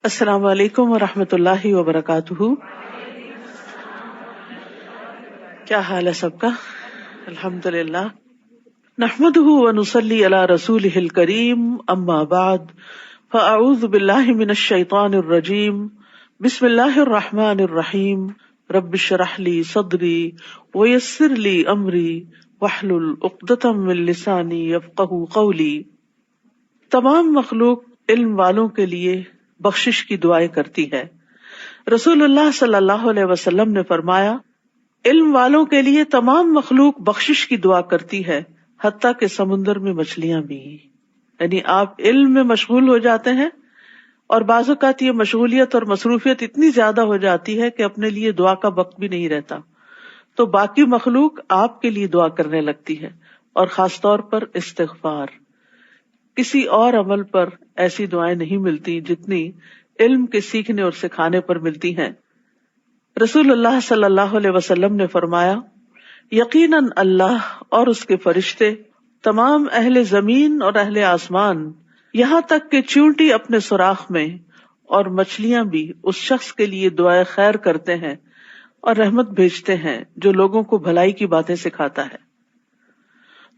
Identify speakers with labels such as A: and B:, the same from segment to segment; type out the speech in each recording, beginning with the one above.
A: السلام علیکم ورحمۃ اللہ وبرکاتہ. کیا حال ہے سب کا؟ الحمد للہ. نحمده ونصلی علی رسولہ الکریم. اما بعد فاعوذ باللہ من الشیطان الرجیم. بسم اللہ الرحمن الرحیم. رب اشرح لی صدری ویسر لی امری واحلل عقدۃ من لسانی یفقہوا قولی. تمام مخلوق علم والوں کے لیے بخشش کی دعائیں کرتی ہے. رسول اللہ صلی اللہ علیہ وسلم نے فرمایا، علم والوں کے لیے تمام مخلوق بخشش کی دعا کرتی ہے، حتیٰ کہ سمندر میں مچھلیاں بھی. یعنی آپ علم میں مشغول ہو جاتے ہیں اور بعض اوقات یہ مشغولیت اور مصروفیت اتنی زیادہ ہو جاتی ہے کہ اپنے لیے دعا کا وقت بھی نہیں رہتا، تو باقی مخلوق آپ کے لیے دعا کرنے لگتی ہے. اور خاص طور پر استغفار. کسی اور عمل پر ایسی دعائیں نہیں ملتی جتنی علم کے سیکھنے اور سکھانے پر ملتی ہیں. رسول اللہ صلی اللہ علیہ وسلم نے فرمایا، یقیناً اللہ اور اس کے فرشتے، تمام اہل زمین اور اہل آسمان، یہاں تک کہ چیونٹی اپنے سوراخ میں، اور مچھلیاں بھی اس شخص کے لیے دعائے خیر کرتے ہیں اور رحمت بھیجتے ہیں جو لوگوں کو بھلائی کی باتیں سکھاتا ہے.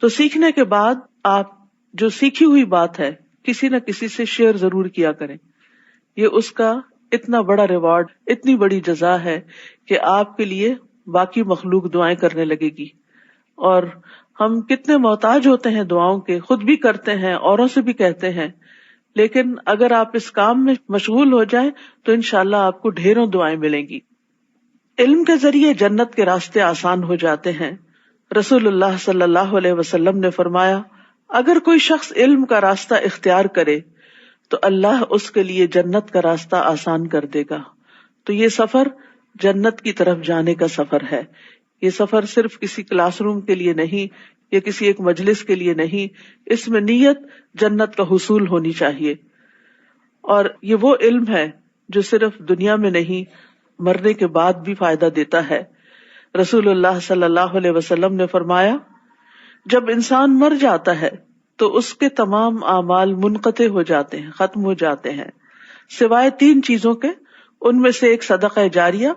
A: تو سیکھنے کے بعد آپ جو سیکھی ہوئی بات ہے کسی نہ کسی سے شیئر ضرور کیا کریں. یہ اس کا اتنا بڑا ریوارڈ، اتنی بڑی جزا ہے کہ آپ کے لیے باقی مخلوق دعائیں کرنے لگے گی. اور ہم کتنے محتاج ہوتے ہیں دعاؤں کے، خود بھی کرتے ہیں، اوروں سے بھی کہتے ہیں، لیکن اگر آپ اس کام میں مشغول ہو جائیں تو انشاءاللہ آپ کو ڈھیروں دعائیں ملیں گی. علم کے ذریعے جنت کے راستے آسان ہو جاتے ہیں. رسول اللہ صلی اللہ علیہ وسلم نے فرمایا، اگر کوئی شخص علم کا راستہ اختیار کرے تو اللہ اس کے لیے جنت کا راستہ آسان کر دے گا. تو یہ سفر جنت کی طرف جانے کا سفر ہے. یہ سفر صرف کسی کلاس روم کے لیے نہیں یا کسی ایک مجلس کے لیے نہیں، اس میں نیت جنت کا حصول ہونی چاہیے. اور یہ وہ علم ہے جو صرف دنیا میں نہیں، مرنے کے بعد بھی فائدہ دیتا ہے. رسول اللہ صلی اللہ علیہ وسلم نے فرمایا، جب انسان مر جاتا ہے تو اس کے تمام اعمال منقطع ہو جاتے ہیں، ختم ہو جاتے ہیں، سوائے 3 چیزوں کے. ان میں سے ایک صدقہ جاریہ،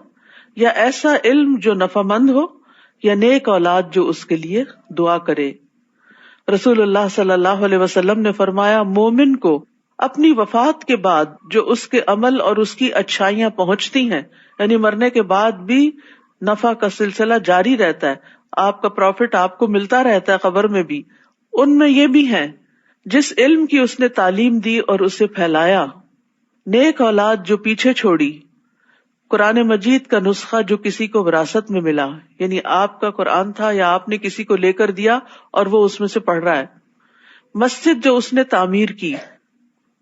A: یا ایسا علم جو نفع مند ہو، یا نیک اولاد جو اس کے لیے دعا کرے. رسول اللہ صلی اللہ علیہ وسلم نے فرمایا، مومن کو اپنی وفات کے بعد جو اس کے عمل اور اس کی اچھائیاں پہنچتی ہیں، یعنی مرنے کے بعد بھی نفع کا سلسلہ جاری رہتا ہے، آپ کا پروفٹ آپ کو ملتا رہتا ہے قبر میں بھی. ان میں یہ بھی ہیں جس علم کی اس نے تعلیم دی اور اسے پھیلایا، نیک اولاد جو پیچھے چھوڑی، قرآن مجید کا نسخہ جو کسی کو وراثت میں ملا، یعنی آپ کا قرآن تھا یا آپ نے کسی کو لے کر دیا اور وہ اس میں سے پڑھ رہا ہے، مسجد جو اس نے تعمیر کی،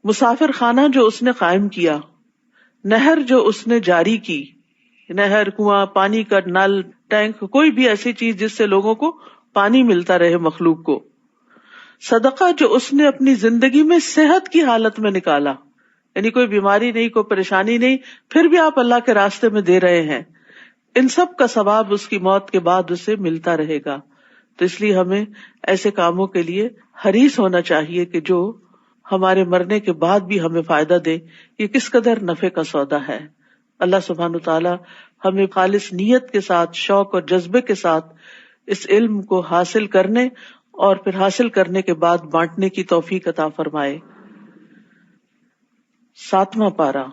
A: مسافر خانہ جو اس نے قائم کیا، نہر جو اس نے جاری کی، نہر، کنواں، پانی کا نل، ٹینک، کوئی بھی ایسی چیز جس سے لوگوں کو پانی ملتا رہے، مخلوق کو. صدقہ جو اس نے اپنی زندگی میں صحت کی حالت میں نکالا، یعنی کوئی بیماری نہیں، کوئی پریشانی نہیں، پھر بھی آپ اللہ کے راستے میں دے رہے ہیں، ان سب کا ثواب اس کی موت کے بعد اسے ملتا رہے گا. تو اس لیے ہمیں ایسے کاموں کے لیے حریص ہونا چاہیے کہ جو ہمارے مرنے کے بعد بھی ہمیں فائدہ دے. یہ کس قدر نفع کا سودا ہے. اللہ سبحانہ وتعالی ہمیں خالص نیت کے ساتھ، شوق اور جذبے کے ساتھ اس علم کو حاصل کرنے اور پھر حاصل کرنے کے بعد بانٹنے کی توفیق عطا فرمائے. 7واں پارہ.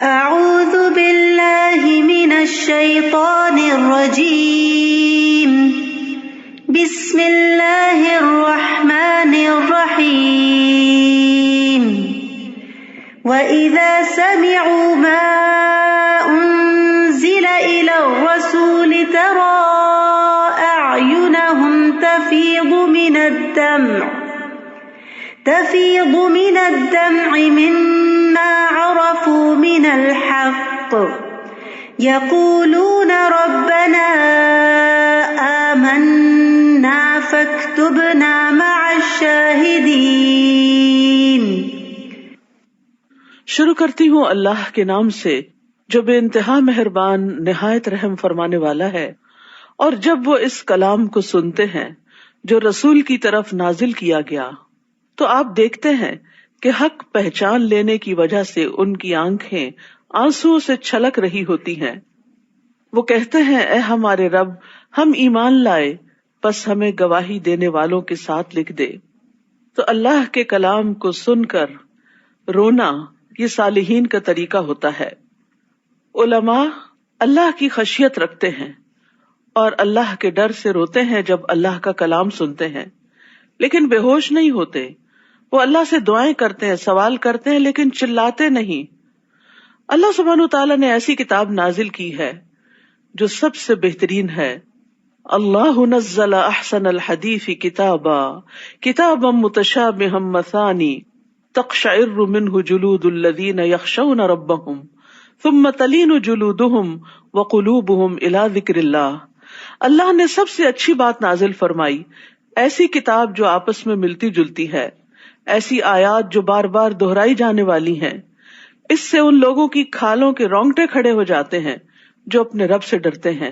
B: اعوذ باللہ من الشیطان الرجیم. بسم اللہ الرحمن الرحیم. وَإِذَا سَمِعُوا مَا أُنزِلَ إِلَى الرَّسُولِ تَرَىٰ أَعْيُنَهُمْ تَفِيضُ مِنَ الدَّمْعِ مِمَّا عَرَفُوا مِنَ الْحَقِّ يَقُولُونَ رَبَّنَا آمَنَّا فَاكْتُبْنَا مَعَ الشَّاهِدِينَ.
A: شروع کرتی ہوں اللہ کے نام سے جو بے انتہا مہربان، نہایت رحم فرمانے والا ہے. اور جب وہ اس کلام کو سنتے ہیں جو رسول کی طرف نازل کیا گیا، تو آپ دیکھتے ہیں کہ حق پہچان لینے کی وجہ سے ان کی آنکھیں آنسوؤں سے چھلک رہی ہوتی ہیں. وہ کہتے ہیں اے ہمارے رب ہم ایمان لائے پس ہمیں گواہی دینے والوں کے ساتھ لکھ دے. تو اللہ کے کلام کو سن کر رونا یہ صالحین کا طریقہ ہوتا ہے. علماء اللہ کی خشیت رکھتے ہیں اور اللہ کے ڈر سے روتے ہیں جب اللہ کا کلام سنتے ہیں، لیکن بے ہوش نہیں ہوتے. وہ اللہ سے دعائیں کرتے ہیں، سوال کرتے ہیں، لیکن چلاتے نہیں. اللہ سبحانہ وتعالیٰ نے ایسی کتاب نازل کی ہے جو سب سے بہترین ہے. اللہ نزل احسن الحدیث کتابا متشابہا مثانی تقشعر منہ جلود الذین یخشون ربہم ثم تلین جلودہم وقلوبہم الی ذکر اللہ. اللہ نے سب سے اچھی بات نازل فرمائی، ایسی کتاب جو آپس میں ملتی جلتی ہے، ایسی آیات جو بار بار دہرائی جانے والی ہیں. اس سے ان لوگوں کی کھالوں کے رونگٹے کھڑے ہو جاتے ہیں جو اپنے رب سے ڈرتے ہیں.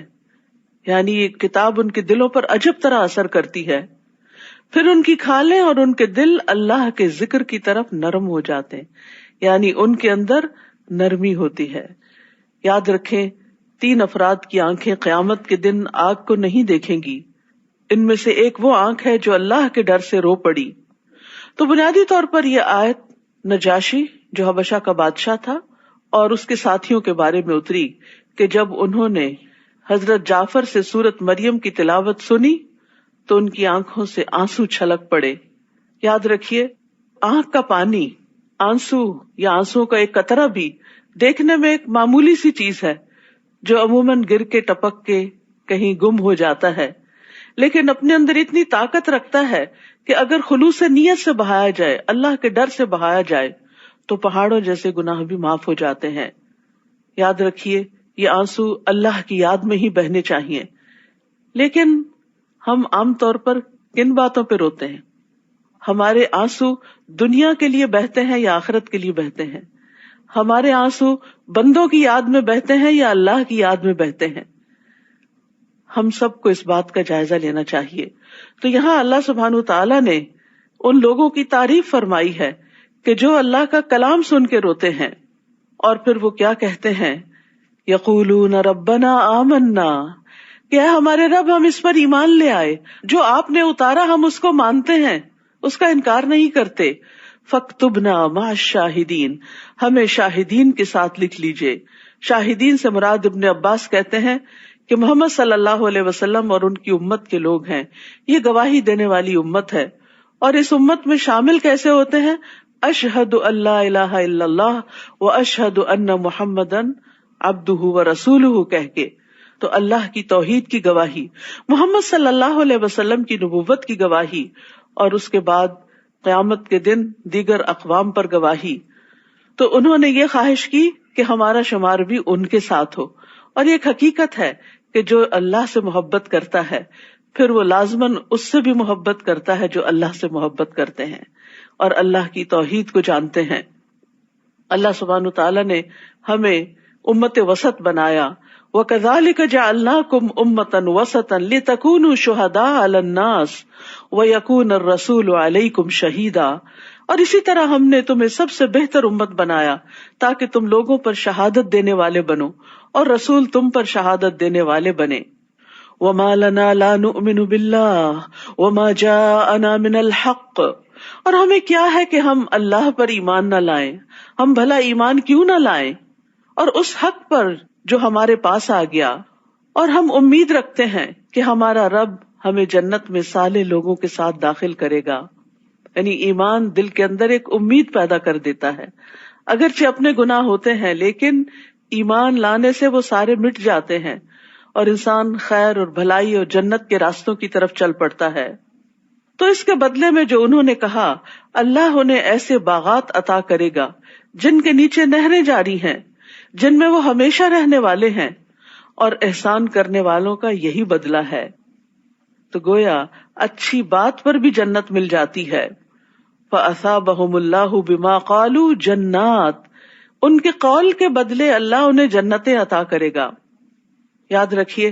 A: یعنی یہ کتاب ان کے دلوں پر عجب طرح اثر کرتی ہے. پھر ان کی کھالیں اور ان کے دل اللہ کے ذکر کی طرف نرم ہو جاتے ہیں، یعنی ان کے اندر نرمی ہوتی ہے. یاد رکھیں 3 افراد کی آنکھیں قیامت کے دن آگ کو نہیں دیکھیں گی. ان میں سے ایک وہ آنکھ ہے جو اللہ کے ڈر سے رو پڑی. تو بنیادی طور پر یہ آیت نجاشی جو حبشہ کا بادشاہ تھا اور اس کے ساتھیوں کے بارے میں اتری کہ جب انہوں نے حضرت جعفر سے سورت مریم کی تلاوت سنی تو ان کی آنکھوں سے آنسو چھلک پڑے. یاد رکھیے آنکھ کا پانی، آنسو یا آنسو کا ایک قطرہ بھی دیکھنے میں ایک معمولی سی چیز ہے جو عموماً گر کے ٹپک کے کہیں گم ہو جاتا ہے، لیکن اپنے اندر اتنی طاقت رکھتا ہے کہ اگر خلوص نیت سے بہایا جائے، اللہ کے ڈر سے بہایا جائے تو پہاڑوں جیسے گناہ بھی معاف ہو جاتے ہیں. یاد رکھیے یہ آنسو اللہ کی یاد میں ہی بہنے چاہیے. لیکن ہم عام طور پر کن باتوں پہ روتے ہیں؟ ہمارے آنسو دنیا کے لیے بہتے ہیں یا آخرت کے لیے بہتے ہیں؟ ہمارے آنسو بندوں کی یاد میں بہتے ہیں یا اللہ کی یاد میں بہتے ہیں؟ ہم سب کو اس بات کا جائزہ لینا چاہیے. تو یہاں اللہ سبحانہ تعالیٰ نے ان لوگوں کی تعریف فرمائی ہے کہ جو اللہ کا کلام سن کے روتے ہیں اور پھر وہ کیا کہتے ہیں، یقولون ربنا آمنا، کہ ہمارے رب ہم اس پر ایمان لے آئے، جو آپ نے اتارا ہم اس کو مانتے ہیں، اس کا انکار نہیں کرتے. فاکتبنا مع الشاہدین، ہمیں شاہدین کے ساتھ لکھ لیجئے. شاہدین سے مراد ابن عباس کہتے ہیں کہ محمد صلی اللہ علیہ وسلم اور ان کی امت کے لوگ ہیں. یہ گواہی دینے والی امت ہے. اور اس امت میں شامل کیسے ہوتے ہیں؟ اشہد ان لا الہ الا اللہ و اشہد ان محمدن عبدہ و رسولہ کہہ کے. تو اللہ کی توحید کی گواہی، محمد صلی اللہ علیہ وسلم کی نبوت کی گواہی، اور اس کے بعد قیامت کے دن دیگر اقوام پر گواہی. تو انہوں نے یہ خواہش کی کہ ہمارا شمار بھی ان کے ساتھ ہو. اور یہ ایک حقیقت ہے کہ جو اللہ سے محبت کرتا ہے پھر وہ لازماً اس سے بھی محبت کرتا ہے جو اللہ سے محبت کرتے ہیں اور اللہ کی توحید کو جانتے ہیں. اللہ سبحانہ تعالیٰ نے ہمیں امت وسط بنایا. وَكَذَلِكَ جَعَلْنَاكُمْ أُمَّةً وَسَطًا لِتَكُونُوا شُهَدَاءَ عَلَى النَّاسِ وَيَكُونَ الرَّسُولُ عَلَيْكُمْ شَهِيدًا، اور اسی طرح ہم نے تمہیں سب سے بہتر امت بنایا تاکہ تم لوگوں پر شہادت دینے والے بنو اور رسول تم پر شہادت دینے والے بنے. وَمَا لَنَا لَا نُؤْمِنُ بِاللَّهِ وَمَا جَاءَنَا مِنَ الْحَقِّ، اور ہمیں کیا ہے کہ ہم اللہ پر ایمان نہ لائیں، ہم بھلا ایمان کیوں نہ لائیں، اور اس حق پر جو ہمارے پاس آ گیا. اور ہم امید رکھتے ہیں کہ ہمارا رب ہمیں جنت میں صالح لوگوں کے ساتھ داخل کرے گا. یعنی ایمان دل کے اندر ایک امید پیدا کر دیتا ہے. اگرچہ اپنے گناہ ہوتے ہیں لیکن ایمان لانے سے وہ سارے مٹ جاتے ہیں اور انسان خیر اور بھلائی اور جنت کے راستوں کی طرف چل پڑتا ہے. تو اس کے بدلے میں جو انہوں نے کہا، اللہ انہیں ایسے باغات عطا کرے گا جن کے نیچے نہریں جاری ہیں، جن میں وہ ہمیشہ رہنے والے ہیں، اور احسان کرنے والوں کا یہی بدلہ ہے. تو گویا اچھی بات پر بھی جنت مل جاتی ہے. فَأَثَابَهُمُ اللَّهُ بِمَا قَالُوا جَنَّاتٍ، ان کے قول کے بدلے اللہ انہیں جنتیں عطا کرے گا. یاد رکھیے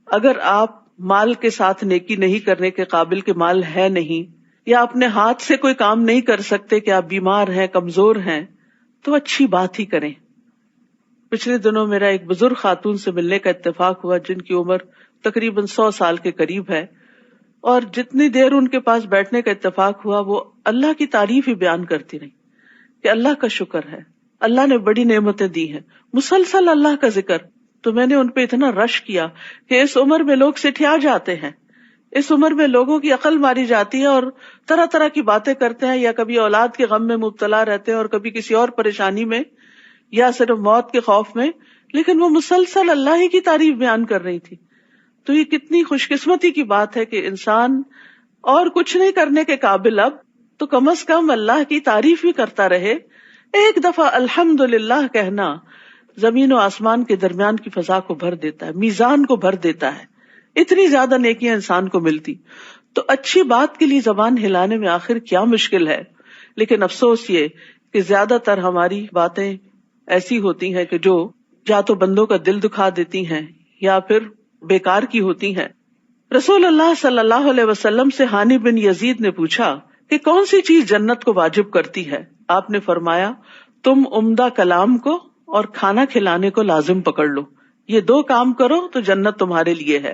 A: اگر آپ مال کے ساتھ نیکی نہیں کرنے کے قابل کے مال ہے نہیں یا اپنے ہاتھ سے کوئی کام نہیں کر سکتے کہ آپ بیمار ہیں، کمزور ہیں، تو اچھی بات ہی کریں. پچھلے دنوں میرا ایک بزرگ خاتون سے ملنے کا اتفاق ہوا جن کی عمر تقریباً 100 سال کے قریب ہے، اور جتنی دیر ان کے پاس بیٹھنے کا اتفاق ہوا وہ اللہ کی تعریف ہی بیان کرتی رہی کہ اللہ کا شکر ہے، اللہ نے بڑی نعمتیں دی ہیں، مسلسل اللہ کا ذکر. تو میں نے ان پہ اتنا رش کیا کہ اس عمر میں لوگ سٹھیا جاتے ہیں، اس عمر میں لوگوں کی عقل ماری جاتی ہے اور طرح طرح کی باتیں کرتے ہیں، یا کبھی اولاد کے غم میں مبتلا رہتے ہیں اور کبھی کسی اور پریشانی میں یا صرف موت کے خوف میں، لیکن وہ مسلسل اللہ ہی کی تعریف بیان کر رہی تھی. تو یہ کتنی خوش قسمتی کی بات ہے کہ انسان اور کچھ نہیں کرنے کے قابل اب تو کم از کم اللہ کی تعریف بھی کرتا رہے. ایک دفعہ الحمدللہ کہنا زمین و آسمان کے درمیان کی فضا کو بھر دیتا ہے، میزان کو بھر دیتا ہے، اتنی زیادہ نیکیاں انسان کو ملتی. تو اچھی بات کے لیے زبان ہلانے میں آخر کیا مشکل ہے؟ لیکن افسوس یہ کہ زیادہ تر ہماری باتیں ایسی ہوتی ہیں کہ جو یا تو بندوں کا دل دکھا دیتی ہیں یا پھر بیکار کی ہوتی ہیں. رسول اللہ صلی اللہ علیہ وسلم سے ہانی بن یزید نے پوچھا کہ کون سی چیز جنت کو واجب کرتی ہے؟ آپ نے فرمایا تم عمدہ کلام کو اور کھانا کھلانے کو لازم پکڑ لو، یہ 2 کام کرو تو جنت تمہارے لیے ہے.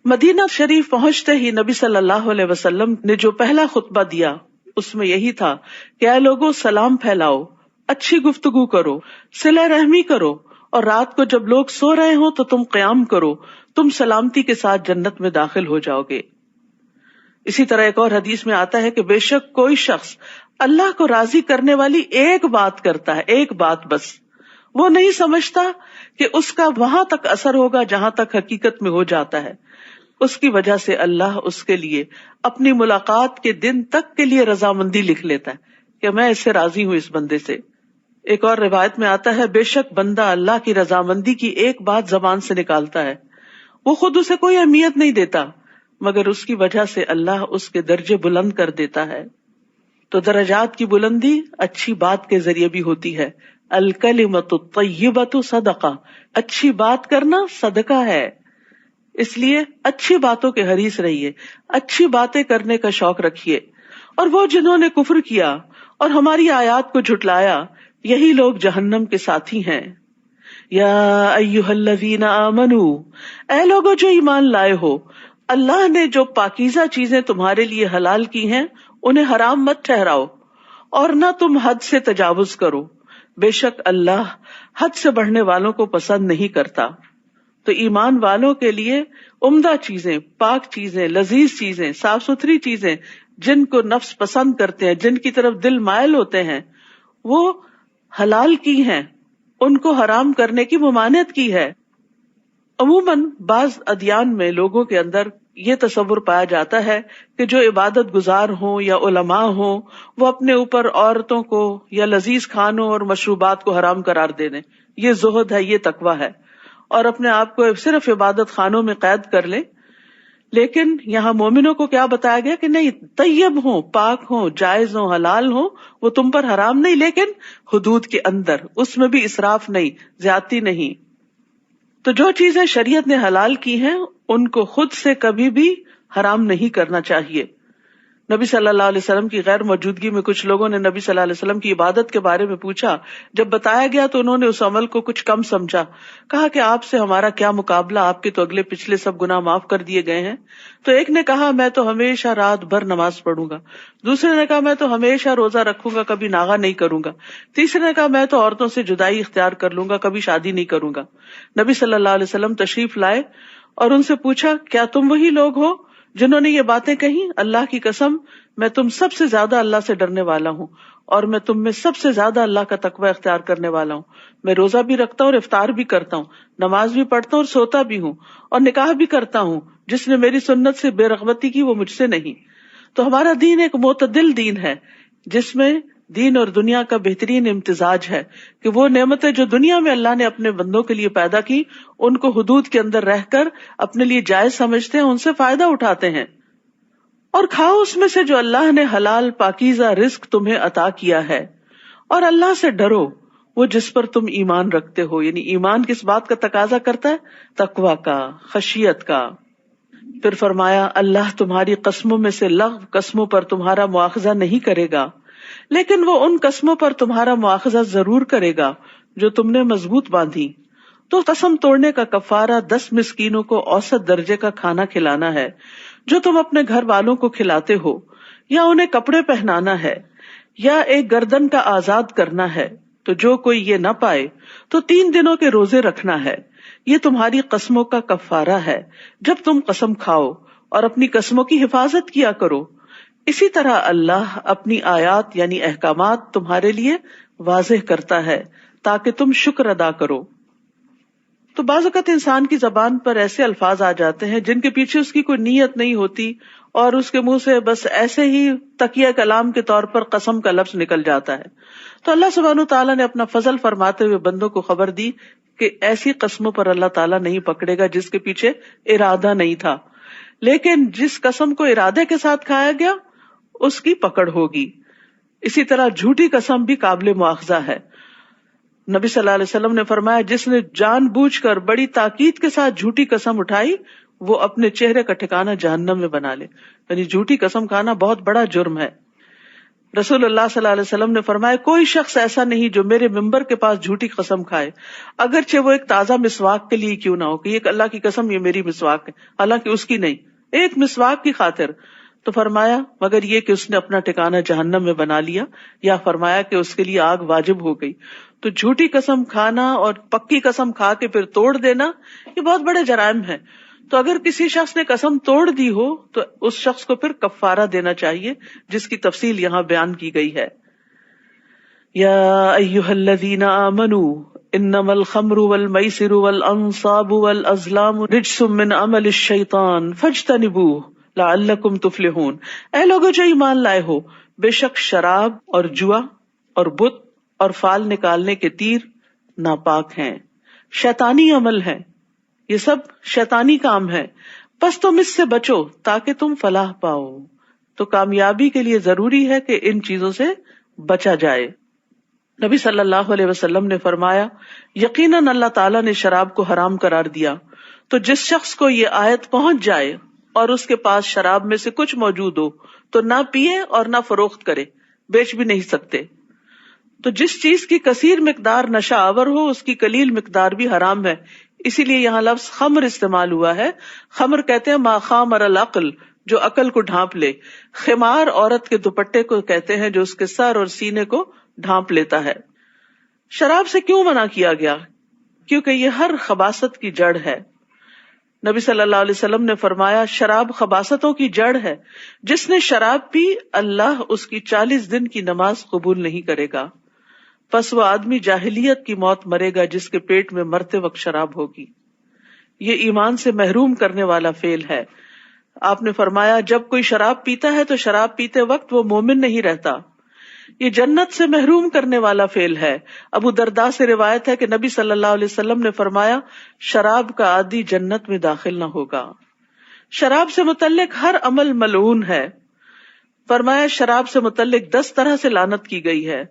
A: مدینہ شریف پہنچتے ہی نبی صلی اللہ علیہ وسلم نے جو پہلا خطبہ دیا اس میں یہی تھا کہ اے لوگوں سلام پھیلاؤ، اچھی گفتگو کرو، صلہ رحمی کرو، اور رات کو جب لوگ سو رہے ہوں تو تم قیام کرو، تم سلامتی کے ساتھ جنت میں داخل ہو جاؤ گے. اسی طرح ایک اور حدیث میں آتا ہے کہ بے شک کوئی شخص اللہ کو راضی کرنے والی ایک بات کرتا ہے، ایک بات بس، وہ نہیں سمجھتا کہ اس کا وہاں تک اثر ہوگا جہاں تک حقیقت میں ہو جاتا ہے. اس کی وجہ سے اللہ اس کے لیے اپنی ملاقات کے دن تک کے لیے رضامندی لکھ لیتا ہے کہ میں اس سے راضی ہوں، اس بندے سے. ایک اور روایت میں آتا ہے بے شک بندہ اللہ کی رضامندی کی ایک بات زبان سے نکالتا ہے، وہ خود اسے کوئی اہمیت نہیں دیتا مگر اس کی وجہ سے اللہ اس کے درجے بلند کر دیتا ہے. تو درجات کی بلندی اچھی بات کے ذریعے بھی ہوتی ہے. الکلمۃ الطیبۃ صدقہ، اچھی بات کرنا صدقہ ہے. اس لیے اچھی باتوں کے حریص رہیے، اچھی باتیں کرنے کا شوق رکھیے. اور وہ جنہوں نے کفر کیا اور ہماری آیات کو جھٹلایا یہی لوگ جہنم کے ساتھی ہیں. یا ایھا الذین آمنوا، اے لوگوں جو ایمان لائے ہو، اللہ نے جو پاکیزہ چیزیں تمہارے لیے حلال کی ہیں انہیں حرام مت ٹھہراؤ، اور نہ تم حد سے تجاوز کرو، بے شک اللہ حد سے بڑھنے والوں کو پسند نہیں کرتا. تو ایمان والوں کے لیے عمدہ چیزیں، پاک چیزیں، لذیذ چیزیں، صاف ستھری چیزیں جن کو نفس پسند کرتے ہیں، جن کی طرف دل مائل ہوتے ہیں، وہ حلال کی ہیں، ان کو حرام کرنے کی ممانعت کی ہے. عموماً بعض ادیان میں لوگوں کے اندر یہ تصور پایا جاتا ہے کہ جو عبادت گزار ہوں یا علماء ہوں وہ اپنے اوپر عورتوں کو یا لذیذ کھانوں اور مشروبات کو حرام قرار دے دیں. یہ زہد ہے، یہ تقویٰ ہے، اور اپنے آپ کو صرف عبادت خانوں میں قید کر لیں. لیکن یہاں مومنوں کو کیا بتایا گیا کہ نہیں، طیب ہوں، پاک ہوں، جائز ہوں، حلال ہوں، وہ تم پر حرام نہیں لیکن حدود کے اندر، اس میں بھی اسراف نہیں، زیادتی نہیں. تو جو چیزیں شریعت نے حلال کی ہیں ان کو خود سے کبھی بھی حرام نہیں کرنا چاہیے. نبی صلی اللہ علیہ وسلم کی غیر موجودگی میں کچھ لوگوں نے نبی صلی اللہ علیہ وسلم کی عبادت کے بارے میں پوچھا. جب بتایا گیا تو انہوں نے اس عمل کو کچھ کم سمجھا، کہا کہ آپ سے ہمارا کیا مقابلہ، آپ کے تو اگلے پچھلے سب گناہ معاف کر دیے گئے ہیں. تو ایک نے کہا میں تو ہمیشہ رات بھر نماز پڑھوں گا، دوسرے نے کہا میں تو ہمیشہ روزہ رکھوں گا، کبھی ناغہ نہیں کروں گا، تیسرے نے کہا میں تو عورتوں سے جدائی اختیار کر لوں گا، کبھی شادی نہیں کروں گا. نبی صلی اللہ علیہ وسلم تشریف لائے اور ان سے پوچھا کیا تم وہی لوگ ہو جنہوں نے یہ باتیں کہیں؟ اللہ کی قسم میں تم سب سے زیادہ اللہ سے ڈرنے والا ہوں اور میں تم میں سب سے زیادہ اللہ کا تقوی اختیار کرنے والا ہوں. میں روزہ بھی رکھتا ہوں اور افطار بھی کرتا ہوں، نماز بھی پڑھتا ہوں اور سوتا بھی ہوں، اور نکاح بھی کرتا ہوں. جس نے میری سنت سے بے رغبتی کی وہ مجھ سے نہیں. تو ہمارا دین ایک معتدل دین ہے جس میں دین اور دنیا کا بہترین امتزاج ہے کہ وہ نعمتیں جو دنیا میں اللہ نے اپنے بندوں کے لیے پیدا کی ان کو حدود کے اندر رہ کر اپنے لیے جائز سمجھتے ہیں، ان سے فائدہ اٹھاتے ہیں. اور کھاؤ اس میں سے جو اللہ نے حلال پاکیزہ رزق تمہیں عطا کیا ہے، اور اللہ سے ڈرو وہ جس پر تم ایمان رکھتے ہو. یعنی ایمان کس بات کا تقاضا کرتا ہے؟ تقوی کا، خشیت کا. پھر فرمایا اللہ تمہاری قسموں میں سے لغو قسموں پر تمہارا مواخذہ نہیں کرے گا، لیکن وہ ان قسموں پر تمہارا مواخذہ ضرور کرے گا جو تم نے مضبوط باندھی. تو قسم توڑنے کا کفارہ 10 مسکینوں کو اوسط درجے کا کھانا کھلانا ہے جو تم اپنے گھر والوں کو کھلاتے ہو، یا انہیں کپڑے پہنانا ہے، یا ایک گردن کا آزاد کرنا ہے. تو جو کوئی یہ نہ پائے تو 3 دنوں کے روزے رکھنا ہے. یہ تمہاری قسموں کا کفارہ ہے جب تم قسم کھاؤ، اور اپنی قسموں کی حفاظت کیا کرو. اسی طرح اللہ اپنی آیات یعنی احکامات تمہارے لیے واضح کرتا ہے تاکہ تم شکر ادا کرو. تو بعض اوقات انسان کی زبان پر ایسے الفاظ آ جاتے ہیں جن کے پیچھے اس کی کوئی نیت نہیں ہوتی، اور اس کے منہ سے بس ایسے ہی تکیہ کلام کے طور پر قسم کا لفظ نکل جاتا ہے. تو اللہ سبحانہ وتعالیٰ نے اپنا فضل فرماتے ہوئے بندوں کو خبر دی کہ ایسی قسموں پر اللہ تعالیٰ نہیں پکڑے گا جس کے پیچھے ارادہ نہیں تھا، لیکن جس قسم کو ارادے کے ساتھ کھایا گیا اس کی پکڑ ہوگی. اسی طرح جھوٹی قسم بھی قابل مواخذہ ہے. نبی صلی اللہ علیہ وسلم نے فرمایا جس نے جان بوجھ کر بڑی تاکید کے ساتھ جھوٹی قسم اٹھائی وہ اپنے چہرے کا ٹھکانہ جہنم میں بنا لے. یعنی جھوٹی قسم کھانا بہت بڑا جرم ہے. رسول اللہ صلی اللہ علیہ وسلم نے فرمایا کوئی شخص ایسا نہیں جو میرے ممبر کے پاس جھوٹی قسم کھائے، اگرچہ وہ ایک تازہ مسواک کے لیے کیوں نہ ہو، کہ یہ اللہ کی قسم یہ میری مسواک ہے، حالانکہ اس کی نہیں، ایک مسواک کی خاطر. تو فرمایا مگر یہ کہ اس نے اپنا ٹھکانہ جہنم میں بنا لیا، یا فرمایا کہ اس کے لیے آگ واجب ہو گئی. تو جھوٹی قسم کھانا اور پکی قسم کھا کے پھر توڑ دینا یہ بہت بڑے جرائم ہیں. تو اگر کسی شخص نے قسم توڑ دی ہو تو اس شخص کو پھر کفارہ دینا چاہیے، جس کی تفصیل یہاں بیان کی گئی ہے. یا ایھا الذین آمنوا انما الخمر والمیسر والانصاب والازلام رجس من عمل الشیطان فاجتنبوہ لعلکم تفلحون. اے لوگو جو ایمان لائے ہو، بے شک شراب اور جوا اور بت اور فال نکالنے کے تیر ناپاک ہیں، شیطانی عمل ہیں، یہ سب شیطانی کام ہے، پس تم اس سے بچو تاکہ تم فلاح پاؤ. تو کامیابی کے لیے ضروری ہے کہ ان چیزوں سے بچا جائے. نبی صلی اللہ علیہ وسلم نے فرمایا یقیناً اللہ تعالیٰ نے شراب کو حرام قرار دیا، تو جس شخص کو یہ آیت پہنچ جائے اور اس کے پاس شراب میں سے کچھ موجود ہو تو نہ پیے اور نہ فروخت کرے، بیچ بھی نہیں سکتے. تو جس چیز کی کثیر مقدار نشہ آور ہو اس کی قلیل مقدار بھی حرام ہے. اسی لیے یہاں لفظ خمر استعمال ہوا ہے. خمر کہتے ہیں ما خامر العقل، جو عقل کو ڈھانپ لے. خمار عورت کے دوپٹے کو کہتے ہیں جو اس کے سر اور سینے کو ڈھانپ لیتا ہے. شراب سے کیوں منع کیا گیا؟ کیونکہ یہ ہر خباثت کی جڑ ہے. نبی صلی اللہ علیہ وسلم نے فرمایا شراب خباثتوں کی جڑ ہے، جس نے شراب پی اللہ اس کی 40 دن کی نماز قبول نہیں کرے گا. پس وہ آدمی جاہلیت کی موت مرے گا جس کے پیٹ میں مرتے وقت شراب ہوگی. یہ ایمان سے محروم کرنے والا فعل ہے. آپ نے فرمایا جب کوئی شراب پیتا ہے تو شراب پیتے وقت وہ مومن نہیں رہتا. یہ جنت سے محروم کرنے والا فعل ہے. ابو درداء سے روایت ہے کہ نبی صلی اللہ علیہ وسلم نے فرمایا شراب کا عادی جنت میں داخل نہ ہوگا. شراب سے متعلق ہر عمل ملعون ہے. فرمایا شراب سے متعلق 10 طرح سے لعنت کی گئی ہے.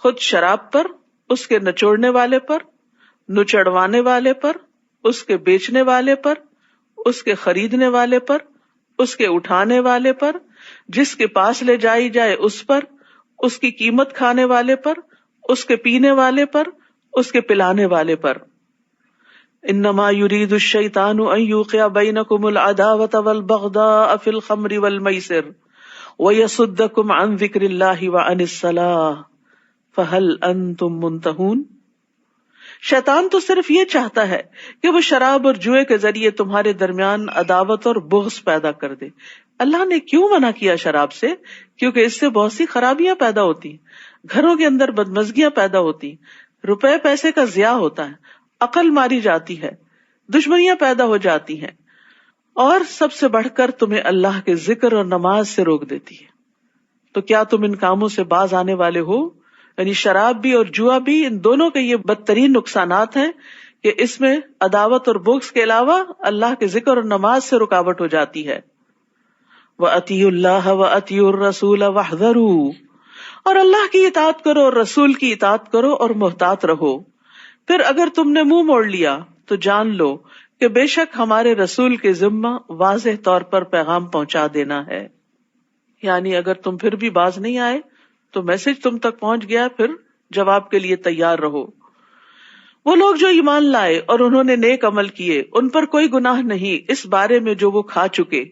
A: خود شراب پر، اس کے نچوڑنے والے پر، نچڑوانے والے پر، اس کے بیچنے والے پر، اس کے خریدنے والے پر، اس کے اٹھانے والے پر، جس کے پاس لے جائی جائے اس پر، اس کی قیمت کھانے والے پر، اس کے پینے والے پر، اس کے پلانے والے پر. انما یرید الشیطان ان یوقع بینکم العداوۃ والبغضاء فی الخمر والمیسر ویصدکم عن ذکر اللہ وعن الصلاۃ فہل انتم منتہون. شیطان تو صرف یہ چاہتا ہے کہ وہ شراب اور جوئے کے ذریعے تمہارے درمیان عداوت اور بغض پیدا کر دے. اللہ نے کیوں منع کیا شراب سے؟ کیونکہ اس سے بہت سی خرابیاں پیدا ہوتی ہیں، گھروں کے اندر بدمزگیاں پیدا ہوتی، روپے پیسے کا ضیاع ہوتا ہے، عقل ماری جاتی ہے، دشمنیاں پیدا ہو جاتی ہیں، اور سب سے بڑھ کر تمہیں اللہ کے ذکر اور نماز سے روک دیتی ہے. تو کیا تم ان کاموں سے باز آنے والے ہو؟ یعنی شراب بھی اور جوا بھی، ان دونوں کے یہ بدترین نقصانات ہیں کہ اس میں عداوت اور بغض کے علاوہ اللہ کے ذکر اور نماز سے رکاوٹ ہو جاتی ہے. وَأَطِيعُوا اللَّهَ وَأَطِيعُوا الرَّسُولَ وَاحْذَرُوا، اور اللہ کی اطاعت کرو اور رسول کی اطاعت کرو اور محتاط رہو. پھر اگر تم نے منہ موڑ لیا تو جان لو کہ بے شک ہمارے رسول کے ذمہ واضح طور پر پیغام پہنچا دینا ہے. یعنی اگر تم پھر بھی باز نہیں آئے تو میسج تم تک پہنچ گیا، پھر جواب کے لیے تیار رہو. وہ لوگ جو ایمان لائے اور انہوں نے نیک عمل کیے ان پر کوئی گناہ نہیں اس بارے میں جو وہ کھا چکے،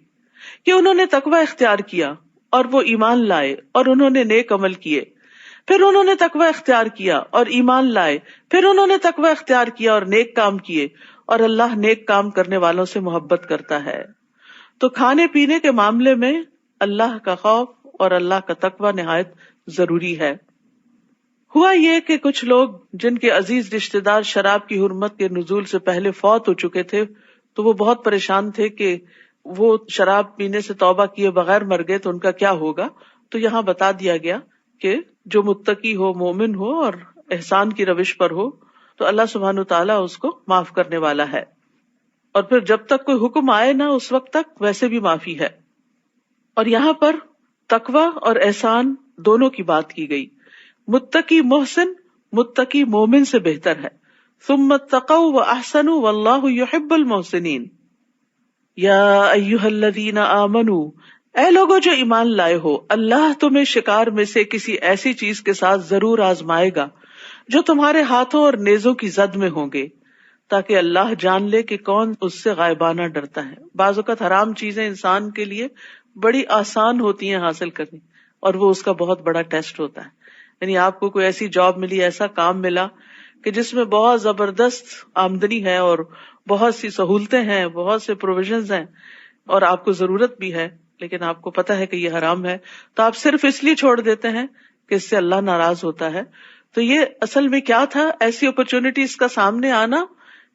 A: کہ انہوں نے تقوی اختیار کیا اور وہ ایمان لائے اور انہوں نے نیک عمل کیے، پھر انہوں نے تقوی اختیار کیا اور ایمان لائے، پھر انہوں نے تقوی اختیار کیا اور نیک کام کیے، اور اللہ نیک کام کرنے والوں سے محبت کرتا ہے. تو کھانے پینے کے معاملے میں اللہ کا خوف اور اللہ کا تقوی نہایت ضروری ہے. ہوا یہ کہ کچھ لوگ جن کے عزیز رشتہ دار شراب کی حرمت کے نزول سے پہلے فوت ہو چکے تھے تو وہ بہت پریشان تھے کہ وہ شراب پینے سے توبہ کیے بغیر مر گئے تو ان کا کیا ہوگا. تو یہاں بتا دیا گیا کہ جو متقی ہو، مومن ہو اور احسان کی روش پر ہو تو اللہ سبحانہ تعالیٰ اس کو معاف کرنے والا ہے، اور پھر جب تک کوئی حکم آئے نہ اس وقت تک ویسے بھی معافی ہے. اور یہاں پر تقوی اور احسان دونوں کی بات کی گئی. متقی محسن متقی مومن سے بہتر ہے. ثم اتقوا واحسنوا واللہ یحب المحسنین. یا ایھا الذین آمنوا، اے لوگوں جو ایمان لائے ہو، اللہ تمہیں شکار میں سے کسی ایسی چیز کے ساتھ ضرور آزمائے گا جو تمہارے ہاتھوں اور نیزوں کی زد میں ہوں گے، تاکہ اللہ جان لے کہ کون اس سے غائبانہ ڈرتا ہے. بعض اوقات حرام چیزیں انسان کے لیے بڑی آسان ہوتی ہیں حاصل کرنی، اور وہ اس کا بہت بڑا ٹیسٹ ہوتا ہے. یعنی آپ کو کوئی ایسی جاب ملی، ایسا کام ملا کہ جس میں بہت زبردست آمدنی ہے اور بہت سی سہولتیں ہیں، بہت سے پروویژنز ہیں، اور آپ کو ضرورت بھی ہے، لیکن آپ کو پتا ہے کہ یہ حرام ہے، تو آپ صرف اس لیے چھوڑ دیتے ہیں کہ اس سے اللہ ناراض ہوتا ہے. تو یہ اصل میں کیا تھا؟ ایسی اپرچونٹیز کا سامنے آنا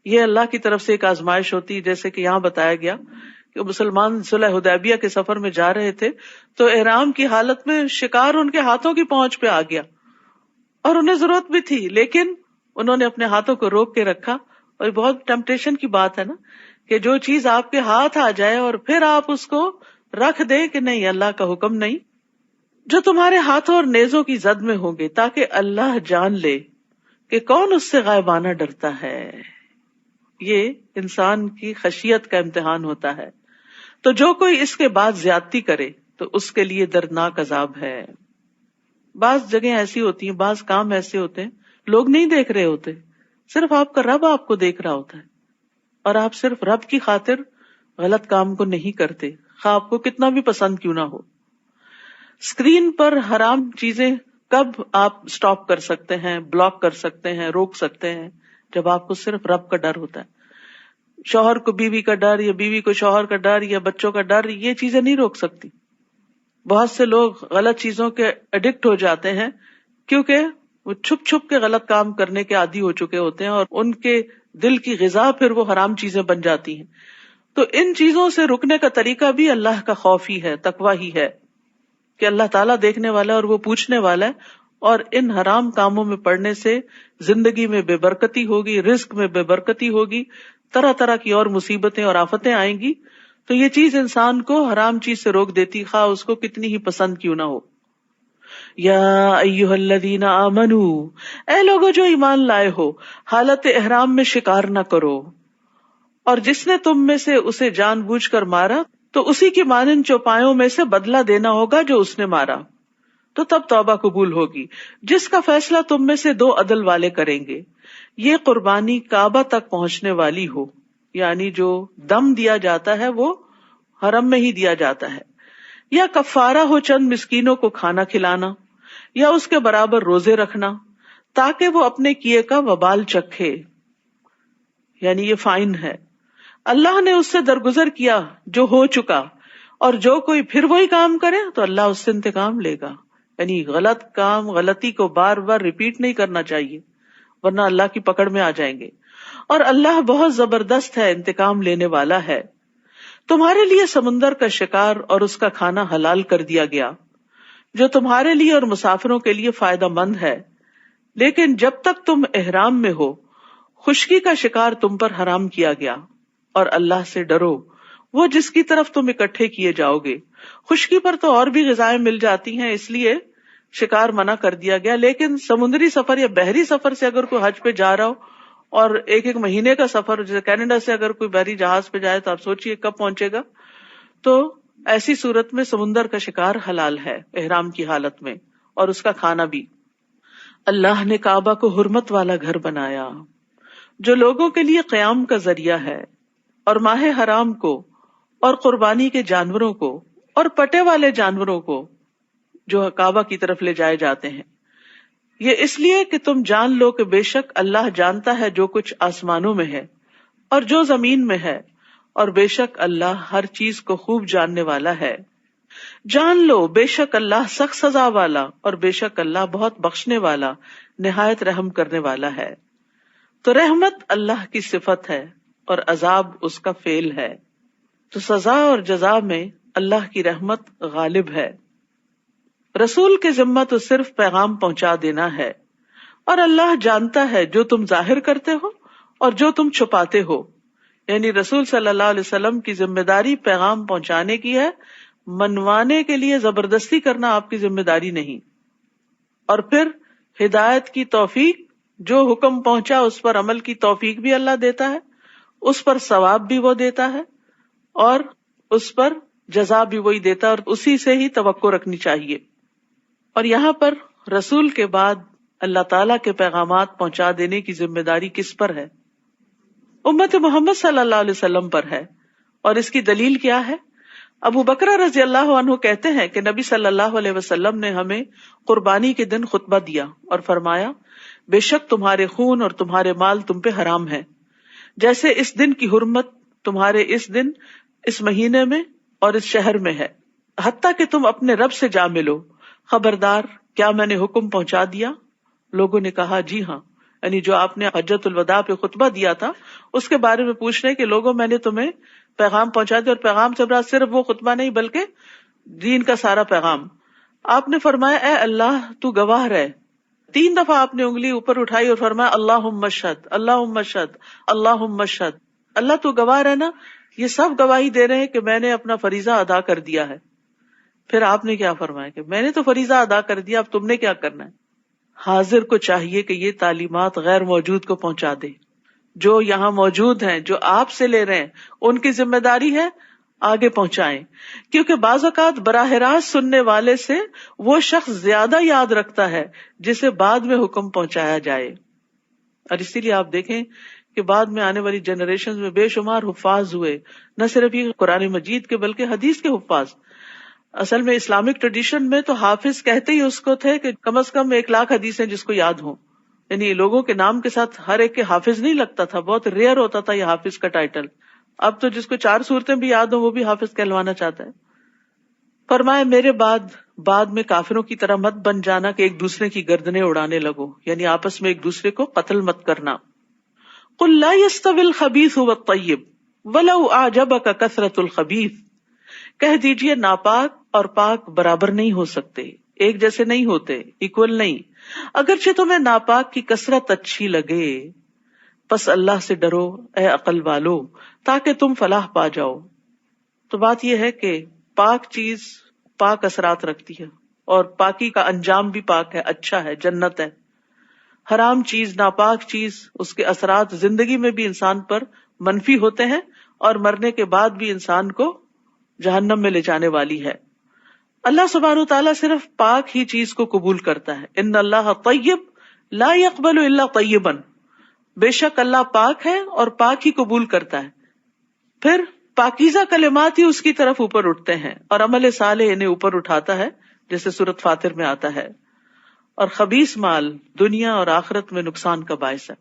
A: یہ اللہ کی طرف سے ایک آزمائش ہوتی. جیسے کہ یہاں بتایا گیا کہ مسلمان صلح حدیبیہ کے سفر میں جا رہے تھے تو احرام کی حالت میں شکار ان کے ہاتھوں کی پہنچ پہ آ گیا، اور انہیں ضرورت بھی تھی لیکن انہوں نے اپنے ہاتھوں کو روک کے رکھا. اور یہ بہت ٹیمپٹیشن کی بات ہے نا کہ جو چیز آپ کے ہاتھ آ جائے اور پھر آپ اس کو رکھ دیں کہ نہیں، اللہ کا حکم نہیں. جو تمہارے ہاتھوں اور نیزوں کی زد میں ہوں گے تاکہ اللہ جان لے کہ کون اس سے غائبانہ ڈرتا ہے. یہ انسان کی خشیت کا امتحان ہوتا ہے. تو جو کوئی اس کے بعد زیادتی کرے تو اس کے لیے دردناک عذاب ہے. بعض جگہیں ایسی ہوتی ہیں، بعض کام ایسے ہوتے ہیں لوگ نہیں دیکھ رہے ہوتے، صرف آپ کا رب آپ کو دیکھ رہا ہوتا ہے، اور آپ صرف رب کی خاطر غلط کام کو نہیں کرتے، خواہ آپ کو کتنا بھی پسند کیوں نہ ہو. اسکرین پر حرام چیزیں کب آپ سٹاپ کر سکتے ہیں، بلاک کر سکتے ہیں، روک سکتے ہیں؟ جب آپ کو صرف رب کا ڈر ہوتا ہے. شوہر کو بیوی کا ڈر، یا بیوی کو شوہر کا ڈر، یا بچوں کا ڈر، یہ چیزیں نہیں روک سکتی. بہت سے لوگ غلط چیزوں کے ایڈکٹ ہو جاتے ہیں کیونکہ وہ چھپ چھپ کے غلط کام کرنے کے عادی ہو چکے ہوتے ہیں، اور ان کے دل کی غذا پھر وہ حرام چیزیں بن جاتی ہیں. تو ان چیزوں سے رکنے کا طریقہ بھی اللہ کا خوف ہی ہے، تقوی ہی ہے کہ اللہ تعالیٰ دیکھنے والا ہے اور وہ پوچھنے والا ہے. اور ان حرام کاموں میں پڑنے سے زندگی میں بے برکتی ہوگی، رزق میں بے برکتی ہوگی، طرح طرح کی اور مصیبتیں اور آفتیں آئیں گی. تو یہ چیز انسان کو حرام چیز سے روک دیتی، خواہ اس کو کتنی ہی پسند کیوں نہ ہو. یا ایھا الذین آمنوا، اے لوگو جو ایمان لائے ہو، حالت احرام میں شکار نہ کرو، اور جس نے تم میں سے اسے جان بوجھ کر مارا تو اسی کی مانند چوپایوں میں سے بدلہ دینا ہوگا جو اس نے مارا، تو تب توبہ قبول ہوگی. جس کا فیصلہ تم میں سے 2 عدل والے کریں گے، یہ قربانی کعبہ تک پہنچنے والی ہو، یعنی جو دم دیا جاتا ہے وہ حرم میں ہی دیا جاتا ہے، یا کفارہ ہو چند مسکینوں کو کھانا کھلانا، یا اس کے برابر روزے رکھنا، تاکہ وہ اپنے کیے کا وبال چکھے. یعنی یہ فائن ہے، اللہ نے اس سے درگزر کیا جو ہو چکا، اور جو کوئی پھر وہی کام کرے تو اللہ اس سے انتقام لے گا. یعنی غلط کام، غلطی کو بار بار ریپیٹ نہیں کرنا چاہیے ورنہ اللہ کی پکڑ میں آ جائیں گے. اور اللہ بہت زبردست ہے، انتقام لینے والا ہے. تمہارے لیے سمندر کا شکار اور اس کا کھانا حلال کر دیا گیا، جو تمہارے لیے اور مسافروں کے لیے فائدہ مند ہے، لیکن جب تک تم احرام میں ہو خشکی کا شکار تم پر حرام کیا گیا. اور اللہ سے ڈرو، وہ جس کی طرف تم اکٹھے کیے جاؤ گے. خشکی پر تو اور بھی غذائیں مل جاتی ہیں، اس لیے شکار منع کر دیا گیا، لیکن سمندری سفر یا بحری سفر سے اگر کوئی حج پہ جا رہا ہو اور ایک ایک مہینے کا سفر، جیسے کینیڈا سے اگر کوئی بحری جہاز پہ جائے تو آپ سوچئے کب پہنچے گا. تو ایسی صورت میں سمندر کا شکار حلال ہے احرام کی حالت میں، اور اس کا کھانا بھی. اللہ نے کعبہ کو حرمت والا گھر بنایا جو لوگوں کے لیے قیام کا ذریعہ ہے، اور ماہ حرام کو اور قربانی کے جانوروں کو اور پٹے والے جانوروں کو جو کعبہ کی طرف لے جائے جاتے ہیں، یہ اس لیے کہ تم جان لو کہ بے شک اللہ جانتا ہے جو کچھ آسمانوں میں ہے اور جو زمین میں ہے، اور بے شک اللہ ہر چیز کو خوب جاننے والا ہے. جان لو بے شک اللہ سخت سزا والا اور بے شک اللہ بہت بخشنے والا نہایت رحم کرنے والا ہے. تو رحمت اللہ کی صفت ہے اور عذاب اس کا فعل ہے. تو سزا اور جزا میں اللہ کی رحمت غالب ہے. رسول کے ذمہ تو صرف پیغام پہنچا دینا ہے، اور اللہ جانتا ہے جو تم ظاہر کرتے ہو اور جو تم چھپاتے ہو. یعنی رسول صلی اللہ علیہ وسلم کی ذمہ داری پیغام پہنچانے کی ہے، منوانے کے لیے زبردستی کرنا آپ کی ذمہ داری نہیں. اور پھر ہدایت کی توفیق، جو حکم پہنچا اس پر عمل کی توفیق بھی اللہ دیتا ہے، اس پر ثواب بھی وہ دیتا ہے، اور اس پر جزا بھی وہی دیتا ہے، اور اسی سے ہی توقع رکھنی چاہیے. اور یہاں پر رسول کے بعد اللہ تعالیٰ کے پیغامات پہنچا دینے کی ذمہ داری کس پر ہے؟ امت محمد صلی اللہ علیہ وسلم پر ہے. اور اس کی دلیل کیا ہے؟ ابو بکر رضی اللہ عنہ کہتے ہیں کہ نبی صلی اللہ علیہ وسلم نے ہمیں قربانی کے دن خطبہ دیا اور فرمایا، بے شک تمہارے خون اور تمہارے مال تم پہ حرام ہے، جیسے اس دن کی حرمت تمہارے اس دن، اس مہینے میں اور اس شہر میں ہے، حتیٰ کہ تم اپنے رب سے جا ملو. خبردار، کیا میں نے حکم پہنچا دیا؟ لوگوں نے کہا جی ہاں. یعنی جو آپ نے حجۃ الوداع پہ خطبہ دیا تھا اس کے بارے میں پوچھ رہے کہ لوگوں میں نے تمہیں پیغام پہنچا دیا، اور پیغام سے مراد صرف وہ خطبہ نہیں بلکہ دین کا سارا پیغام. آپ نے فرمایا اے اللہ تو گواہ رہے. 3 دفعہ آپ نے انگلی اوپر اٹھائی اور فرمایا اللہم اشہد، اللہم اشہد، اللہم اشہد. اللہ تو گواہ رہنا، یہ سب گواہی دے رہے ہیں کہ میں نے اپنا فریضہ ادا کر دیا ہے. پھر آپ نے کیا فرمایا کہ میں نے تو فریضہ ادا کر دیا، اب تم نے کیا کرنا ہے؟ حاضر کو چاہیے کہ یہ تعلیمات غیر موجود کو پہنچا دے. جو یہاں موجود ہیں، جو آپ سے لے رہے ہیں، ان کی ذمہ داری ہے آگے پہنچائیں، کیونکہ بعض اوقات براہ راست سننے والے سے وہ شخص زیادہ یاد رکھتا ہے جسے بعد میں حکم پہنچایا جائے. اور اسی لیے آپ دیکھیں کہ بعد میں آنے والی جنریشن میں بے شمار حفاظ ہوئے، نہ صرف یہ قرآن مجید کے بلکہ حدیث کے حفاظ. اصل میں اسلامک ٹریڈیشن میں تو حافظ کہتے ہی اس کو تھے کہ کم از کم 1,00,000 حدیثیں جس کو یاد ہوں. یعنی لوگوں کے نام کے ساتھ ہر ایک کے حافظ نہیں لگتا تھا، بہت ریئر ہوتا تھا یہ حافظ کا ٹائٹل. اب تو جس کو 4 سورتیں بھی یاد ہوں وہ بھی حافظ کہلوانا چاہتا ہے. فرمایا میرے بعد میں کافروں کی طرح مت بن جانا کہ ایک دوسرے کی گردنیں اڑانے لگو، یعنی آپس میں ایک دوسرے کو قتل مت کرنا. قل لا يستوي الخبيث والطيب ولو اعجبك كثرة الخبيث، کہہ دیجئے ناپاک اور پاک برابر نہیں ہو سکتے، ایک جیسے نہیں ہوتے، ایکول نہیں، اگرچہ تمہیں ناپاک کی کثرت اچھی لگے. پس اللہ سے ڈرو اے عقل والو تاکہ تم فلاح پا جاؤ. تو بات یہ ہے کہ پاک چیز پاک اثرات رکھتی ہے، اور پاکی کا انجام بھی پاک ہے، اچھا ہے، جنت ہے. حرام چیز، ناپاک چیز، اس کے اثرات زندگی میں بھی انسان پر منفی ہوتے ہیں اور مرنے کے بعد بھی انسان کو جہنم میں لے جانے والی ہے. اللہ سبحانہ تعالیٰ صرف پاک ہی چیز کو قبول کرتا ہے. ان اللہ طیب لا يقبل الا طیبا، بے شک اللہ پاک ہے اور پاک ہی قبول کرتا ہے. پھر پاکیزہ کلمات ہی اس کی طرف اوپر اٹھتے ہیں، اور عمل صالح انہیں اوپر اٹھاتا ہے، جیسے سورۃ فاطر میں آتا ہے. اور خبیث مال دنیا اور آخرت میں نقصان کا باعث ہے.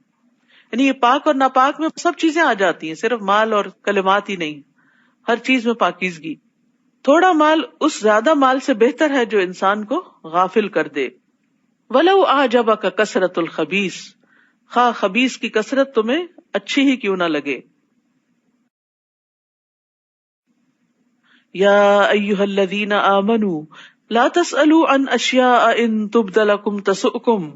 A: یعنی یہ پاک اور ناپاک میں سب چیزیں آ جاتی ہیں، صرف مال اور کلمات ہی نہیں، ہر چیز میں پاکیزگی. تھوڑا مال اس زیادہ مال سے بہتر ہے جو انسان کو غافل کر دے. وَلَوْ أَعْجَبَكَ كَثْرَةُ الْخَبِيثِ، خواہ خبیث کی کثرت تمہیں اچھی ہی کیوں نہ لگے. یا ایھا الذین آمنوا لا تسألوا عن اشیاء ان تبد لکم تسؤکم،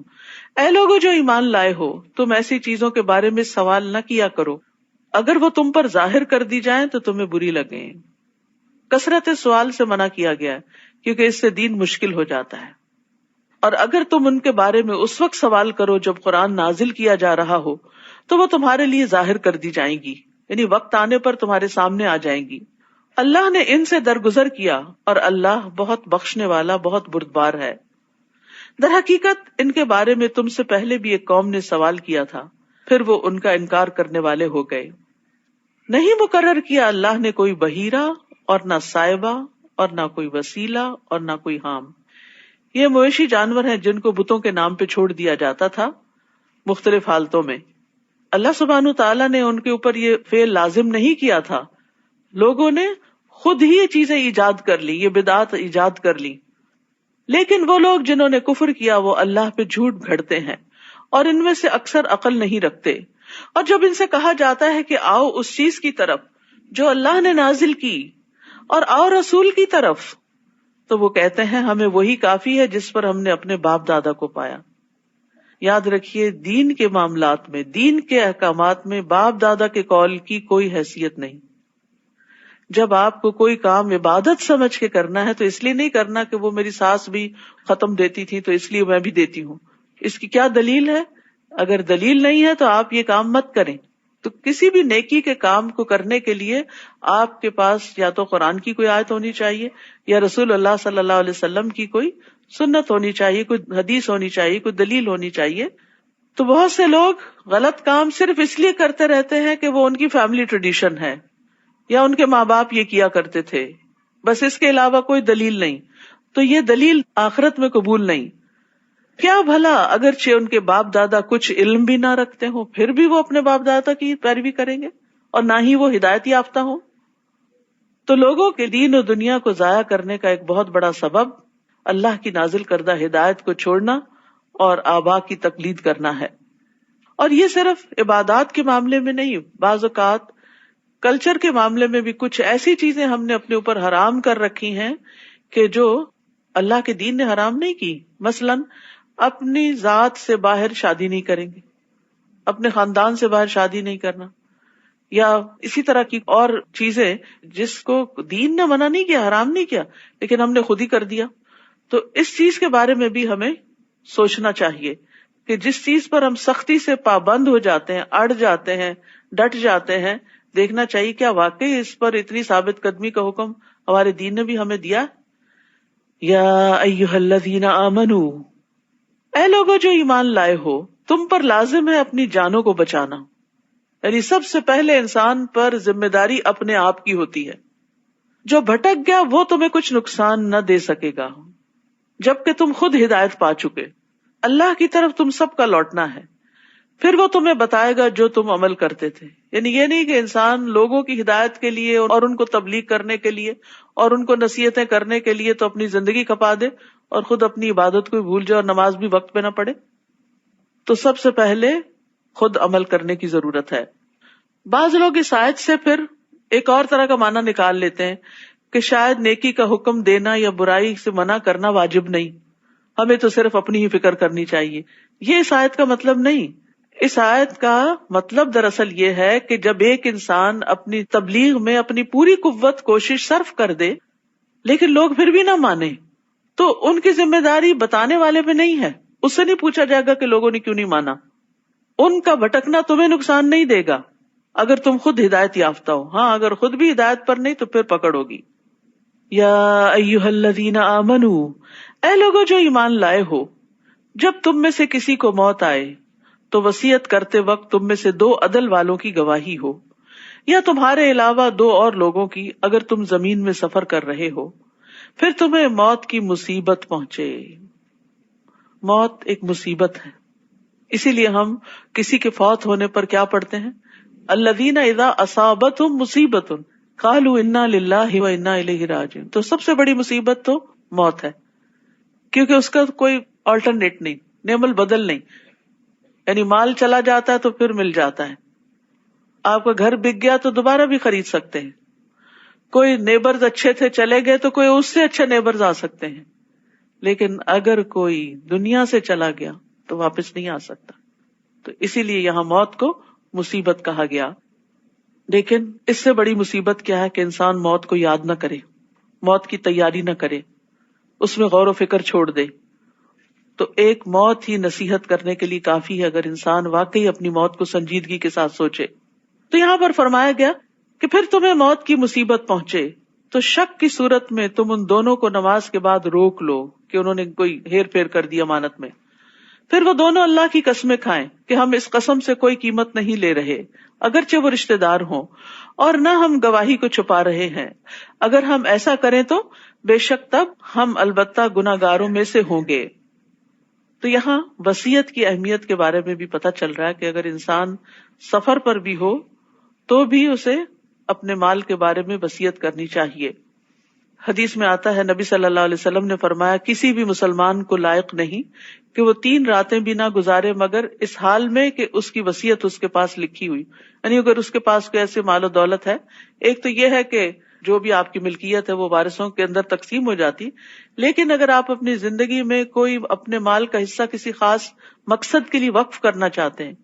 A: اے لوگو جو ایمان لائے ہو تم ایسی چیزوں کے بارے میں سوال نہ کیا کرو اگر وہ تم پر ظاہر کر دی جائیں تو تمہیں بری لگیں. کثرت سوال سے منع کیا گیا ہے کیونکہ اس سے دین مشکل ہو جاتا ہے. اور اگر تم ان کے بارے میں اس وقت سوال کرو جب قرآن نازل کیا جا رہا ہو تو وہ تمہارے لیے ظاہر کر دی جائیں گی، یعنی وقت آنے پر تمہارے سامنے آ جائیں گی۔ اللہ نے ان سے درگزر کیا اور اللہ بہت بخشنے والا، بہت بردبار ہے۔ در حقیقت ان کے بارے میں تم سے پہلے بھی ایک قوم نے سوال کیا تھا، پھر وہ ان کا انکار کرنے والے ہو گئے۔ نہیں مقرر کیا اللہ نے کوئی بحیرہ اور نہ سائبہ اور نہ کوئی وسیلہ اور نہ کوئی حام۔ یہ مویشی جانور ہیں جن کو بتوں کے نام پہ چھوڑ دیا جاتا تھا مختلف حالتوں میں۔ اللہ سبحانہ تعالیٰ نے ان کے اوپر یہ فعل لازم نہیں کیا تھا، لوگوں نے خود ہی یہ چیزیں ایجاد کر لی، یہ بدعات ایجاد کر لی۔ لیکن وہ لوگ جنہوں نے کفر کیا وہ اللہ پہ جھوٹ گھڑتے ہیں اور ان میں سے اکثر عقل نہیں رکھتے۔ اور جب ان سے کہا جاتا ہے کہ آؤ اس چیز کی طرف جو اللہ نے نازل کی اور آؤ رسول کی طرف، تو وہ کہتے ہیں ہمیں وہی کافی ہے جس پر ہم نے اپنے باپ دادا کو پایا۔ یاد رکھیے دین کے معاملات میں، دین کے احکامات میں باپ دادا کے قول کی کوئی حیثیت نہیں۔ جب آپ کو کوئی کام عبادت سمجھ کے کرنا ہے تو اس لیے نہیں کرنا کہ وہ میری ساس بھی ختم دیتی تھی تو اس لیے میں بھی دیتی ہوں۔ اس کی کیا دلیل ہے؟ اگر دلیل نہیں ہے تو آپ یہ کام مت کریں۔ تو کسی بھی نیکی کے کام کو کرنے کے لیے آپ کے پاس یا تو قرآن کی کوئی آیت ہونی چاہیے یا رسول اللہ صلی اللہ علیہ وسلم کی کوئی سنت ہونی چاہیے، کوئی حدیث ہونی چاہیے، کوئی دلیل ہونی چاہیے۔ تو بہت سے لوگ غلط کام صرف اس لیے کرتے رہتے ہیں کہ وہ ان کی فیملی ٹریڈیشن ہے یا ان کے ماں باپ یہ کیا کرتے تھے، بس اس کے علاوہ کوئی دلیل نہیں۔ تو یہ دلیل آخرت میں قبول نہیں۔ کیا بھلا اگرچہ ان کے باپ دادا کچھ علم بھی نہ رکھتے ہوں پھر بھی وہ اپنے باپ دادا کی پیروی کریں گے اور نہ ہی وہ ہدایت یافتہ ہوں۔ تو لوگوں کے دین و دنیا کو ضائع کرنے کا ایک بہت بڑا سبب اللہ کی نازل کردہ ہدایت کو چھوڑنا اور آبا کی تقلید کرنا ہے۔ اور یہ صرف عبادات کے معاملے میں نہیں، بعض اوقات کلچر کے معاملے میں بھی کچھ ایسی چیزیں ہم نے اپنے اوپر حرام کر رکھی ہیں کہ جو اللہ کے دین نے حرام نہیں کی۔ مثلاً اپنی ذات سے باہر شادی نہیں کریں گے، اپنے خاندان سے باہر شادی نہیں کرنا، یا اسی طرح کی اور چیزیں جس کو دین نے منع نہیں کیا، حرام نہیں کیا، لیکن ہم نے خود ہی کر دیا۔ تو اس چیز کے بارے میں بھی ہمیں سوچنا چاہیے کہ جس چیز پر ہم سختی سے پابند ہو جاتے ہیں، اڑ جاتے ہیں، ڈٹ جاتے ہیں، دیکھنا چاہیے کیا واقعی اس پر اتنی ثابت قدمی کا حکم ہمارے دین نے بھی ہمیں دیا۔ یا ایھا الذین آمنو، اے لوگو جو ایمان لائے ہو، تم پر لازم ہے اپنی جانوں کو بچانا، یعنی سب سے پہلے انسان پر ذمہ داری اپنے آپ کی ہوتی ہے۔ جو بھٹک گیا وہ تمہیں کچھ نقصان نہ دے سکے گا جبکہ تم خود ہدایت پا چکے۔ اللہ کی طرف تم سب کا لوٹنا ہے، پھر وہ تمہیں بتائے گا جو تم عمل کرتے تھے۔ یعنی یہ نہیں کہ انسان لوگوں کی ہدایت کے لیے اور ان کو تبلیغ کرنے کے لیے اور ان کو نصیحتیں کرنے کے لیے تو اپنی زندگی کھپا دے اور خود اپنی عبادت کو بھول جائے اور نماز بھی وقت پہ نہ پڑھے۔ تو سب سے پہلے خود عمل کرنے کی ضرورت ہے۔ بعض لوگ اس آیت سے پھر ایک اور طرح کا معنی نکال لیتے ہیں کہ شاید نیکی کا حکم دینا یا برائی سے منع کرنا واجب نہیں، ہمیں تو صرف اپنی ہی فکر کرنی چاہیے۔ یہ اس آیت کا مطلب نہیں۔ اس آیت کا مطلب دراصل یہ ہے کہ جب ایک انسان اپنی تبلیغ میں اپنی پوری قوت کوشش صرف کر دے لیکن لوگ پھر بھی نہ مانے تو ان کی ذمہ داری بتانے والے پہ نہیں ہے۔ اس سے نہیں پوچھا جائے گا کہ لوگوں نے کیوں نہیں مانا۔ ان کا بھٹکنا تمہیں نقصان نہیں دے گا اگر تم خود ہدایت یافتہ ہو۔ ہاں، اگر خود بھی ہدایت پر نہیں تو پھر پکڑ ہوگی۔ یا ایھا الذین آمنو، اے لوگو جو ایمان لائے ہو، جب تم میں سے کسی کو موت آئے تو وصیت کرتے وقت تم میں سے 2 عدل والوں کی گواہی ہو، یا تمہارے علاوہ 2 اور لوگوں کی، اگر تم زمین میں سفر کر رہے ہو، پھر تمہیں موت کی مصیبت پہنچے۔ موت ایک مصیبت ہے، اسی لیے ہم کسی کے فوت ہونے پر کیا پڑھتے ہیں؟ الذین اذا اصابتہم مصیبۃ قالوا انا للہ و انا الیہ راجعون۔ تو سب سے بڑی مصیبت تو موت ہے، کیونکہ اس کا کوئی آلٹرنیٹ نہیں، نعم البدل نہیں۔ یعنی مال چلا جاتا ہے تو پھر مل جاتا ہے، آپ کا گھر بک گیا تو دوبارہ بھی خرید سکتے ہیں، کوئی نیبرز اچھے تھے چلے گئے تو کوئی اس سے اچھے نیبرز آ سکتے ہیں، لیکن اگر کوئی دنیا سے چلا گیا تو واپس نہیں آ سکتا۔ تو اسی لیے یہاں موت کو مصیبت کہا گیا۔ لیکن اس سے بڑی مصیبت کیا ہے کہ انسان موت کو یاد نہ کرے، موت کی تیاری نہ کرے، اس میں غور و فکر چھوڑ دے۔ تو ایک موت ہی نصیحت کرنے کے لیے کافی ہے اگر انسان واقعی اپنی موت کو سنجیدگی کے ساتھ سوچے. تو یہاں پر فرمایا گیا کہ پھر تمہیں موت کی مصیبت پہنچے تو شک کی صورت میں تم ان دونوں کو نماز کے بعد روک لو کہ انہوں نے کوئی ہیر پھیر کر دی امانت میں. پھر وہ دونوں اللہ کی قسمیں کھائیں کہ ہم اس قسم سے کوئی قیمت نہیں لے رہے اگرچہ وہ رشتہ دار ہوں، اور نہ ہم گواہی کو چھپا رہے ہیں. اگر ہم ایسا کریں تو بے شک تب ہم البتہ گناہگاروں میں سے ہوں گے. تو یہاں وصیت کی اہمیت کے بارے میں بھی پتہ چل رہا ہے کہ اگر انسان سفر پر بھی ہو تو بھی اسے اپنے مال کے بارے میں وصیت کرنی چاہیے. حدیث میں آتا ہے نبی صلی اللہ علیہ وسلم نے فرمایا کسی بھی مسلمان کو لائق نہیں کہ وہ 3 راتیں بھی نہ گزارے مگر اس حال میں کہ اس کی وصیت اس کے پاس لکھی ہوئی. یعنی اگر اس کے پاس کوئی ایسے مال و دولت ہے، ایک تو یہ ہے کہ جو بھی آپ کی ملکیت ہے وہ وارثوں کے اندر تقسیم ہو جاتی، لیکن اگر آپ اپنی زندگی میں کوئی اپنے مال کا حصہ کسی خاص مقصد کے لیے وقف کرنا چاہتے ہیں،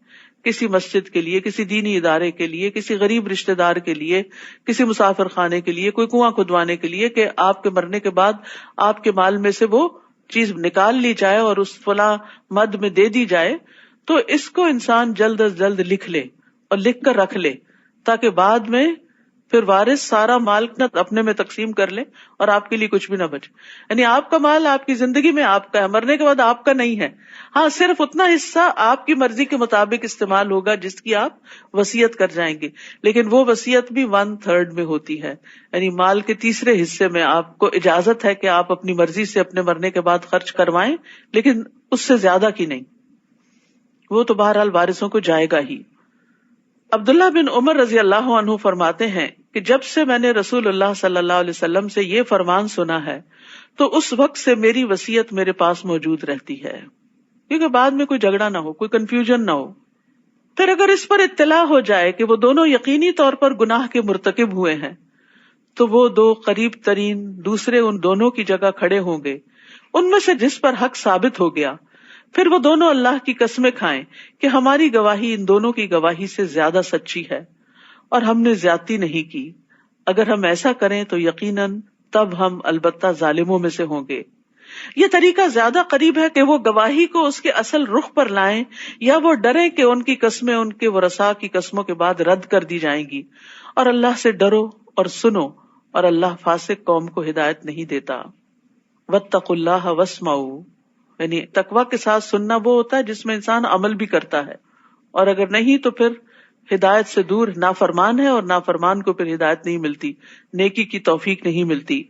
A: کسی مسجد کے لیے، کسی دینی ادارے کے لیے، کسی غریب رشتہ دار کے لیے، کسی مسافر خانے کے لیے، کوئی کنواں کھدوانے کے لیے، کہ آپ کے مرنے کے بعد آپ کے مال میں سے وہ چیز نکال لی جائے اور اس فلاں مد میں دے دی جائے، تو اس کو انسان جلد از جلد لکھ لے اور لکھ کر رکھ لے تاکہ بعد میں پھر وارث سارا مال اپنے میں تقسیم کر لے اور آپ کے لیے کچھ بھی نہ بچے. یعنی آپ کا مال آپ کی زندگی میں آپ کا ہے، مرنے کے بعد آپ کا نہیں ہے. ہاں صرف اتنا حصہ آپ کی مرضی کے مطابق استعمال ہوگا جس کی آپ وصیت کر جائیں گے، لیکن وہ وصیت بھی 1/3 میں ہوتی ہے. یعنی مال کے تیسرے حصے میں آپ کو اجازت ہے کہ آپ اپنی مرضی سے اپنے مرنے کے بعد خرچ کروائیں، لیکن اس سے زیادہ کی نہیں. وہ تو بہرحال وارثوں کو جائے گا ہی. عبداللہ بن عمر رضی اللہ عنہ فرماتے ہیں کہ جب سے میں نے رسول اللہ صلی اللہ علیہ وسلم سے یہ فرمان سنا ہے تو اس وقت سے میری وصیت میرے پاس موجود رہتی ہے، کیونکہ بعد میں کوئی جھگڑا نہ ہو، کوئی کنفیوژن نہ ہو. پھر اگر اس پر اطلاع ہو جائے کہ وہ دونوں یقینی طور پر گناہ کے مرتکب ہوئے ہیں تو وہ 2 قریب ترین دوسرے ان دونوں کی جگہ کھڑے ہوں گے، ان میں سے جس پر حق ثابت ہو گیا پھر وہ دونوں اللہ کی قسمیں کھائیں کہ ہماری گواہی ان دونوں کی گواہی سے زیادہ سچی ہے اور ہم نے زیادتی نہیں کی. اگر ہم ایسا کریں تو یقیناً تب ہم البتہ ظالموں میں سے ہوں گے. یہ طریقہ زیادہ قریب ہے کہ وہ گواہی کو اس کے اصل رخ پر لائیں یا وہ ڈریں کہ ان کی قسمیں ان کے ورثاء کی قسموں کے بعد رد کر دی جائیں گی. اور اللہ سے ڈرو اور سنو، اور اللہ فاسق قوم کو ہدایت نہیں دیتا. واتقوا اللہ واسمعوا، یعنی تقوی کے ساتھ سننا وہ ہوتا ہے جس میں انسان عمل بھی کرتا ہے، اور اگر نہیں تو پھر ہدایت سے دور نافرمان ہے، اور نافرمان کو پھر ہدایت نہیں ملتی، نیکی کی توفیق نہیں ملتی.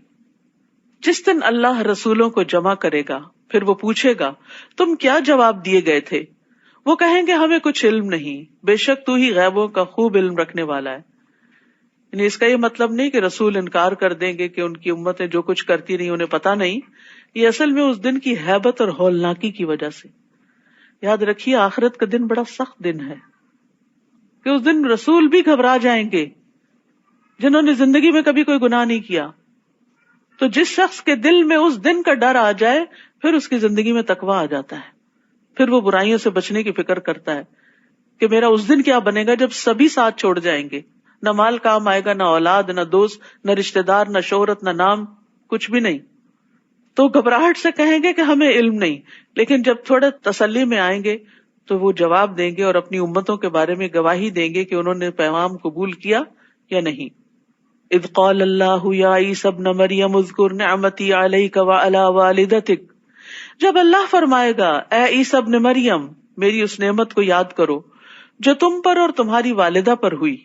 A: جس دن اللہ رسولوں کو جمع کرے گا پھر وہ پوچھے گا تم کیا جواب دیے گئے تھے؟ وہ کہیں گے ہمیں کچھ علم نہیں، بے شک تو ہی غیبوں کا خوب علم رکھنے والا ہے. یعنی اس کا یہ مطلب نہیں کہ رسول انکار کر دیں گے کہ ان کی امتیں جو کچھ کرتی رہی انہیں پتا نہیں. یہ اصل میں اس دن کی ہیبت اور ہولناکی کی وجہ سے. یاد رکھیے آخرت کا دن بڑا سخت دن ہے کہ اس دن رسول بھی گھبرا جائیں گے جنہوں نے زندگی میں کبھی کوئی گناہ نہیں کیا. تو جس شخص کے دل میں اس دن کا ڈر آ جائے پھر اس کی زندگی میں تقویٰ آ جاتا ہے، پھر وہ برائیوں سے بچنے کی فکر کرتا ہے کہ میرا اس دن کیا بنے گا جب سبھی ساتھ چھوڑ جائیں گے، نہ مال کام آئے گا، نہ اولاد، نہ دوست، نہ رشتہ دار، نہ شہرت، نہ نام، کچھ بھی نہیں. تو گھبراہٹ سے کہیں گے کہ ہمیں علم نہیں، لیکن جب تھوڑے تسلی میں آئیں گے تو وہ جواب دیں گے اور اپنی امتوں کے بارے میں گواہی دیں گے کہ انہوں نے پیغام قبول کیا یا نہیں. اذ قال اللہ یا عیسی ابن مریم اذکر نعمتی علیک وعلی والدتک، جب اللہ فرمائے گا اے عیسی ابن مریم میری اس نعمت کو یاد کرو جو تم پر اور تمہاری والدہ پر ہوئی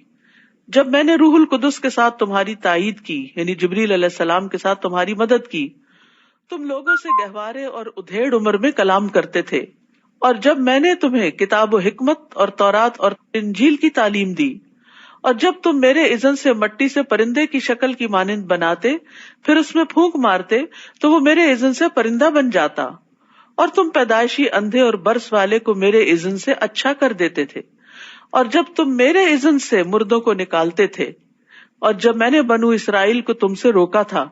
A: جب میں نے روح القدس کے ساتھ تمہاری تائید کی، یعنی جبریل علیہ السلام کے ساتھ تمہاری مدد کی. تم لوگوں سے گہوارے اور ادھیڑ عمر میں کلام کرتے تھے، اور جب میں نے تمہیں کتاب و حکمت اور تورات اور انجیل کی تعلیم دی، اور جب تم میرے اذن سے مٹی سے پرندے کی شکل کی مانند بناتے پھر اس میں پھونک مارتے تو وہ میرے اذن سے پرندہ بن جاتا، اور تم پیدائشی اندھے اور برس والے کو میرے اذن سے اچھا کر دیتے تھے، اور جب تم میرے اذن سے مردوں کو نکالتے تھے، اور جب میں نے بنو اسرائیل کو تم سے روکا تھا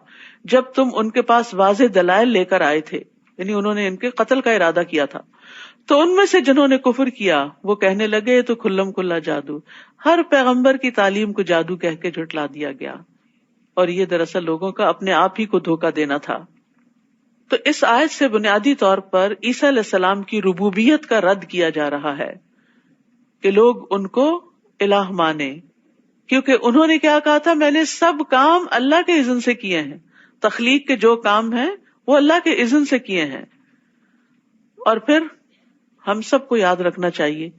A: جب تم ان کے پاس واضح دلائل لے کر آئے تھے، یعنی انہوں نے ان کے قتل کا ارادہ کیا تھا، تو ان میں سے جنہوں نے کفر کیا وہ کہنے لگے یہ تو کھلم کھلا جادو. ہر پیغمبر کی تعلیم کو جادو کہہ کے جھٹلا دیا گیا، اور یہ دراصل لوگوں کا اپنے آپ ہی کو دھوکہ دینا تھا. تو اس آیت سے بنیادی طور پر عیسیٰ علیہ السلام کی ربوبیت کا رد کیا جا رہا ہے کہ لوگ ان کو الہ مانے، کیونکہ انہوں نے کیا کہا تھا، میں نے سب کام اللہ کے اذن سے کیے ہیں، تخلیق کے جو کام ہیں وہ اللہ کے اذن سے کیے ہیں. اور پھر ہم سب کو یاد رکھنا چاہیے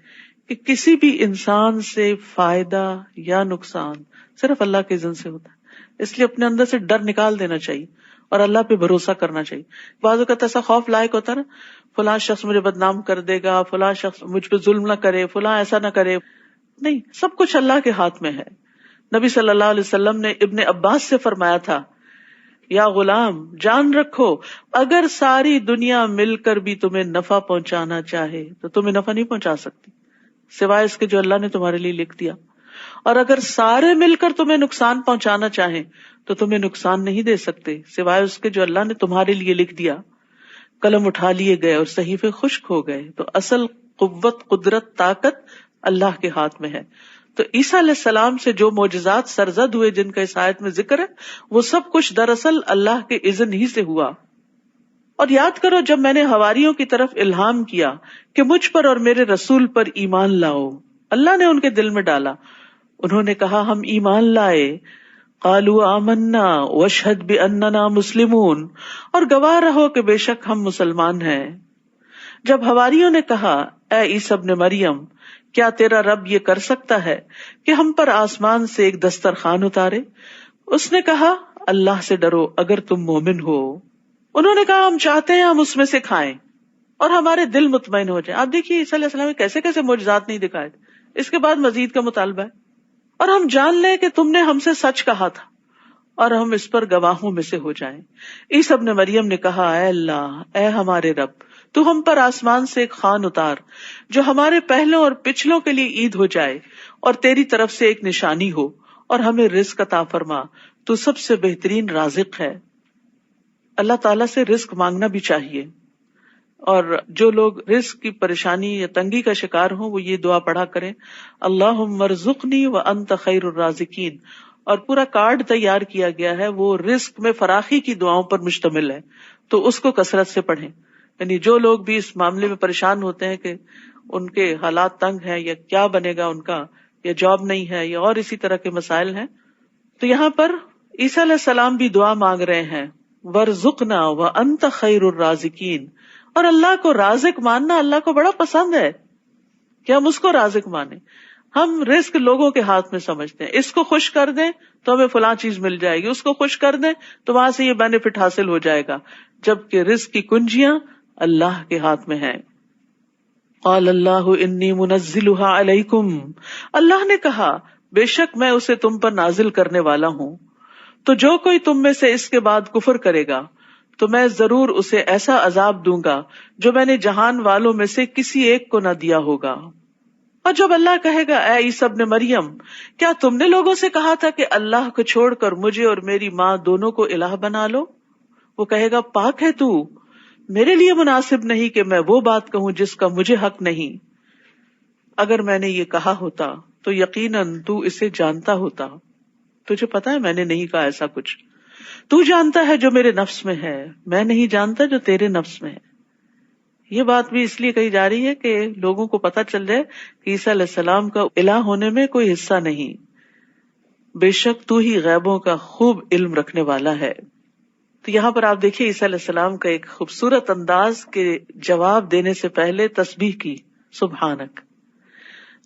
A: کہ کسی بھی انسان سے فائدہ یا نقصان صرف اللہ کے اذن سے ہوتا ہے. اس لیے اپنے اندر سے ڈر نکال دینا چاہیے اور اللہ پہ بھروسہ کرنا چاہیے. بعض اوقات ایسا خوف لائق ہوتا ہے نا، فلاں شخص مجھے بدنام کر دے گا، فلاں شخص مجھ پہ ظلم نہ کرے، فلاں ایسا نہ کرے. نہیں، سب کچھ اللہ کے ہاتھ میں ہے. نبی صلی اللہ علیہ وسلم نے ابن عباس سے فرمایا تھا، یا غلام جان رکھو، اگر ساری دنیا مل کر بھی تمہیں نفع پہنچانا چاہے تو تمہیں نفع نہیں پہنچا سکتی سوائے اس کے جو اللہ نے تمہارے لیے لکھ دیا، اور اگر سارے مل کر تمہیں نقصان پہنچانا چاہیں تو تمہیں نقصان نہیں دے سکتے سوائے اس کے جو اللہ نے تمہارے لیے لکھ دیا. قلم اٹھا لیے گئے اور صحیفے خشک ہو گئے. تو اصل قوت، قدرت، طاقت اللہ کے ہاتھ میں ہے. تو عیسیٰ علیہ السلام سے جو معجزات سرزد ہوئے جن کا اس آیت میں ذکر ہے، وہ سب کچھ دراصل اللہ کے اذن ہی سے ہوا. اور یاد کرو جب میں نے حواریوں کی طرف الہام کیا کہ مجھ پر اور میرے رسول پر ایمان لاؤ، اللہ نے ان کے دل میں ڈالا. انہوں نے کہا ہم ایمان لائے. قالوا آمنا واشہد باننا مسلمون، اور گواہ رہو کہ بے شک ہم مسلمان ہیں. جب حواریوں نے کہا اے عیسیٰ ابن مریم، کیا تیرا رب یہ کر سکتا ہے کہ ہم پر آسمان سے ایک دسترخوان اتارے؟ اس نے کہا اللہ سے ڈرو اگر تم مومن ہو. انہوں نے کہا ہم چاہتے ہیں ہم اس میں سے کھائیں اور ہمارے دل مطمئن ہو جائیں. آپ دیکھیے عیسیٰ علیہ السلام نے کیسے کیسے معجزات نہیں دکھائے. اس کے بعد مزید کا مطالبہ ہے، اور ہم جان لیں کہ تم نے ہم سے سچ کہا تھا اور ہم اس پر گواہوں میں سے ہو جائیں. عیسیٰ ابن مریم نے کہا اے اللہ، اے ہمارے رب، تو ہم پر آسمان سے ایک خوان اتار جو ہمارے پہلوں اور پچھلوں کے لیے عید ہو جائے اور تیری طرف سے ایک نشانی ہو، اور ہمیں رزق عطا فرما، تو سب سے بہترین رازق ہے. اللہ تعالیٰ سے رزق مانگنا بھی چاہیے، اور جو لوگ رزق کی پریشانی یا تنگی کا شکار ہوں وہ یہ دعا پڑھا کریں، اللہم ارزقنی وانت خیر الرازقین. اور پورا کارڈ تیار کیا گیا ہے، وہ رزق میں فراخی کی دعاؤں پر مشتمل ہے، تو اس کو کثرت سے پڑھیں. یعنی جو لوگ بھی اس معاملے میں پریشان ہوتے ہیں کہ ان کے حالات تنگ ہیں یا کیا بنے گا ان کا، یا جاب نہیں ہے یا اور اسی طرح کے مسائل ہیں، تو یہاں پر عیسیٰ علیہ السلام بھی دعا مانگ رہے ہیں، وَارْزُقْنَا وَأَنْتَ خَيْرُ الرَّازِقِينَ. اور اللہ کو رازق ماننا اللہ کو بڑا پسند ہے کہ ہم اس کو رازق مانیں. ہم رزق لوگوں کے ہاتھ میں سمجھتے ہیں، اس کو خوش کر دیں تو ہمیں فلاں چیز مل جائے گی، اس کو خوش کر دیں تو وہاں سے یہ بینیفٹ حاصل ہو جائے گا، جبکہ رزق کی کنجیاں اللہ کے ہاتھ میں ہیں. قال اللہ انی منزلها علیکم، اللہ نے کہا بے شک میں اسے تم پر نازل کرنے والا ہوں، تو جو کوئی تم میں سے اس کے بعد کفر کرے گا تو میں ضرور اسے ایسا عذاب دوں گا جو میں نے جہان والوں میں سے کسی ایک کو نہ دیا ہوگا. اور جب اللہ کہے گا اے عیسیٰ ابن مریم، کیا تم نے لوگوں سے کہا تھا کہ اللہ کو چھوڑ کر مجھے اور میری ماں دونوں کو الہ بنا لو؟ وہ کہے گا پاک ہے تو، میرے لیے مناسب نہیں کہ میں وہ بات کہوں جس کا مجھے حق نہیں. اگر میں نے یہ کہا ہوتا تو یقیناً تو اسے جانتا ہوتا. تجھے پتا ہے میں نے نہیں کہا ایسا کچھ. تو جانتا ہے جو میرے نفس میں ہے، میں نہیں جانتا جو تیرے نفس میں ہے. یہ بات بھی اس لیے کہی جا رہی ہے کہ لوگوں کو پتہ چل جائے کہ عیسیٰ علیہ السلام کا الہ ہونے میں کوئی حصہ نہیں. بے شک تو ہی غیبوں کا خوب علم رکھنے والا ہے. تو یہاں پر آپ دیکھیے عیسیٰ علیہ السلام کا ایک خوبصورت انداز کے جواب دینے سے پہلے تسبیح کی، سبحانک.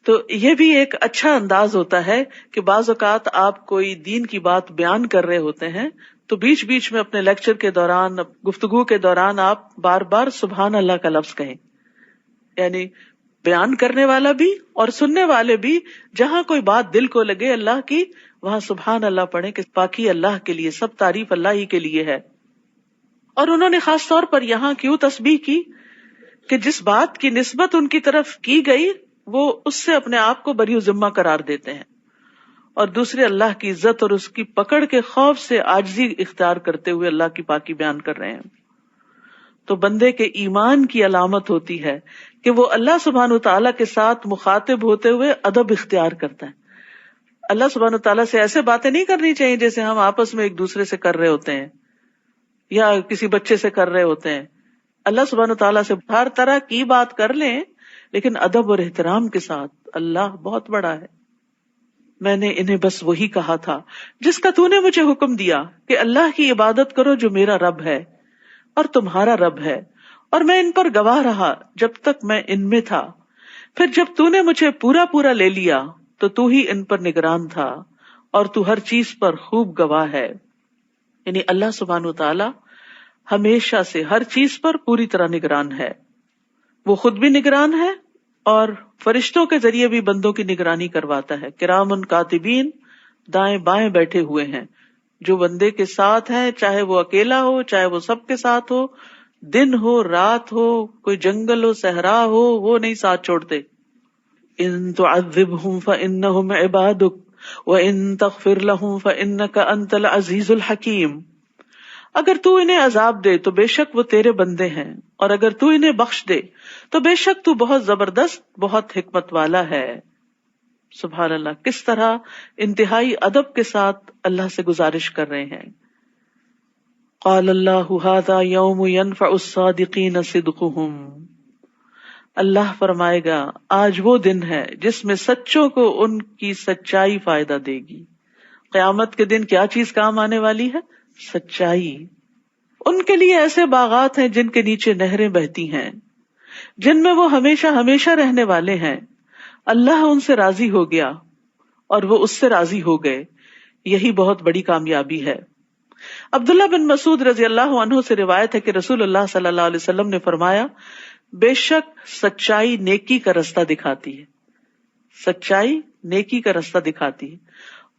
A: تو یہ بھی ایک اچھا انداز ہوتا ہے کہ بعض اوقات آپ کوئی دین کی بات بیان کر رہے ہوتے ہیں تو بیچ بیچ میں اپنے لیکچر کے دوران، گفتگو کے دوران آپ بار بار سبحان اللہ کا لفظ کہیں. یعنی بیان کرنے والا بھی اور سننے والے بھی جہاں کوئی بات دل کو لگے اللہ کی، وہاں سبحان اللہ پڑھیں کہ پاکی اللہ کے لیے، سب تعریف اللہ ہی کے لیے ہے. اور انہوں نے خاص طور پر یہاں کیوں تسبیح کی کہ جس بات کی نسبت ان کی طرف کی گئی وہ اس سے اپنے آپ کو بری ذمہ قرار دیتے ہیں، اور دوسرے اللہ کی عزت اور اس کی پکڑ کے خوف سے عاجزی اختیار کرتے ہوئے اللہ کی پاکی بیان کر رہے ہیں. تو بندے کے ایمان کی علامت ہوتی ہے کہ وہ اللہ سبحانہ وتعالیٰ کے ساتھ مخاطب ہوتے ہوئے ادب اختیار کرتا ہے. اللہ سبحانہ وتعالیٰ سے ایسے باتیں نہیں کرنی چاہیے جیسے ہم آپس میں ایک دوسرے سے کر رہے ہوتے ہیں. یا کسی بچے سے کر رہے ہوتے ہیں. اللہ سبحانہ تعالیٰ سے ہر طرح کی بات کر لیں لیکن ادب اور احترام کے ساتھ. اللہ بہت بڑا ہے. میں نے انہیں بس وہی کہا تھا جس کا تو نے مجھے حکم دیا کہ اللہ کی عبادت کرو جو میرا رب ہے اور تمہارا رب ہے، اور میں ان پر گواہ رہا جب تک میں ان میں تھا. پھر جب تو نے مجھے پورا پورا لے لیا تو تو ہی ان پر نگران تھا اور تو ہر چیز پر خوب گواہ ہے. یعنی اللہ سبحانہ وتعالی ہمیشہ سے ہر چیز پر پوری طرح نگران ہے. وہ خود بھی نگران ہے اور فرشتوں کے ذریعے بھی بندوں کی نگرانی کرواتا ہے. کرامن کاتبین دائیں بائیں بیٹھے ہوئے ہیں جو بندے کے ساتھ ہیں، چاہے وہ اکیلا ہو چاہے وہ سب کے ساتھ ہو، دن ہو رات ہو، کوئی جنگل ہو صحرا ہو، وہ نہیں ساتھ چھوڑتے. ان تعذبہم فانہم عبادک وان تغفر لہم فانک انت العزیز الحکیم. اگر تو انہیں عذاب دے تو بے شک وہ تیرے بندے ہیں، اور اگر تو انہیں بخش دے تو بے شک تو بہت زبردست، بہت حکمت والا ہے. سبحان اللہ، کس طرح انتہائی ادب کے ساتھ اللہ سے گزارش کر رہے ہیں. قال اللہ ھذا یوم ینفع الصادقین صدقہم. اللہ فرمائے گا آج وہ دن ہے جس میں سچوں کو ان کی سچائی فائدہ دے گی. قیامت کے دن کیا چیز کام آنے والی ہے؟ سچائی. ان کے لیے ایسے باغات ہیں جن کے نیچے نہریں بہتی ہیں، جن میں وہ ہمیشہ ہمیشہ رہنے والے ہیں. اللہ ان سے راضی ہو گیا اور وہ اس سے راضی ہو گئے. یہی بہت بڑی کامیابی ہے. عبداللہ بن مسعود رضی اللہ عنہ سے روایت ہے کہ رسول اللہ صلی اللہ علیہ وسلم نے فرمایا، بے شک سچائی نیکی کا رستہ دکھاتی ہے. سچائی نیکی کا رستہ دکھاتی ہے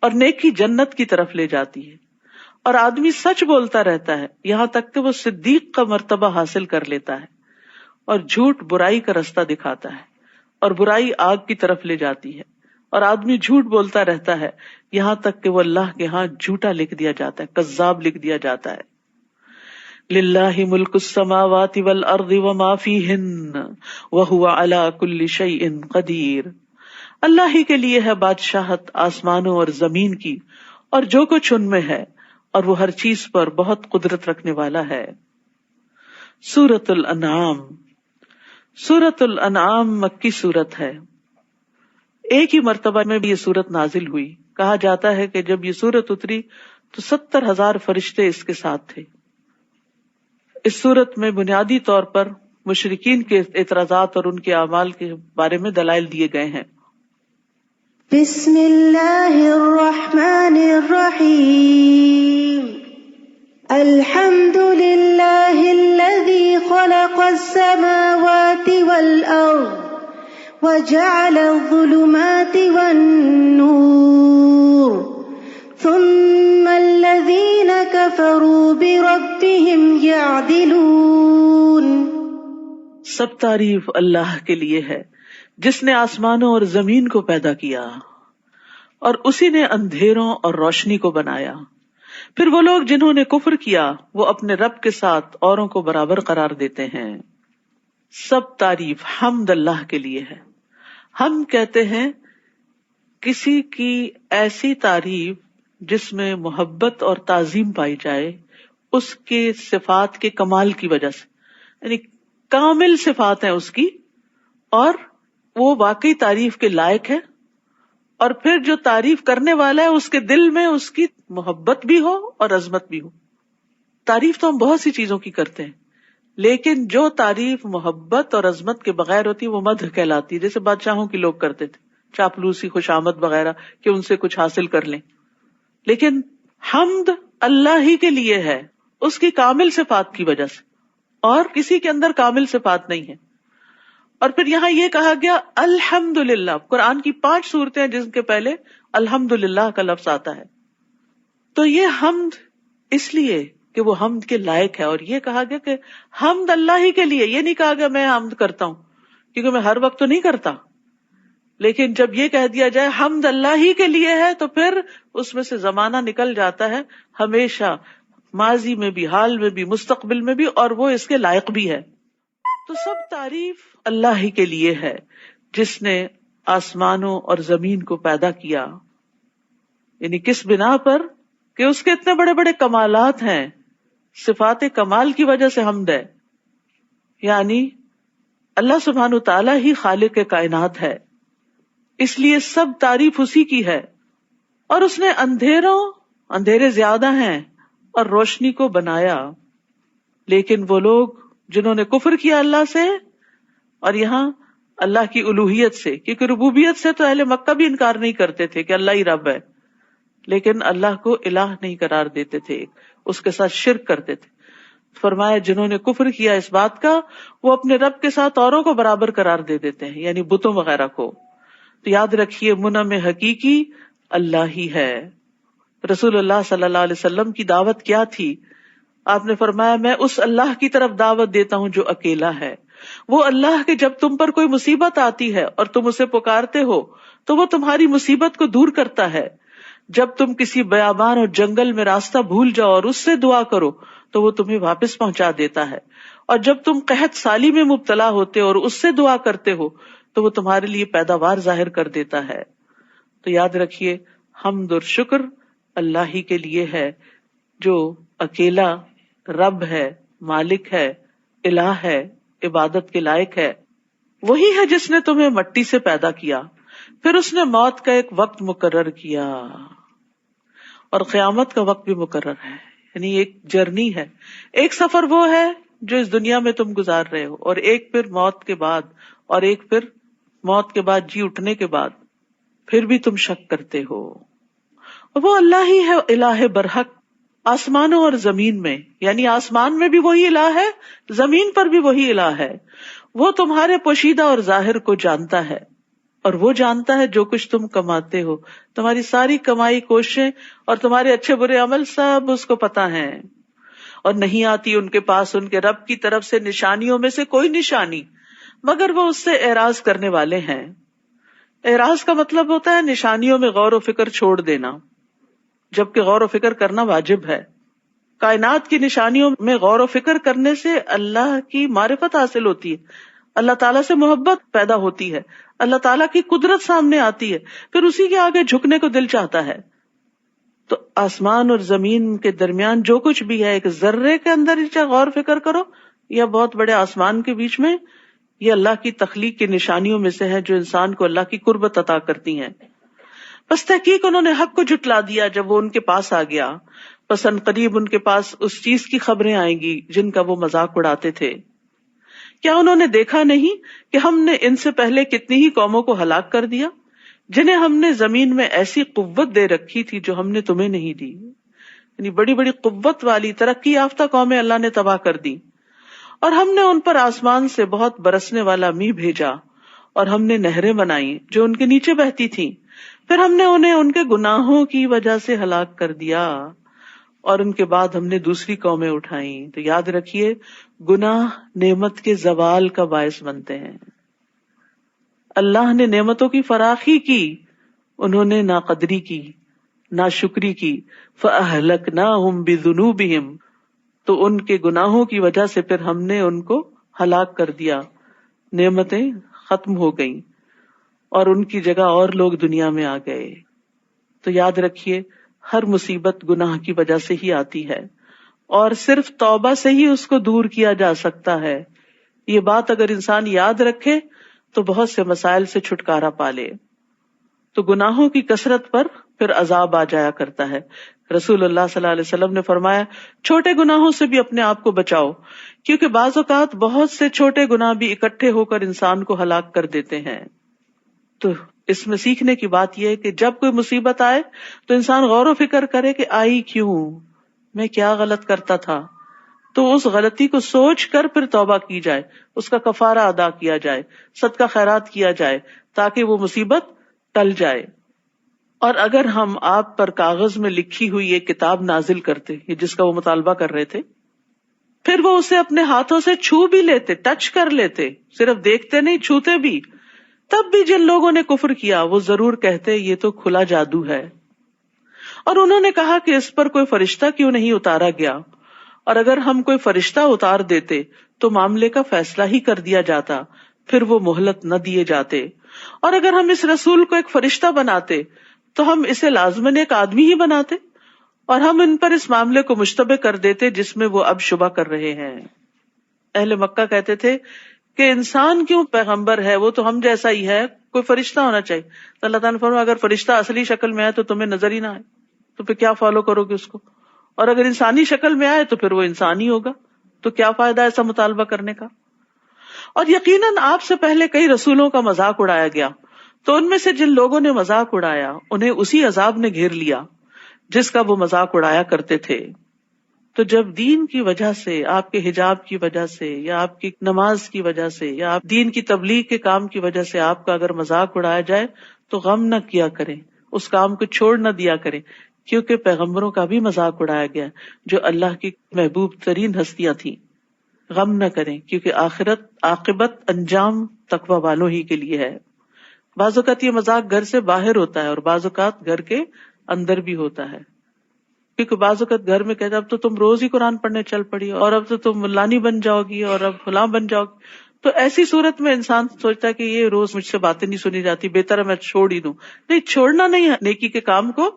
A: اور نیکی جنت کی طرف لے جاتی ہے. اور آدمی سچ بولتا رہتا ہے یہاں تک کہ وہ صدیق کا مرتبہ حاصل کر لیتا ہے. اور جھوٹ برائی کا رستہ دکھاتا ہے اور برائی آگ کی طرف لے جاتی ہے. اور آدمی جھوٹ بولتا رہتا ہے یہاں تک کہ وہ اللہ کے ہاں جھوٹا لکھ دیا جاتا ہے، کذاب لکھ دیا جاتا ہے. للہ ملک السماوات والارض وما فیہن وہو علی کل شیء قدیر. اللہ ہی کے لیے ہے بادشاہت آسمانوں اور زمین کی اور جو کچھ ان میں ہے، اور وہ ہر چیز پر بہت قدرت رکھنے والا ہے. سورۃ الانعام. سورۃ الانعام مکی سورت ہے. ایک ہی مرتبہ میں بھی یہ سورت نازل ہوئی. کہا جاتا ہے کہ جب یہ سورت اتری تو 70,000 فرشتے اس کے ساتھ تھے. اس سورت میں بنیادی طور پر مشرکین کے اعتراضات اور ان کے اعمال کے بارے میں دلائل دیے گئے ہیں.
B: بسم اللہ الرحمن الرحیم. الحمد للہ الذی خلق السماوات والارض وجعل الظلمات والنور ثم الذین کفروا بربهم یعدلون.
A: سب تعریف اللہ کے لیے ہے جس نے آسمانوں اور زمین کو پیدا کیا اور اسی نے اندھیروں اور روشنی کو بنایا. پھر وہ لوگ جنہوں نے کفر کیا وہ اپنے رب کے ساتھ اوروں کو برابر قرار دیتے ہیں. سب تعریف حمد اللہ کے لیے ہے. ہم کہتے ہیں کسی کی ایسی تعریف جس میں محبت اور تعظیم پائی جائے اس کے صفات کے کمال کی وجہ سے، یعنی کامل صفات ہیں اس کی اور وہ واقعی تعریف کے لائق ہے. اور پھر جو تعریف کرنے والا ہے اس کے دل میں اس کی محبت بھی ہو اور عظمت بھی ہو. تعریف تو ہم بہت سی چیزوں کی کرتے ہیں لیکن جو تعریف محبت اور عظمت کے بغیر ہوتی ہے وہ مدح کہلاتی ہے. جیسے بادشاہوں کی لوگ کرتے تھے، چاپلوسی، خوشامد وغیرہ کہ ان سے کچھ حاصل کر لیں. لیکن حمد اللہ ہی کے لیے ہے اس کی کامل صفات کی وجہ سے، اور کسی کے اندر کامل صفات نہیں ہے. اور پھر یہاں یہ کہا گیا الحمدللہ. قرآن کی 5 سورتیں ہیں جن کے پہلے الحمدللہ کا لفظ آتا ہے. تو یہ حمد اس لیے کہ وہ حمد کے لائق ہے. اور یہ کہا گیا کہ حمد اللہ ہی کے لیے. یہ نہیں کہا گیا میں حمد کرتا ہوں، کیونکہ میں ہر وقت تو نہیں کرتا. لیکن جب یہ کہہ دیا جائے حمد اللہ ہی کے لیے ہے تو پھر اس میں سے زمانہ نکل جاتا ہے ہمیشہ، ماضی میں بھی، حال میں بھی، مستقبل میں بھی، اور وہ اس کے لائق بھی ہے. تو سب تعریف اللہ ہی کے لیے ہے جس نے آسمانوں اور زمین کو پیدا کیا. یعنی کس بنا پر کہ اس کے اتنے بڑے بڑے کمالات ہیں، صفات کمال کی وجہ سے حمد ہے، یعنی اللہ سبحانہ تعالیٰ ہی خالق کائنات ہے، اس لیے سب تعریف اسی کی ہے. اور اس نے اندھیرے زیادہ ہیں اور روشنی کو بنایا. لیکن وہ لوگ جنہوں نے کفر کیا اللہ سے، اور یہاں اللہ کی الوہیت سے، کیونکہ ربوبیت سے تو اہل مکہ بھی انکار نہیں کرتے تھے کہ اللہ ہی رب ہے، لیکن اللہ کو الہ نہیں قرار دیتے تھے، اس کے ساتھ شرک کرتے تھے. فرمایا جنہوں نے کفر کیا اس بات کا، وہ اپنے رب کے ساتھ اوروں کو برابر قرار دے دیتے ہیں، یعنی بتوں وغیرہ کو. تو یاد رکھیے منعم حقیقی اللہ ہی ہے. رسول اللہ صلی اللہ علیہ وسلم کی دعوت کیا تھی؟ آپ نے فرمایا میں اس اللہ کی طرف دعوت دیتا ہوں جو اکیلا ہے. وہ اللہ کہ جب تم پر کوئی مصیبت آتی ہے اور تم اسے پکارتے ہو تو وہ تمہاری مصیبت کو دور کرتا ہے. جب تم کسی بیابان اور جنگل میں راستہ بھول جاؤ اور اس سے دعا کرو تو وہ تمہیں واپس پہنچا دیتا ہے. اور جب تم قحط سالی میں مبتلا ہوتے اور اس سے دعا کرتے ہو تو وہ تمہارے لیے پیداوار ظاہر کر دیتا ہے. تو یاد رکھیے حمد اور شکر اللہ ہی کے لیے ہے جو اکیلا رب ہے، مالک ہے، الہ ہے، عبادت کے لائق ہے. وہی ہے جس نے تمہیں مٹی سے پیدا کیا، پھر اس نے موت کا ایک وقت مقرر کیا اور قیامت کا وقت بھی مقرر ہے. یعنی ایک جرنی ہے، ایک سفر وہ ہے جو اس دنیا میں تم گزار رہے ہو، اور ایک پھر موت کے بعد، اور ایک پھر موت کے بعد جی اٹھنے کے بعد. پھر بھی تم شک کرتے ہو. وہ اللہ ہی ہے الہ برحق آسمانوں اور زمین میں، یعنی آسمان میں بھی وہی الہ ہے، زمین پر بھی وہی الہ ہے. وہ تمہارے پوشیدہ اور ظاہر کو جانتا ہے، اور وہ جانتا ہے جو کچھ تم کماتے ہو. تمہاری ساری کمائی، کوششیں اور تمہارے اچھے برے عمل سب اس کو پتا ہیں. اور نہیں آتی ان کے پاس ان کے رب کی طرف سے نشانیوں میں سے کوئی نشانی مگر وہ اس سے اعراض کرنے والے ہیں. اعراض کا مطلب ہوتا ہے نشانیوں میں غور و فکر چھوڑ دینا، جبکہ غور و فکر کرنا واجب ہے. کائنات کی نشانیوں میں غور و فکر کرنے سے اللہ کی معرفت حاصل ہوتی ہے، اللہ تعالیٰ سے محبت پیدا ہوتی ہے، اللہ تعالیٰ کی قدرت سامنے آتی ہے، پھر اسی کے آگے جھکنے کو دل چاہتا ہے. تو آسمان اور زمین کے درمیان جو کچھ بھی ہے، ایک ذرے کے اندر چاہے غور فکر کرو یا بہت بڑے آسمان کے بیچ میں، یہ اللہ کی تخلیق کی نشانیوں میں سے ہے جو انسان کو اللہ کی قربت عطا کرتی ہیں. بس تحقیق انہوں نے حق کو جھٹلا دیا جب وہ ان کے پاس آ گیا، بس ان قریب ان کے پاس اس چیز کی خبریں آئیں گی جن کا وہ مذاق اڑاتے تھے. کیا انہوں نے دیکھا نہیں کہ ہم نے ان سے پہلے کتنی ہی قوموں کو ہلاک کر دیا جنہیں ہم نے زمین میں ایسی قوت دے رکھی تھی جو ہم نے تمہیں نہیں دی. یعنی بڑی بڑی قوت والی ترقی یافتہ قومیں اللہ نے تباہ کر دی. اور ہم نے ان پر آسمان سے بہت برسنے والا میਂہ بھیجا، اور ہم نے نہریں بنائی جو ان کے نیچے بہتی تھیں. پھر ہم نے انہیں ان کے گناہوں کی وجہ سے ہلاک کر دیا، اور ان کے بعد ہم نے دوسری قومیں اٹھائیں. تو یاد رکھیے گناہ نعمت کے زوال کا باعث بنتے ہیں. اللہ نے نعمتوں کی فراخی کی، انہوں نے ناقدری کی، ناشکری کی. فَأَهْلَكْنَاهُمْ بِذُنُوبِهِمْ، تو ان کے گناہوں کی وجہ سے پھر ہم نے ان کو ہلاک کر دیا. نعمتیں ختم ہو گئیں اور ان کی جگہ اور لوگ دنیا میں آ گئے. تو یاد رکھیے ہر مصیبت گناہ کی وجہ سے ہی آتی ہے، اور صرف توبہ سے ہی اس کو دور کیا جا سکتا ہے. یہ بات اگر انسان یاد رکھے تو بہت سے مسائل سے چھٹکارا پا لے. تو گناہوں کی کثرت پر پھر عذاب آ جایا کرتا ہے. رسول اللہ صلی اللہ علیہ وسلم نے فرمایا چھوٹے گناہوں سے بھی اپنے آپ کو بچاؤ، کیونکہ بعض اوقات بہت سے چھوٹے گناہ بھی اکٹھے ہو کر انسان کو ہلاک کر دیتے ہیں. تو اس میں سیکھنے کی بات یہ ہے کہ جب کوئی مصیبت آئے تو انسان غور و فکر کرے کہ آئی کیوں، میں کیا غلط کرتا تھا، تو اس غلطی کو سوچ کر پھر توبہ کی جائے، اس کا کفارہ ادا کیا جائے، صدقہ خیرات کیا جائے تاکہ وہ مصیبت ٹل جائے. اور اگر ہم آپ پر کاغذ میں لکھی ہوئی ایک کتاب نازل کرتے جس کا وہ مطالبہ کر رہے تھے، پھر وہ اسے اپنے ہاتھوں سے چھو بھی لیتے، ٹچ کر لیتے، صرف دیکھتے نہیں چھوتے بھی، تب بھی جن لوگوں نے کفر کیا وہ ضرور کہتے یہ تو کھلا جادو ہے. اور انہوں نے کہا کہ اس پر کوئی فرشتہ کیوں نہیں اتارا گیا، اور اگر ہم کوئی فرشتہ اتار دیتے تو معاملے کا فیصلہ ہی کر دیا جاتا، پھر وہ مہلت نہ دیے جاتے. اور اگر ہم اس رسول کو ایک فرشتہ بناتے تو ہم اسے لازماً ایک آدمی ہی بناتے، اور ہم ان پر اس معاملے کو مشتبہ کر دیتے جس میں وہ اب شبہ کر رہے ہیں. اہل مکہ کہتے تھے کہ انسان کیوں پیغمبر ہے، وہ تو ہم جیسا ہی ہے، کوئی فرشتہ ہونا چاہیے. تو اللہ تعالیٰ نے فرمایا اگر فرشتہ اصلی شکل میں آئے تو تمہیں نظر ہی نہ آئے تو پھر کیا فالو کرو گے اس کو، اور اگر انسانی شکل میں آئے تو پھر وہ انسان ہی ہوگا، تو کیا فائدہ ایسا مطالبہ کرنے کا. اور یقیناً آپ سے پہلے کئی رسولوں کا مذاق اڑایا گیا، تو ان میں سے جن لوگوں نے مذاق اڑایا انہیں اسی عذاب نے گھیر لیا جس کا وہ مذاق اڑایا کرتے تھے. تو جب دین کی وجہ سے، آپ کے حجاب کی وجہ سے، یا آپ کی نماز کی وجہ سے، یا آپ دین کی تبلیغ کے کام کی وجہ سے آپ کا اگر مذاق اڑایا جائے تو غم نہ کیا کریں، اس کام کو چھوڑ نہ دیا کریں، کیونکہ پیغمبروں کا بھی مذاق اڑایا گیا جو اللہ کی محبوب ترین ہستیاں تھیں. غم نہ کریں کیونکہ عاقبت انجام تقوی والوں ہی کے لیے ہے. بعض اوقات یہ مذاق گھر سے باہر ہوتا ہے اور بعض اوقات گھر کے اندر بھی ہوتا ہے، کیونکہ بعض اوقات گھر میں کہتے اب تو تم روز ہی قرآن پڑھنے چل پڑی اور اب تو تم ملانی بن جاؤ گی اور اب فلاں بن جاؤ گی. تو ایسی صورت میں انسان سوچتا ہے کہ یہ روز مجھ سے باتیں نہیں سنی جاتی، بہتر ہے میں چھوڑ ہی دوں. نہیں، چھوڑنا نہیں ہے نیکی کے کام کو.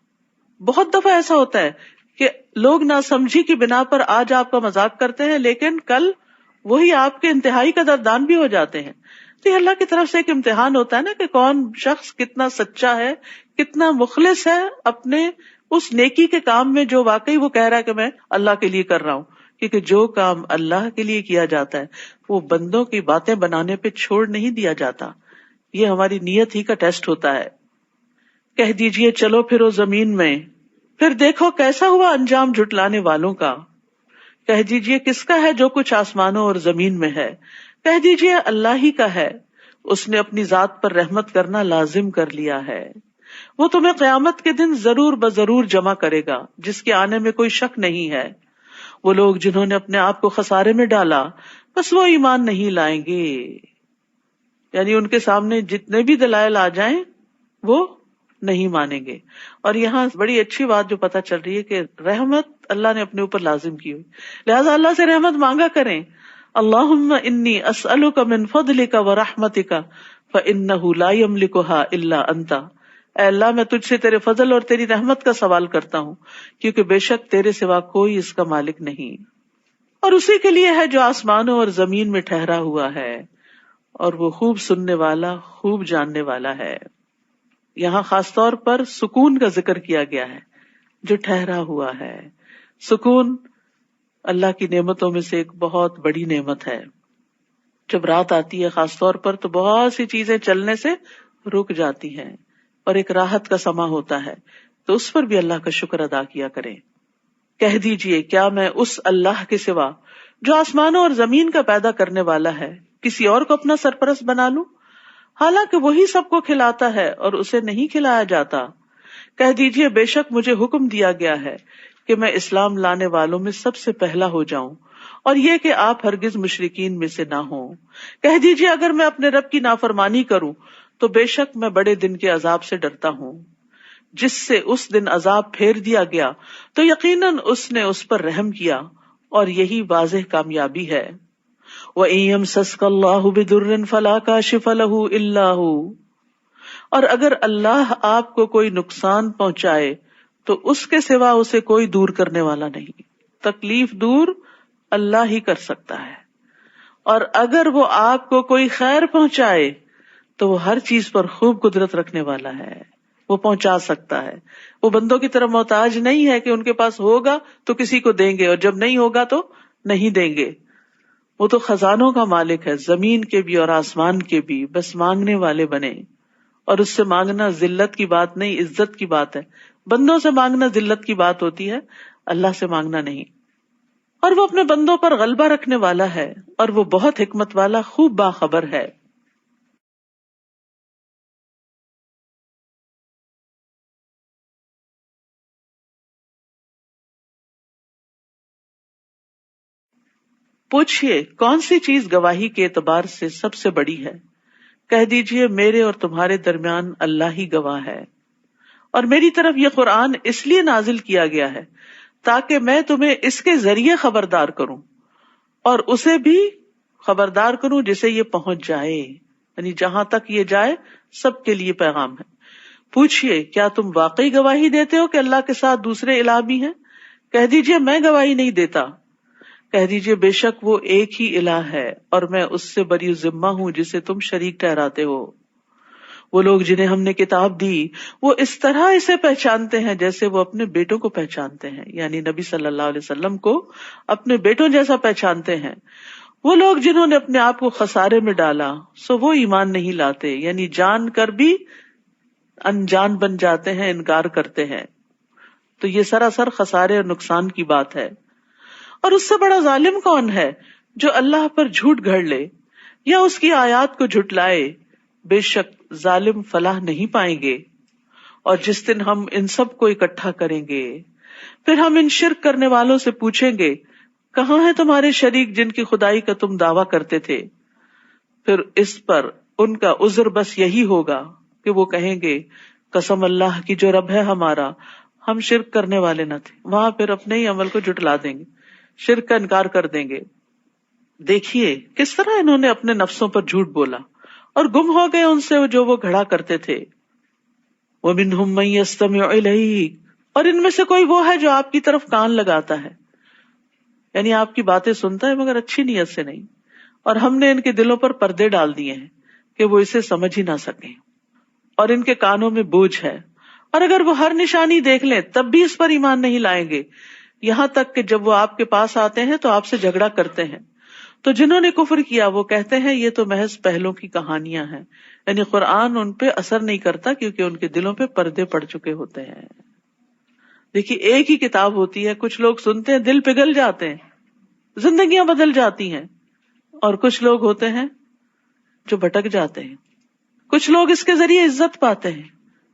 A: بہت دفعہ ایسا ہوتا ہے کہ لوگ ناسمجھی کی بنا پر آج آپ کا مذاق کرتے ہیں لیکن کل وہی آپ کے انتہائی قدردان بھی ہو جاتے ہیں. تو یہ اللہ کی طرف سے ایک امتحان ہوتا ہے نا کہ کون شخص کتنا سچا ہے، کتنا مخلص ہے اپنے اس نیکی کے کام میں جو واقعی وہ کہہ رہا ہے کہ میں اللہ کے لیے کر رہا ہوں. کیونکہ جو کام اللہ کے لیے کیا جاتا ہے وہ بندوں کی باتیں بنانے پہ چھوڑ نہیں دیا جاتا. یہ ہماری نیت ہی کا ٹیسٹ ہوتا ہے. کہہ دیجئے چلو پھرو زمین میں، پھر دیکھو کیسا ہوا انجام جھٹلانے والوں کا. کہہ دیجئے کس کا ہے جو کچھ آسمانوں اور زمین میں ہے. کہہ دیجئے اللہ ہی کا ہے، اس نے اپنی ذات پر رحمت کرنا لازم کر لیا ہے. وہ تمہیں قیامت کے دن ضرور بضرور جمع کرے گا جس کے آنے میں کوئی شک نہیں ہے. وہ لوگ جنہوں نے اپنے آپ کو خسارے میں ڈالا بس وہ ایمان نہیں لائیں گے. یعنی ان کے سامنے جتنے بھی دلائل آ جائیں وہ نہیں مانیں گے. اور یہاں بڑی اچھی بات جو پتہ چل رہی ہے کہ رحمت اللہ نے اپنے اوپر لازم کی ہوئی، لہذا اللہ سے رحمت مانگا کریں. اللہم انی اسألک من فضلک ورحمتک فإنہ لا یملکھا الا انت. اے اللہ میں تجھ سے تیرے فضل اور تیری رحمت کا سوال کرتا ہوں کیونکہ بے شک تیرے سوا کوئی اس کا مالک نہیں، اور اسی کے لیے ہے جو آسمانوں اور زمین میں ٹھہرا ہوا ہے، اور وہ خوب سننے والا خوب جاننے والا ہے. یہاں خاص طور پر سکون کا ذکر کیا گیا ہے جو ٹھہرا ہوا ہے. سکون اللہ کی نعمتوں میں سے ایک بہت بڑی نعمت ہے. جب رات آتی ہے خاص طور پر تو بہت سی چیزیں چلنے سے رک جاتی ہیں اور ایک راحت کا سما ہوتا ہے، تو اس پر بھی اللہ کا شکر ادا کیا کریں. کہہ دیجئے کیا میں اس اللہ کے سوا جو آسمانوں اور زمین کا پیدا کرنے والا ہے کسی اور کو اپنا سرپرست بنا لوں، حالانکہ وہی سب کو کھلاتا ہے اور اسے نہیں کھلایا جاتا. کہہ دیجئے بے شک مجھے حکم دیا گیا ہے کہ میں اسلام لانے والوں میں سب سے پہلا ہو جاؤں، اور یہ کہ آپ ہرگز مشرکین میں سے نہ ہوں. کہہ دیجئے اگر میں اپنے رب کی نافرمانی کروں تو بے شک میں بڑے دن کے عذاب سے ڈرتا ہوں. جس سے اس دن عذاب پھیر دیا گیا تو یقیناً اس نے اس پر رحم کیا، اور یہی واضح کامیابی ہے. وَإِن يَمْسَسْكَ اللَّهُ بِضُرٍّ فَلَا كَاشِفَ لَهُ إِلَّا هُوَ. اور اگر اللہ آپ کو کوئی نقصان پہنچائے تو اس کے سوا اسے کوئی دور کرنے والا نہیں. تکلیف دور اللہ ہی کر سکتا ہے. اور اگر وہ آپ کو کوئی خیر پہنچائے تو وہ ہر چیز پر خوب قدرت رکھنے والا ہے، وہ پہنچا سکتا ہے. وہ بندوں کی طرح محتاج نہیں ہے کہ ان کے پاس ہوگا تو کسی کو دیں گے اور جب نہیں ہوگا تو نہیں دیں گے. وہ تو خزانوں کا مالک ہے، زمین کے بھی اور آسمان کے بھی. بس مانگنے والے بنے، اور اس سے مانگنا ذلت کی بات نہیں، عزت کی بات ہے. بندوں سے مانگنا ذلت کی بات ہوتی ہے، اللہ سے مانگنا نہیں. اور وہ اپنے بندوں پر غلبہ رکھنے والا ہے، اور وہ بہت حکمت والا خوب باخبر ہے. پوچھئے کون سی چیز گواہی کے اعتبار سے سب سے بڑی ہے؟ کہہ دیجئے میرے اور تمہارے درمیان اللہ ہی گواہ ہے، اور میری طرف یہ قرآن اس لیے نازل کیا گیا ہے تاکہ میں تمہیں اس کے ذریعے خبردار کروں اور اسے بھی خبردار کروں جسے یہ پہنچ جائے، یعنی جہاں تک یہ جائے سب کے لیے پیغام ہے. پوچھئے کیا تم واقعی گواہی دیتے ہو کہ اللہ کے ساتھ دوسرے الہ بھی ہیں؟ کہہ دیجئے میں گواہی نہیں دیتا. کہہ دیجئے بے شک وہ ایک ہی الہ ہے اور میں اس سے بری ذمہ ہوں جسے تم شریک ٹھہراتے ہو. وہ لوگ جنہیں ہم نے کتاب دی وہ اس طرح اسے پہچانتے ہیں جیسے وہ اپنے بیٹوں کو پہچانتے ہیں، یعنی نبی صلی اللہ علیہ وسلم کو اپنے بیٹوں جیسا پہچانتے ہیں. وہ لوگ جنہوں نے اپنے آپ کو خسارے میں ڈالا سو وہ ایمان نہیں لاتے، یعنی جان کر بھی انجان بن جاتے ہیں، انکار کرتے ہیں. تو یہ سراسر خسارے اور نقصان کی بات ہے. اور اس سے بڑا ظالم کون ہے جو اللہ پر جھوٹ گھڑ لے یا اس کی آیات کو جھٹلائے. بے شک ظالم فلاح نہیں پائیں گے. اور جس دن ہم ان سب کو اکٹھا کریں گے پھر ہم ان شرک کرنے والوں سے پوچھیں گے کہاں ہے تمہارے شریک جن کی خدائی کا تم دعویٰ کرتے تھے. پھر اس پر ان کا عذر بس یہی ہوگا کہ وہ کہیں گے قسم اللہ کی جو رب ہے ہمارا ہم شرک کرنے والے نہ تھے. وہاں پھر اپنے ہی عمل کو جھٹلا دیں گے، شرک کا انکار کر دیں گے. دیکھیے کس طرح انہوں نے اپنے نفسوں پر جھوٹ بولا اور گم ہو گئے ان سے جو وہ گھڑا کرتے تھے. وَمِنْهُمْ مَن يَسْتَمِعُ إِلَيْكَ، اور ان میں سے کوئی وہ ہے جو آپ کی طرف کان لگاتا ہے، یعنی آپ کی باتیں سنتا ہے مگر اچھی نیت سے نہیں. اور ہم نے ان کے دلوں پر پردے ڈال دیے ہیں کہ وہ اسے سمجھ ہی نہ سکیں، اور ان کے کانوں میں بوجھ ہے، اور اگر وہ ہر نشانی دیکھ لیں تب بھی اس پر ایمان نہیں لائیں گے، یہاں تک کہ جب وہ آپ کے پاس آتے ہیں تو آپ سے جھگڑا کرتے ہیں. تو جنہوں نے کفر کیا وہ کہتے ہیں یہ تو محض پہلوں کی کہانیاں ہیں، یعنی قرآن ان پہ اثر نہیں کرتا کیونکہ ان کے دلوں پہ پردے پڑ چکے ہوتے ہیں. دیکھیے ایک ہی کتاب ہوتی ہے، کچھ لوگ سنتے ہیں دل پگھل جاتے ہیں، زندگیاں بدل جاتی ہیں، اور کچھ لوگ ہوتے ہیں جو بھٹک جاتے ہیں. کچھ لوگ اس کے ذریعے عزت پاتے ہیں،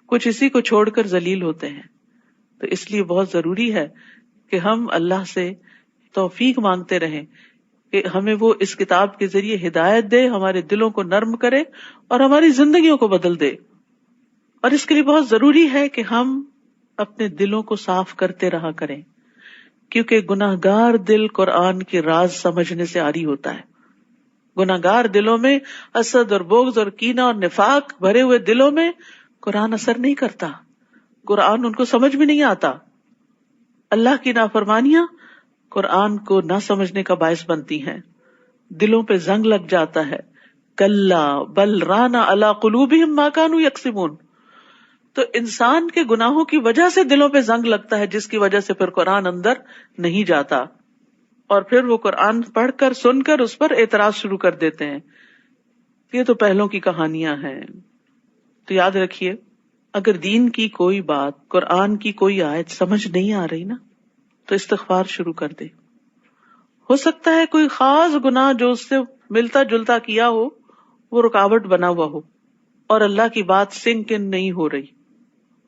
A: کچھ اسی کو چھوڑ کر ذلیل ہوتے ہیں. تو اس لیے بہت ضروری ہے کہ ہم اللہ سے توفیق مانگتے رہیں کہ ہمیں وہ اس کتاب کے ذریعے ہدایت دے، ہمارے دلوں کو نرم کرے اور ہماری زندگیوں کو بدل دے. اور اس کے لیے بہت ضروری ہے کہ ہم اپنے دلوں کو صاف کرتے رہا کریں، کیونکہ گناہگار دل قرآن کے راز سمجھنے سے عاری ہوتا ہے. گناہگار دلوں میں حسد اور بغض اور کینہ اور نفاق بھرے ہوئے دلوں میں قرآن اثر نہیں کرتا، قرآن ان کو سمجھ بھی نہیں آتا. اللہ کی نافرمانیاں قرآن کو نہ سمجھنے کا باعث بنتی ہیں، دلوں پہ زنگ لگ جاتا ہے. کلا بل ران علی قلوبہم ما کانوا یکسبون. تو انسان کے گناہوں کی وجہ سے دلوں پہ زنگ لگتا ہے، جس کی وجہ سے پھر قرآن اندر نہیں جاتا، اور پھر وہ قرآن پڑھ کر سن کر اس پر اعتراض شروع کر دیتے ہیں. یہ تو پہلوں کی کہانیاں ہیں. تو یاد رکھیے اگر دین کی کوئی بات، قرآن کی کوئی آیت سمجھ نہیں آ رہی نا تو استغفار شروع کر دے. ہو سکتا ہے کوئی خاص گناہ جو اس سے ملتا جلتا کیا ہو وہ رکاوٹ بنا ہوا ہو اور اللہ کی بات سنک ان نہیں ہو رہی.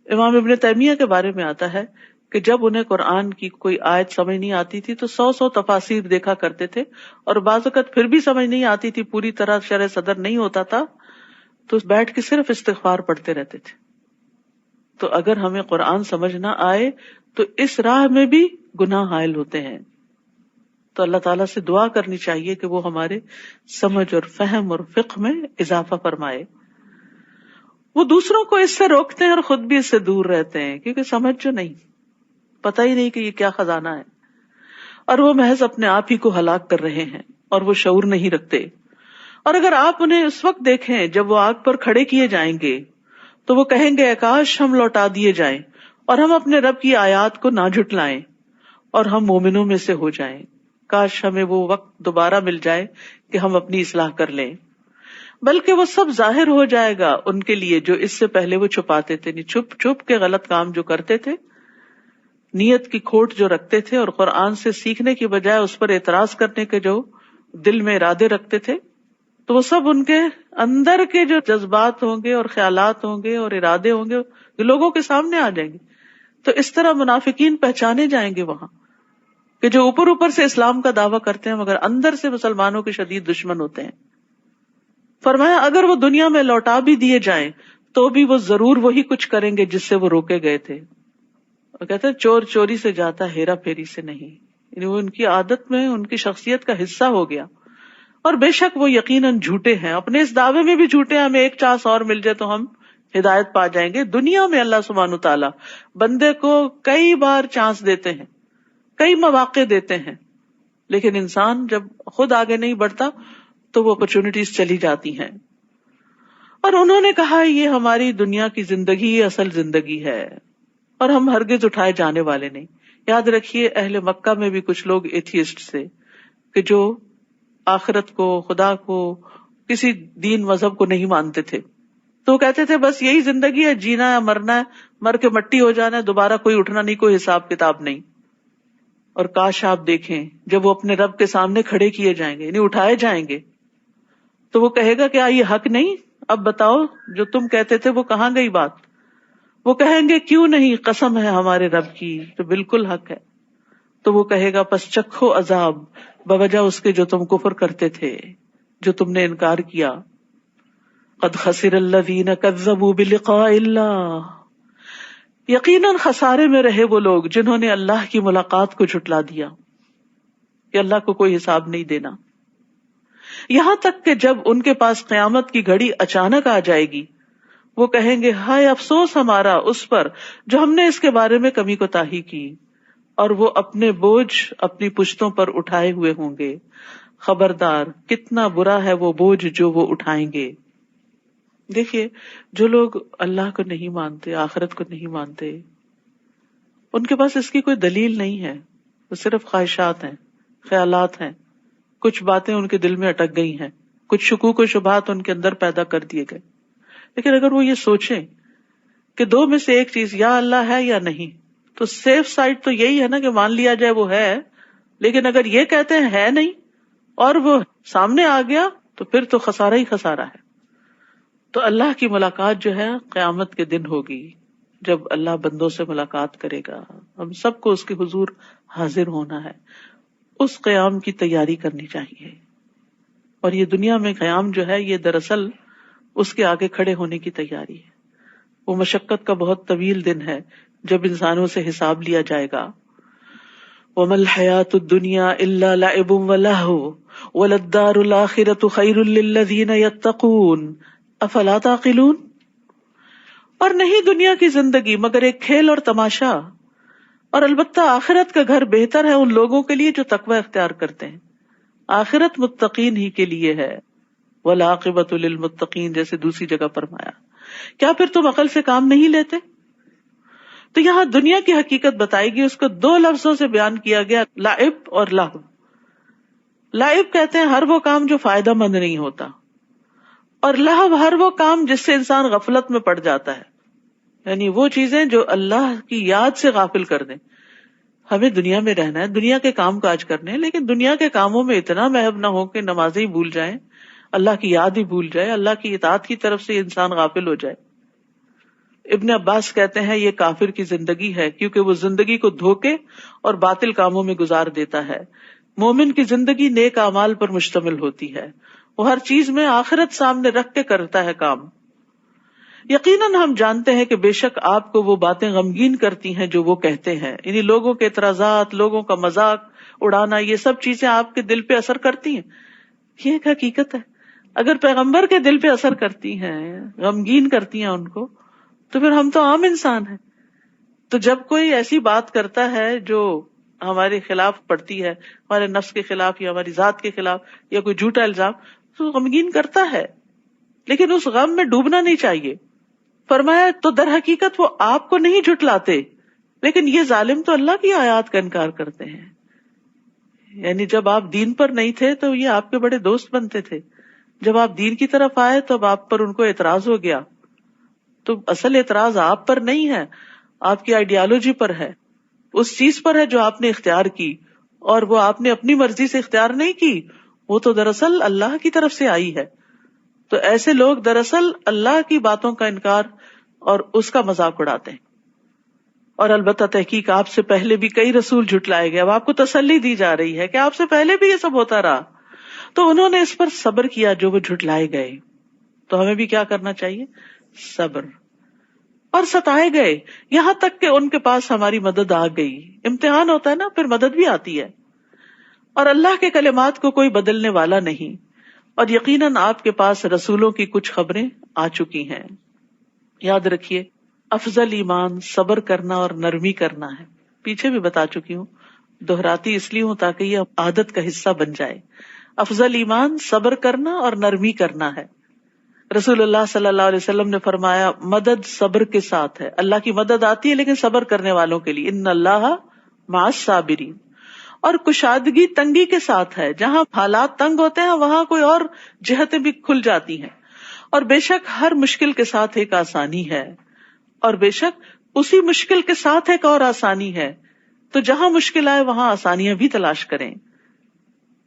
A: امام ابن تیمیہ کے بارے میں آتا ہے کہ جب انہیں قرآن کی کوئی آیت سمجھ نہیں آتی تھی تو 100 تفاسیر دیکھا کرتے تھے، اور بعض اوقات پھر بھی سمجھ نہیں آتی تھی، پوری طرح شرح صدر نہیں ہوتا تھا، تو بیٹھ کے صرف استغفار پڑھتے رہتے تھے. تو اگر ہمیں قرآن سمجھ نہ آئے تو اس راہ میں بھی گناہ حائل ہوتے ہیں. تو اللہ تعالیٰ سے دعا کرنی چاہیے کہ وہ ہمارے سمجھ اور فہم اور فقہ میں اضافہ فرمائے. وہ دوسروں کو اس سے روکتے ہیں اور خود بھی اس سے دور رہتے ہیں کیونکہ سمجھ جو نہیں، پتہ ہی نہیں کہ یہ کیا خزانہ ہے، اور وہ محض اپنے آپ ہی کو ہلاک کر رہے ہیں اور وہ شعور نہیں رکھتے. اور اگر آپ انہیں اس وقت دیکھیں جب وہ آگ پر کھڑے کیے جائیں گے تو وہ کہیں گے کاش ہم لوٹا دیے جائیں اور ہم اپنے رب کی آیات کو نہ جھٹلائیں اور ہم مومنوں میں سے ہو جائیں. کاش ہمیں وہ وقت دوبارہ مل جائے کہ ہم اپنی اصلاح کر لیں. بلکہ وہ سب ظاہر ہو جائے گا ان کے لیے جو اس سے پہلے وہ چھپاتے تھے، نہیں چھپ چھپ کے غلط کام جو کرتے تھے، نیت کی کھوٹ جو رکھتے تھے، اور قرآن سے سیکھنے کی بجائے اس پر اعتراض کرنے کے جو دل میں ارادے رکھتے تھے، تو وہ سب ان کے اندر کے جو جذبات ہوں گے اور خیالات ہوں گے اور ارادے ہوں گے جو لوگوں کے سامنے آ جائیں گے. تو اس طرح منافقین پہچانے جائیں گے وہاں کہ جو اوپر اوپر سے اسلام کا دعویٰ کرتے ہیں مگر اندر سے مسلمانوں کے شدید دشمن ہوتے ہیں. فرمایا اگر وہ دنیا میں لوٹا بھی دیے جائیں تو بھی وہ ضرور وہی کچھ کریں گے جس سے وہ روکے گئے تھے. وہ کہتے ہیں چور چوری سے جاتا ہیرا پھیری سے نہیں، یعنی وہ ان کی عادت میں ان کی شخصیت کا حصہ ہو گیا. اور بے شک وہ یقیناً جھوٹے ہیں، اپنے اس دعوے میں بھی جھوٹے ہیں، ہمیں ایک چانس اور مل جائے تو ہم ہدایت پا جائیں گے. دنیا میں اللہ سبحانہ تعالیٰ بندے کو کئی بار چانس دیتے ہیں, کئی مواقع دیتے ہیں, لیکن انسان جب خود آگے نہیں بڑھتا تو وہ اپرچونٹیز چلی جاتی ہیں. اور انہوں نے کہا یہ ہماری دنیا کی زندگی اصل زندگی ہے اور ہم ہرگز اٹھائے جانے والے نہیں. یاد رکھیے اہل مکہ میں بھی کچھ لوگ ایتھیسٹ تھے کہ جو آخرت کو, خدا کو, کسی دین مذہب کو نہیں مانتے تھے. تو وہ کہتے تھے بس یہی زندگی ہے, جینا ہے مرنا ہے, مر کے مٹی ہو جانا ہے, دوبارہ کوئی اٹھنا نہیں, کوئی حساب کتاب نہیں. اور کاش آپ دیکھیں جب وہ اپنے رب کے سامنے کھڑے کیے جائیں گے, یعنی اٹھائے جائیں گے, تو وہ کہے گا کیا یہ حق نہیں؟ اب بتاؤ جو تم کہتے تھے وہ کہاں گئی بات؟ وہ کہیں گے کیوں نہیں, قسم ہے ہمارے رب کی, تو بالکل حق ہے. تو وہ کہے گا پس چکھو عذاب بوجہ اس کے جو تم کفر کرتے تھے, جو تم نے انکار کیا. قد خسر الذین کذبوا بلقاء اللہ, یقیناً خسارے میں رہے وہ لوگ جنہوں نے اللہ کی ملاقات کو جھٹلا دیا کہ اللہ کو کوئی حساب نہیں دینا. یہاں تک کہ جب ان کے پاس قیامت کی گھڑی اچانک آ جائے گی وہ کہیں گے ہائے افسوس ہمارا اس پر جو ہم نے اس کے بارے میں کمی کوتاہی کی, اور وہ اپنے بوجھ اپنی پشتوں پر اٹھائے ہوئے ہوں گے. خبردار کتنا برا ہے وہ بوجھ جو وہ اٹھائیں گے. دیکھیے جو لوگ اللہ کو نہیں مانتے, آخرت کو نہیں مانتے, ان کے پاس اس کی کوئی دلیل نہیں ہے, وہ صرف خواہشات ہیں, خیالات ہیں, کچھ باتیں ان کے دل میں اٹک گئی ہیں, کچھ شکوک و شبہات ان کے اندر پیدا کر دیے گئے. لیکن اگر وہ یہ سوچیں کہ دو میں سے ایک چیز یا اللہ ہے یا نہیں, تو سیف سائڈ تو یہی ہے نا کہ مان لیا جائے وہ ہے. لیکن اگر یہ کہتے ہیں ہے نہیں اور وہ سامنے آ گیا تو پھر تو خسارہ ہی خسارہ ہے. تو اللہ کی ملاقات جو ہے قیامت کے دن ہوگی, جب اللہ بندوں سے ملاقات کرے گا. ہم سب کو اس کے حضور حاضر ہونا ہے, اس قیام کی تیاری کرنی چاہیے. اور یہ دنیا میں قیام جو ہے یہ دراصل اس کے آگے کھڑے ہونے کی تیاری ہے. وہ مشقت کا بہت طویل دن ہے جب انسانوں سے حساب لیا جائے گا. وَمَا الْحَيَاةُ الدُّنْيَا إِلَّا لَعِبٌ وَلَهْوٌ وَلَلدَّارُ الْآخِرَةُ خَيْرٌ لِلَّذِينَ يَتَّقُونَ افلا تعقلون. اور نہیں دنیا کی زندگی مگر ایک کھیل اور تماشا, اور البتہ آخرت کا گھر بہتر ہے ان لوگوں کے لیے جو تقوی اختیار کرتے ہیں. آخرت متقین ہی کے لیے ہے. والعاقبۃ للمتقین جیسے دوسری جگہ فرمایا. کیا پھر تم عقل سے کام نہیں لیتے؟ تو یہاں دنیا کی حقیقت بتائی گئی, اس کو دو لفظوں سے بیان کیا گیا, لعب اور لہو. لعب کہتے ہیں ہر وہ کام جو فائدہ مند نہیں ہوتا, اور لہو ہر وہ کام جس سے انسان غفلت میں پڑ جاتا ہے, یعنی وہ چیزیں جو اللہ کی یاد سے غافل کر دیں. ہمیں دنیا میں رہنا ہے, دنیا کے کام کاج کرنے ہیں, لیکن دنیا کے کاموں میں اتنا محو نہ ہو کہ نمازیں ہی بھول جائیں, اللہ کی یاد ہی بھول جائے, اللہ کی اطاعت کی طرف سے انسان غافل ہو جائے. ابن عباس کہتے ہیں یہ کافر کی زندگی ہے کیونکہ وہ زندگی کو دھوکے اور باطل کاموں میں گزار دیتا ہے. مومن کی زندگی نیک اعمال پر مشتمل ہوتی ہے, وہ ہر چیز میں آخرت سامنے رکھ کے کرتا ہے کام. یقیناً ہم جانتے ہیں کہ بے شک آپ کو وہ باتیں غمگین کرتی ہیں جو وہ کہتے ہیں, یعنی لوگوں کے اعتراضات, لوگوں کا مذاق اڑانا, یہ سب چیزیں آپ کے دل پہ اثر کرتی ہیں. یہ ایک حقیقت ہے. اگر پیغمبر کے دل پہ اثر کرتی ہیں, غمگین کرتی ہیں ان کو, تو پھر ہم تو عام انسان ہیں. تو جب کوئی ایسی بات کرتا ہے جو ہمارے خلاف پڑتی ہے, ہمارے نفس کے خلاف یا ہماری ذات کے خلاف, یا کوئی جھوٹا الزام, تو غمگین کرتا ہے, لیکن اس غم میں ڈوبنا نہیں چاہیے. فرمایا تو در حقیقت وہ آپ کو نہیں جھٹلاتے, لیکن یہ ظالم تو اللہ کی آیات کا انکار کرتے ہیں. یعنی جب آپ دین پر نہیں تھے تو یہ آپ کے بڑے دوست بنتے تھے, جب آپ دین کی طرف آئے تو اب آپ پر ان کو اعتراض ہو گیا. تو اصل اعتراض آپ پر نہیں ہے, آپ کی آئیڈیالوجی پر ہے, اس چیز پر ہے جو آپ نے اختیار کی, اور وہ آپ نے اپنی مرضی سے اختیار نہیں کی, وہ تو دراصل اللہ کی طرف سے آئی ہے. تو ایسے لوگ دراصل اللہ کی باتوں کا انکار اور اس کا مذاق اڑاتے ہیں. اور البتہ تحقیق آپ سے پہلے بھی کئی رسول جھٹلائے گئے. اب آپ کو تسلی دی جا رہی ہے کہ آپ سے پہلے بھی یہ سب ہوتا رہا, تو انہوں نے اس پر صبر کیا جو وہ جھٹلائے گئے. تو ہمیں بھی کیا کرنا چاہیے؟ صبر. اور ستائے گئے یہاں تک کہ ان کے پاس ہماری مدد آ گئی. امتحان ہوتا ہے نا, پھر مدد بھی آتی ہے. اور اللہ کے کلمات کو کوئی بدلنے والا نہیں, اور یقیناً آپ کے پاس رسولوں کی کچھ خبریں آ چکی ہیں. یاد رکھیے افضل ایمان صبر کرنا اور نرمی کرنا ہے. پیچھے بھی بتا چکی ہوں, دہراتی اس لیے ہوں تاکہ یہ عادت کا حصہ بن جائے. افضل ایمان صبر کرنا اور نرمی کرنا ہے. رسول اللہ صلی اللہ علیہ وسلم نے فرمایا مدد صبر کے ساتھ ہے. اللہ کی مدد آتی ہے لیکن صبر کرنے والوں کے لیے. ان اللہ مع الصابرین. اور کشادگی تنگی کے ساتھ ہے. جہاں حالات تنگ ہوتے ہیں وہاں کوئی اور جہتیں بھی کھل جاتی ہیں. اور بے شک ہر مشکل کے ساتھ ایک آسانی ہے, اور بے شک اسی مشکل کے ساتھ ایک اور آسانی ہے. تو جہاں مشکل آئے وہاں آسانیاں بھی تلاش کریں.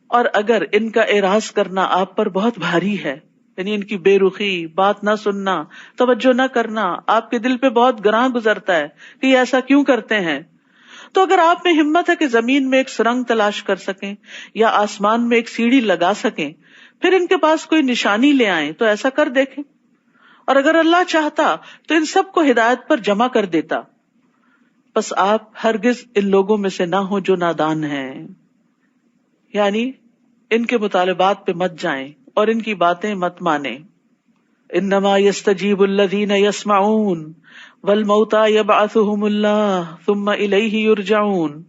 A: اور اگر ان کا اعراض کرنا آپ پر بہت بھاری ہے, یعنی ان کی بے رخی, بات نہ سننا, توجہ نہ کرنا آپ کے دل پہ بہت گراں گزرتا ہے کہ یہ ایسا کیوں کرتے ہیں, تو اگر آپ میں ہمت ہے کہ زمین میں ایک سرنگ تلاش کر سکیں یا آسمان میں ایک سیڑھی لگا سکیں, پھر ان کے پاس کوئی نشانی لے آئیں تو ایسا کر دیکھیں. اور اگر اللہ چاہتا تو ان سب کو ہدایت پر جمع کر دیتا. بس آپ ہرگز ان لوگوں میں سے نہ ہو جو نادان ہیں, یعنی ان کے مطالبات پہ مت جائیں اور ان کی باتیں مت مانیں. انما یستجیب الذین یسمعون والموتى یبعثهم اللہ ثم الیہ یرجعون.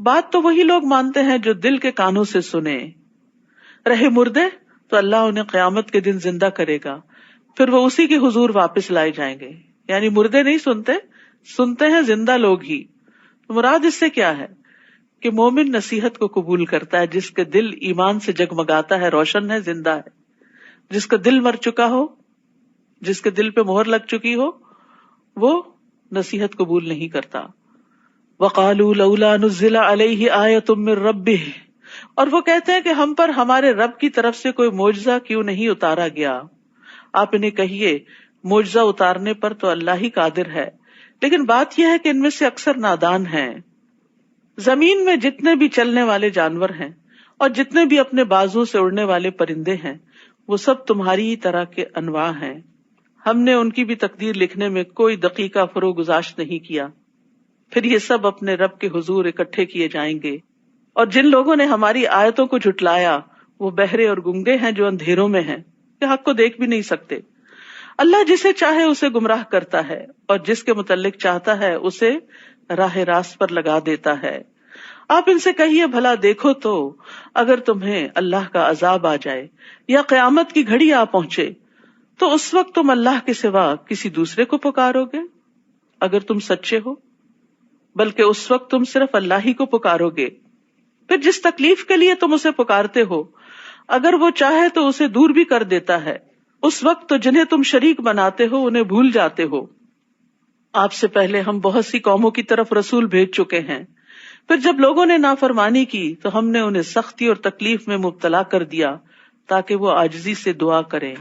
A: بات تو وہی لوگ مانتے ہیں جو دل کے کانوں سے سنے. رہے مردے تو اللہ انہیں قیامت کے دن زندہ کرے گا, پھر وہ اسی کے حضور واپس لائے جائیں گے. یعنی مردے نہیں سنتے, سنتے ہیں زندہ لوگ ہی. مراد اس سے کیا ہے کہ مومن نصیحت کو قبول کرتا ہے جس کے دل ایمان سے جگمگاتا ہے, روشن ہے, زندہ ہے. جس کا دل مر چکا ہو, جس کے دل پہ مہر لگ چکی ہو, وہ نصیحت قبول نہیں کرتا. وَقَالُوا لَوْلَا نُزِّلَ عَلَيْهِ آیَةٌ مِّن رَبِّهِ. اور وہ کہتے ہیں کہ ہم پر ہمارے رب کی طرف سے کوئی معجزہ کیوں نہیں اتارا گیا. آپ انہیں کہیے معجزہ اتارنے پر تو اللہ ہی قادر ہے, لیکن بات یہ ہے کہ ان میں سے اکثر نادان ہیں. زمین میں جتنے بھی چلنے والے جانور ہیں اور جتنے بھی اپنے بازوں سے اڑنے والے پرندے ہیں وہ سب تمہاری ہی طرح کے انواع ہیں. ہم نے ان کی بھی تقدیر لکھنے میں کوئی دقیقہ فروغ گزاشت نہیں کیا. پھر یہ سب اپنے رب کے حضور اکٹھے کیے جائیں گے. اور جن لوگوں نے ہماری آیتوں کو جھٹلایا وہ بہرے اور گنگے ہیں جو اندھیروں میں ہیں, کہ حق کو دیکھ بھی نہیں سکتے. اللہ جسے چاہے اسے گمراہ کرتا ہے اور جس کے متعلق چاہتا ہے اسے راہ راست پر لگا دیتا ہے. آپ ان سے کہیے بھلا دیکھو تو اگر تمہیں اللہ کا عذاب آ جائے یا قیامت کی گھڑی آ پہنچے تو اس وقت تم اللہ کے سوا کسی دوسرے کو پکارو گے اگر تم سچے ہو, بلکہ اس وقت تم صرف اللہ ہی کو پکارو گے. پھر جس تکلیف کے لیے تم اسے پکارتے ہو اگر وہ چاہے تو اسے دور بھی کر دیتا ہے. اس وقت تو جنہیں تم شریک بناتے ہو انہیں بھول جاتے ہو. آپ سے پہلے ہم بہت سی قوموں کی طرف رسول بھیج چکے ہیں, پھر جب لوگوں نے نافرمانی کی تو ہم نے انہیں سختی اور تکلیف میں مبتلا کر دیا تاکہ وہ عاجزی سے دعا کریں.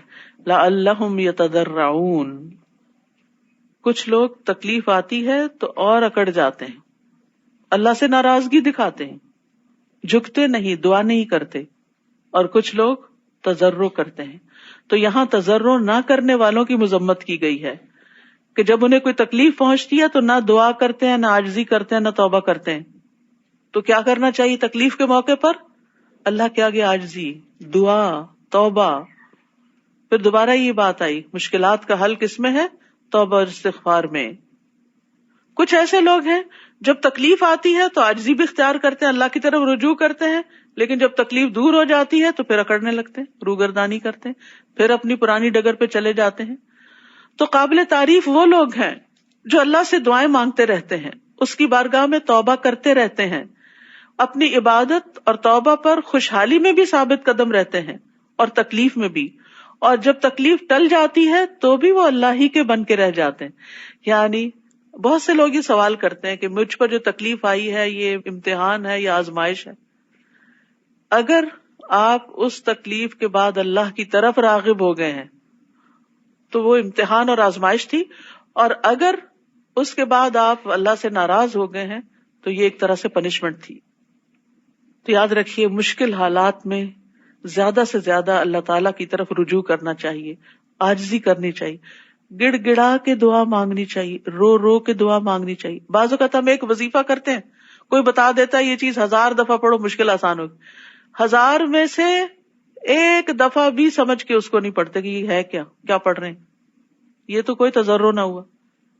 A: لعلہم یتضرعون. کچھ لوگ تکلیف آتی ہے تو اور اکڑ جاتے ہیں, اللہ سے ناراضگی دکھاتے ہیں, جھکتے نہیں, دعا نہیں کرتے. اور کچھ لوگ تضرع کرتے ہیں. تو یہاں تضرع نہ کرنے والوں کی مذمت کی گئی ہے کہ جب انہیں کوئی تکلیف پہنچتی ہے تو نہ دعا کرتے ہیں, نہ عاجزی کرتے ہیں, نہ توبہ کرتے ہیں. تو کیا کرنا چاہیے تکلیف کے موقع پر؟ اللہ کے آگے عاجزی, دعا, توبہ. پھر دوبارہ یہ بات آئی مشکلات کا حل کس میں ہے؟ توبہ اور استغفار میں. کچھ ایسے لوگ ہیں جب تکلیف آتی ہے تو عاجزی بھی اختیار کرتے ہیں, اللہ کی طرف رجوع کرتے ہیں, لیکن جب تکلیف دور ہو جاتی ہے تو پھر اکڑنے لگتے ہیں, روگردانی کرتے ہیں, پھر اپنی پرانی ڈگر پہ چلے جاتے ہیں. تو قابل تعریف وہ لوگ ہیں جو اللہ سے دعائیں مانگتے رہتے ہیں, اس کی بارگاہ میں توبہ کرتے رہتے ہیں, اپنی عبادت اور توبہ پر خوشحالی میں بھی ثابت قدم رہتے ہیں اور تکلیف میں بھی. اور جب تکلیف ٹل جاتی ہے تو بھی وہ اللہ ہی کے بن کے رہ جاتے ہیں. یعنی بہت سے لوگ یہ سوال کرتے ہیں کہ مجھ پر جو تکلیف آئی ہے یہ امتحان ہے یا آزمائش ہے. اگر آپ اس تکلیف کے بعد اللہ کی طرف راغب ہو گئے ہیں تو وہ امتحان اور آزمائش تھی, اور اگر اس کے بعد آپ اللہ سے ناراض ہو گئے ہیں تو یہ ایک طرح سے پنشمنٹ تھی. تو یاد رکھیے مشکل حالات میں زیادہ سے زیادہ اللہ تعالیٰ کی طرف رجوع کرنا چاہیے, عاجزی کرنی چاہیے, گڑ گڑا کے دعا مانگنی چاہیے, رو رو کے دعا مانگنی چاہیے. بعض اوقات ہم ایک وظیفہ کرتے ہیں, کوئی بتا دیتا ہے یہ چیز 1000 دفعہ پڑھو مشکل آسان ہوگی, 1000 میں سے ایک دفعہ بھی سمجھ کے اس کو نہیں پڑھتے کہ یہ ہے کیا پڑھ رہے ہیں. یہ تو کوئی تضرع نہ ہوا،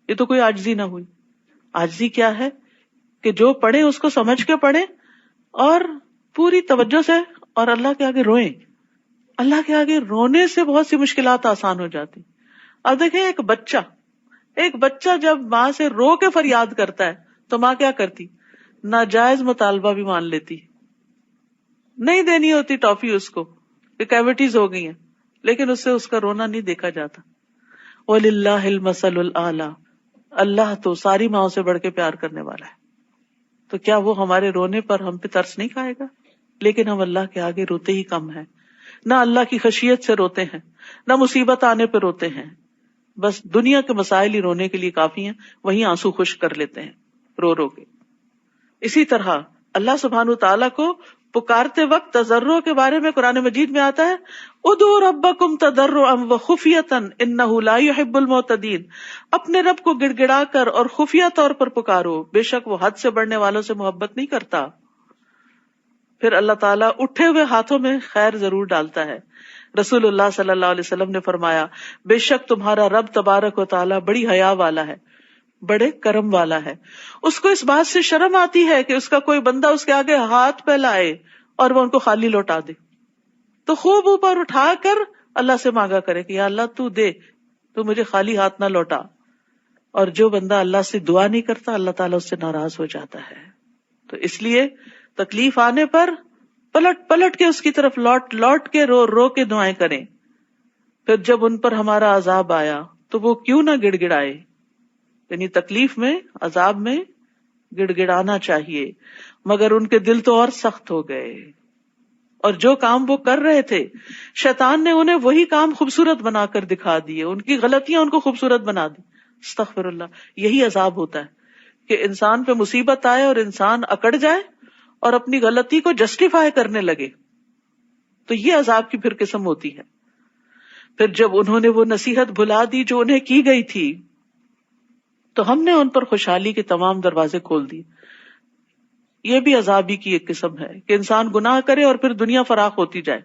A: یہ تو کوئی عاجزی نہ ہوئی. عاجزی کیا ہے کہ جو پڑھے اس کو سمجھ کے پڑھے اور پوری توجہ سے، اور اللہ کے آگے روئیں. اللہ کے آگے رونے سے بہت سی مشکلات آسان ہو جاتی. اب دیکھیں ایک بچہ جب ماں سے رو کے فریاد کرتا ہے تو ماں کیا کرتی؟ ناجائز مطالبہ بھی مان لیتی. نہیں دینی ہوتی ٹافی اس کو کہ کیوٹیز ہو گئی ہیں، لیکن اس سے اس کا رونا نہیں دیکھا جاتا. وَلِلَّهِ الْمَثَلُ الْأَعْلَى، اللہ تو ساری ماؤں سے بڑھ کے پیار کرنے والا ہے. تو کیا وہ ہمارے رونے پر ہم پہ ترس نہیں کھائے گا؟ لیکن ہم اللہ کے آگے روتے ہی کم ہیں. نہ اللہ کی خشیت سے روتے ہیں، نہ مصیبت آنے پہ روتے ہیں. بس دنیا کے مسائل ہی رونے کے لیے کافی ہیں، وہیں آنسو خشک کر لیتے ہیں رو رو کے. اسی طرح اللہ سبحانہ تعالیٰ کو پکارتے وقت تضرع کے بارے میں قرآن مجید میں آتا ہے، ادعوا ربکم تضرعا وخفیۃ انہ لا یحب المعتدین. اپنے رب کو گڑ گڑا کر اور خفیہ طور پر پکارو، بے شک وہ حد سے بڑھنے والوں سے محبت نہیں کرتا. پھر اللہ تعالیٰ اٹھے ہوئے ہاتھوں میں خیر ضرور ڈالتا ہے. رسول اللہ صلی اللہ علیہ وسلم نے فرمایا، بے شک تمہارا رب تبارک و تعالیٰ بڑی حیا والا ہے، بڑے کرم والا ہے. اس کو اس بات سے شرم آتی ہے کہ اس کا کوئی بندہ اس کے آگے ہاتھ پھیلائے اور وہ ان کو خالی لوٹا دے. تو خوب اوپر اٹھا کر اللہ سے مانگا کرے کہ یا اللہ تو دے، تو مجھے خالی ہاتھ نہ لوٹا. اور جو بندہ اللہ سے دعا نہیں کرتا اللہ تعالیٰ اس سے ناراض ہو جاتا ہے. تو اس لیے تکلیف آنے پر پلٹ پلٹ کے اس کی طرف لوٹ لوٹ کے رو رو کے دعائیں کریں. پھر جب ان پر ہمارا عذاب آیا تو وہ کیوں نہ گڑ گڑائے. یعنی تکلیف میں، عذاب میں گڑ گڑانا چاہیے، مگر ان کے دل تو اور سخت ہو گئے. اور جو کام وہ کر رہے تھے شیطان نے انہیں وہی کام خوبصورت بنا کر دکھا دیے، ان کی غلطیاں ان کو خوبصورت بنا دی. استغفر اللہ. یہی عذاب ہوتا ہے کہ انسان پہ مصیبت آئے اور انسان اکڑ جائے اور اپنی غلطی کو جسٹیفائی کرنے لگے. تو یہ عذاب کی پھر قسم ہوتی ہے. پھر جب انہوں نے وہ نصیحت بھلا دی جو انہیں کی گئی تھی تو ہم نے ان پر خوشحالی کے تمام دروازے کھول دی. یہ بھی عذابی کی ایک قسم ہے کہ انسان گناہ کرے اور پھر دنیا فراخ ہوتی جائے،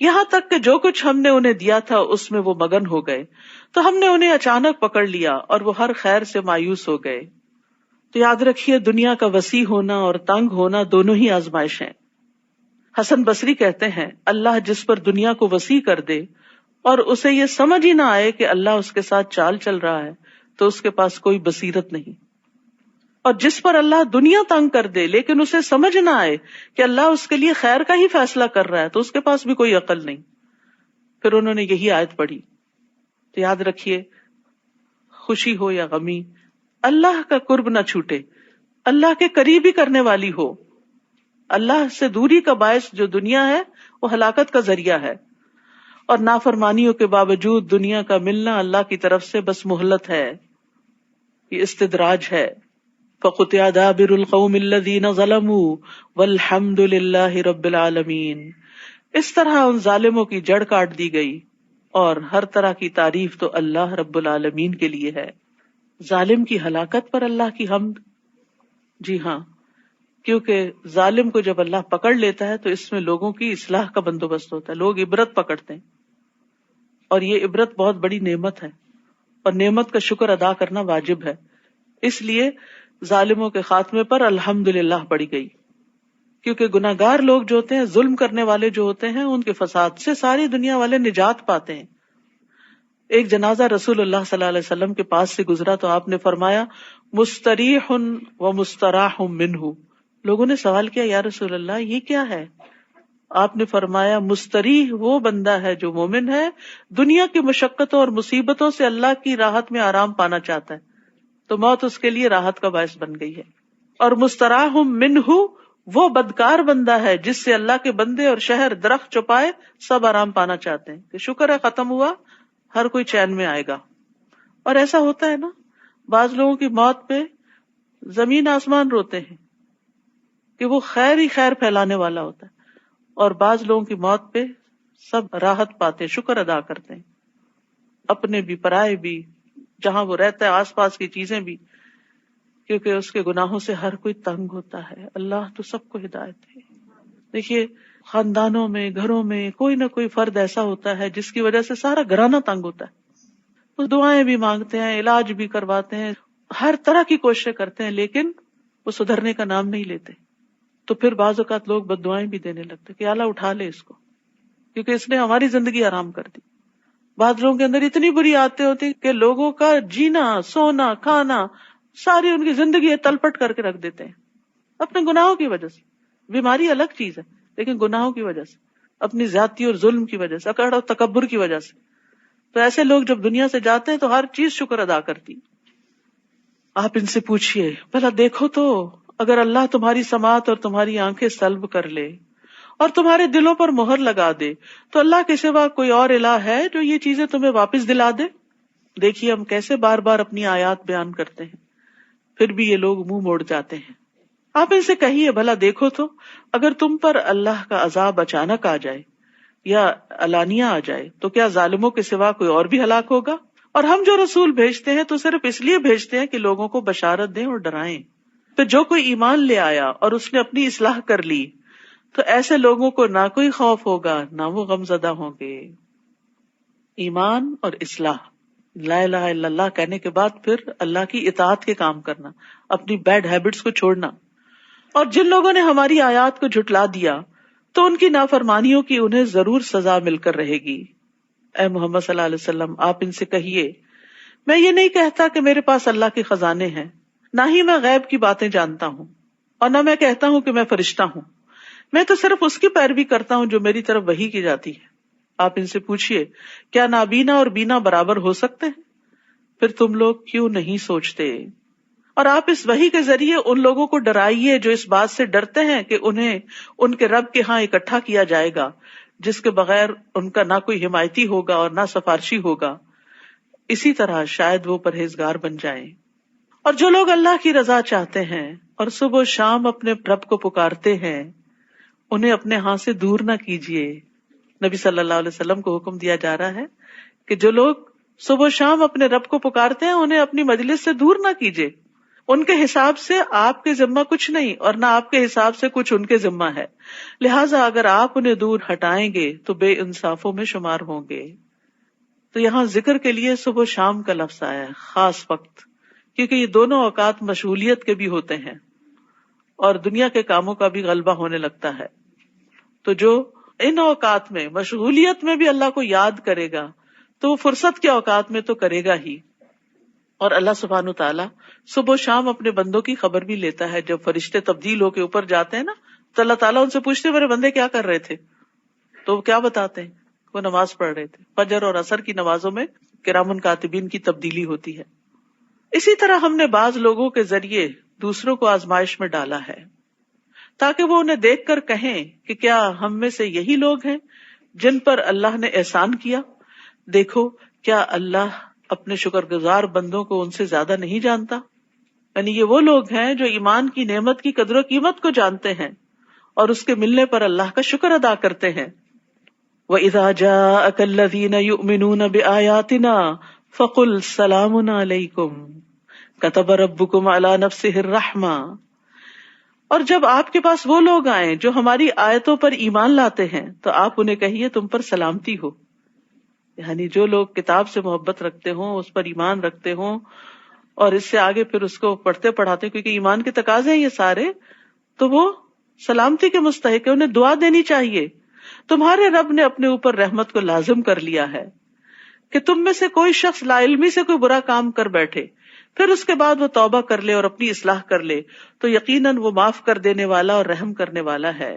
A: یہاں تک کہ جو کچھ ہم نے انہیں دیا تھا اس میں وہ مگن ہو گئے. تو ہم نے انہیں اچانک پکڑ لیا اور وہ ہر خیر سے مایوس ہو گئے. تو یاد رکھیے دنیا کا وسیع ہونا اور تنگ ہونا دونوں ہی آزمائش ہیں. حسن بصری کہتے ہیں، اللہ جس پر دنیا کو وسیع کر دے اور اسے یہ سمجھ ہی نہ آئے کہ اللہ اس کے ساتھ چال چل رہا ہے تو اس کے پاس کوئی بصیرت نہیں. اور جس پر اللہ دنیا تنگ کر دے لیکن اسے سمجھ نہ آئے کہ اللہ اس کے لیے خیر کا ہی فیصلہ کر رہا ہے تو اس کے پاس بھی کوئی عقل نہیں. پھر انہوں نے یہی آیت پڑھی. تو یاد رکھیے خوشی ہو یا غمی، اللہ کا قرب نہ چھوٹے، اللہ کے قریب ہی کرنے والی ہو. اللہ سے دوری کا باعث جو دنیا ہے وہ ہلاکت کا ذریعہ ہے، اور نافرمانیوں کے باوجود دنیا کا ملنا اللہ کی طرف سے بس مہلت ہے، یہ استدراج ہے. فَقُطِعَ دَابِرُ الْقَوْمِ الَّذِينَ ظَلَمُوا وَالْحَمْدُ لِلَّهِ رَبِّ الْعَالَمِينَ. اس طرح ان ظالموں کی جڑ کاٹ دی گئی اور ہر طرح کی تعریف تو اللہ رب العالمین کے لیے ہے. ظالم کی ہلاکت پر اللہ کی حمد. جی ہاں، کیونکہ ظالم کو جب اللہ پکڑ لیتا ہے تو اس میں لوگوں کی اصلاح کا بندوبست ہوتا ہے، لوگ عبرت پکڑتے ہیں، اور یہ عبرت بہت بڑی نعمت ہے اور نعمت کا شکر ادا کرنا واجب ہے. اس لیے ظالموں کے خاتمے پر الحمدللہ پڑھی گئی، کیونکہ گناہگار لوگ جو ہوتے ہیں، ظلم کرنے والے جو ہوتے ہیں، ان کے فساد سے ساری دنیا والے نجات پاتے ہیں. ایک جنازہ رسول اللہ صلی اللہ علیہ وسلم کے پاس سے گزرا تو آپ نے فرمایا مستریح و مستراح منہ. لوگوں نے سوال کیا یا رسول اللہ یہ کیا ہے؟ آپ نے فرمایا مستریح وہ بندہ ہے جو مومن ہے، دنیا کی مشقتوں اور مصیبتوں سے اللہ کی راحت میں آرام پانا چاہتا ہے تو موت اس کے لیے راحت کا باعث بن گئی ہے. اور مستراح منہ وہ بدکار بندہ ہے جس سے اللہ کے بندے اور شہر درخت چوپائے سب آرام پانا چاہتے ہیں کہ شکر ہے ختم ہوا، ہر کوئی چین میں آئے گا. اور ایسا ہوتا ہے نا، بعض لوگوں کی موت پہ زمین آسمان روتے ہیں کہ وہ خیر ہی خیر پھیلانے والا ہوتا ہے، اور بعض لوگوں کی موت پہ سب راحت پاتے ہیں، شکر ادا کرتے ہیں، اپنے بھی پرائے بھی، جہاں وہ رہتا ہے آس پاس کی چیزیں بھی، کیونکہ اس کے گناہوں سے ہر کوئی تنگ ہوتا ہے. اللہ تو سب کو ہدایت ہے. دیکھیے خاندانوں میں، گھروں میں کوئی نہ کوئی فرد ایسا ہوتا ہے جس کی وجہ سے سارا گھرانہ تنگ ہوتا ہے. وہ دعائیں بھی مانگتے ہیں، علاج بھی کرواتے ہیں، ہر طرح کی کوششیں کرتے ہیں، لیکن وہ سدھرنے کا نام نہیں لیتے. تو پھر بعض اوقات لوگ بد دعائیں بھی دینے لگتے کہ اللہ اٹھا لے اس کو، کیونکہ اس نے ہماری زندگی حرام کر دی. بعض لوگوں کے اندر اتنی بری عادتیں ہوتی کہ لوگوں کا جینا، سونا، کھانا، ساری ان کی زندگی تلپٹ کر کے رکھ دیتے ہیں اپنے گناہوں کی وجہ سے. بیماری الگ چیز ہے، لیکن گناہوں کی وجہ سے، اپنی زیادتی اور ظلم کی وجہ سے، اکڑ اور تکبر کی وجہ سے. تو ایسے لوگ جب دنیا سے جاتے ہیں تو ہر چیز شکر ادا کرتی. آپ ان سے پوچھئے بھلا دیکھو تو اگر اللہ تمہاری سماعت اور تمہاری آنکھیں سلب کر لے اور تمہارے دلوں پر مہر لگا دے تو اللہ کے سوا کوئی اور الہ ہے جو یہ چیزیں تمہیں واپس دلا دے؟ دیکھیے ہم کیسے بار بار اپنی آیات بیان کرتے ہیں، پھر بھی یہ لوگ منہ موڑ جاتے ہیں. آپ ان سے کہیے بھلا دیکھو تو اگر تم پر اللہ کا عذاب اچانک آ جائے یا علانیہ آ جائے تو کیا ظالموں کے سوا کوئی اور بھی ہلاک ہوگا؟ اور ہم جو رسول بھیجتے ہیں تو صرف اس لیے بھیجتے ہیں کہ لوگوں کو بشارت دیں اور ڈرائیں. پھر جو کوئی ایمان لے آیا اور اس نے اپنی اصلاح کر لی تو ایسے لوگوں کو نہ کوئی خوف ہوگا نہ وہ غم زدہ ہوں گے. ایمان اور اصلاح، لا الہ الا اللہ کہنے کے بعد پھر اللہ کی اطاعت کے کام کرنا، اپنی بیڈ ہیبٹس کو چھوڑنا. اور جن لوگوں نے ہماری آیات کو جھٹلا دیا تو ان کی نافرمانیوں کی انہیں ضرور سزا مل کر رہے گی. اے محمد صلی اللہ علیہ وسلم آپ ان سے کہیے میں یہ نہیں کہتا کہ میرے پاس اللہ کے خزانے ہیں، نہ ہی میں غیب کی باتیں جانتا ہوں، اور نہ میں کہتا ہوں کہ میں فرشتہ ہوں. میں تو صرف اس کی پیروی کرتا ہوں جو میری طرف وحی کی جاتی ہے. آپ ان سے پوچھئے کیا نابینا اور بینا برابر ہو سکتے ہیں؟ پھر تم لوگ کیوں نہیں سوچتے؟ اور آپ اس وحی کے ذریعے ان لوگوں کو ڈرائیے جو اس بات سے ڈرتے ہیں کہ انہیں ان کے رب کے ہاں اکٹھا کیا جائے گا جس کے بغیر ان کا نہ کوئی حمایتی ہوگا اور نہ سفارشی ہوگا. اسی طرح شاید وہ پرہیزگار بن جائیں. اور جو لوگ اللہ کی رضا چاہتے ہیں اور صبح و شام اپنے رب کو پکارتے ہیں انہیں اپنے ہاں سے دور نہ کیجیے. نبی صلی اللہ علیہ وسلم کو حکم دیا جا رہا ہے کہ جو لوگ صبح و شام اپنے رب کو پکارتے ہیں انہیں اپنی مجلس سے دور نہ کیجیے. ان کے حساب سے آپ کے ذمہ کچھ نہیں اور نہ آپ کے حساب سے کچھ ان کے ذمہ ہے، لہٰذا اگر آپ انہیں دور ہٹائیں گے تو بے انصافوں میں شمار ہوں گے. تو یہاں ذکر کے لیے صبح و شام کا لفظ آیا ہے، خاص وقت، کیونکہ یہ دونوں اوقات مشغولیت کے بھی ہوتے ہیں اور دنیا کے کاموں کا بھی غلبہ ہونے لگتا ہے. تو جو ان اوقات میں مشغولیت میں بھی اللہ کو یاد کرے گا تو وہ فرصت کے اوقات میں تو کرے گا ہی. اور اللہ سبحانہ تعالیٰ صبح و شام اپنے بندوں کی خبر بھی لیتا ہے. جب فرشتے تبدیل ہو کے اوپر جاتے ہیں نا تو اللہ تعالیٰ ان سے پوچھتے میرے بندے کیا کر رہے تھے، تو وہ کیا بتاتے ہیں وہ نماز پڑھ رہے تھے. فجر اور عصر کی نمازوں میں کرام کاتبین کی تبدیلی ہوتی ہے. اسی طرح ہم نے بعض لوگوں کے ذریعے دوسروں کو آزمائش میں ڈالا ہے تاکہ وہ انہیں دیکھ کر کہیں کہ کیا ہم میں سے یہی لوگ ہیں جن پر اللہ نے احسان کیا. دیکھو کیا اللہ اپنے شکر گزار بندوں کو ان سے زیادہ نہیں جانتا. یعنی یہ وہ لوگ ہیں جو ایمان کی نعمت کی قدر و قیمت کو جانتے ہیں اور اس کے ملنے پر اللہ کا شکر ادا کرتے ہیں. وَإِذَا جَاءَكَ الَّذِينَ يُؤْمِنُونَ بِآيَاتِنَا فَقُلْ سَلَامٌ عَلَيْكُمْ كَتَبَ رَبُّكُمْ عَلَى نَفْسِهِ الرَّحْمَةَ. اور جب آپ کے پاس وہ لوگ آئیں جو ہماری آیتوں پر ایمان لاتے ہیں تو آپ انہیں کہیے تم پر سلامتی ہو. یعنی جو لوگ کتاب سے محبت رکھتے ہوں، اس پر ایمان رکھتے ہوں اور اس سے آگے پھر اس کو پڑھتے پڑھاتے کیونکہ ایمان کے تقاضے ہیں یہ سارے، تو وہ سلامتی کے مستحق ہے، انہیں دعا دینی چاہیے. تمہارے رب نے اپنے اوپر رحمت کو لازم کر لیا ہے کہ تم میں سے کوئی شخص لا علمی سے کوئی برا کام کر بیٹھے پھر اس کے بعد وہ توبہ کر لے اور اپنی اصلاح کر لے تو یقیناً وہ معاف کر دینے والا اور رحم کرنے والا ہے.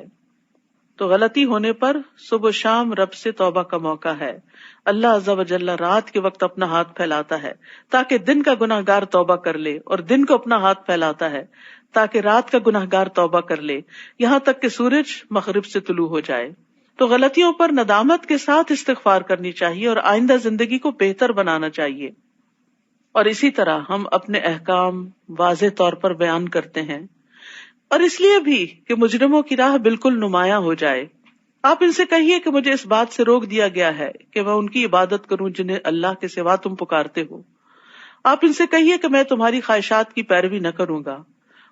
A: تو غلطی ہونے پر صبح و شام رب سے توبہ کا موقع ہے. اللہ عز و جل رات کے وقت اپنا ہاتھ پھیلاتا ہے تاکہ دن کا گناہ گار توبہ کر لے، اور دن کو اپنا ہاتھ پھیلاتا ہے تاکہ رات کا گناہ گار توبہ کر لے، یہاں تک کہ سورج مغرب سے طلوع ہو جائے. تو غلطیوں پر ندامت کے ساتھ استغفار کرنی چاہیے اور آئندہ زندگی کو بہتر بنانا چاہیے. اور اسی طرح ہم اپنے احکام واضح طور پر بیان کرتے ہیں، اور اس لیے بھی کہ مجرموں کی راہ بالکل نمایاں ہو جائے. آپ ان سے کہیے کہ مجھے اس بات سے روک دیا گیا ہے کہ میں ان کی عبادت کروں جنہیں اللہ کے سوا تم پکارتے ہو. آپ ان سے کہیے کہ میں تمہاری خواہشات کی پیروی نہ کروں گا،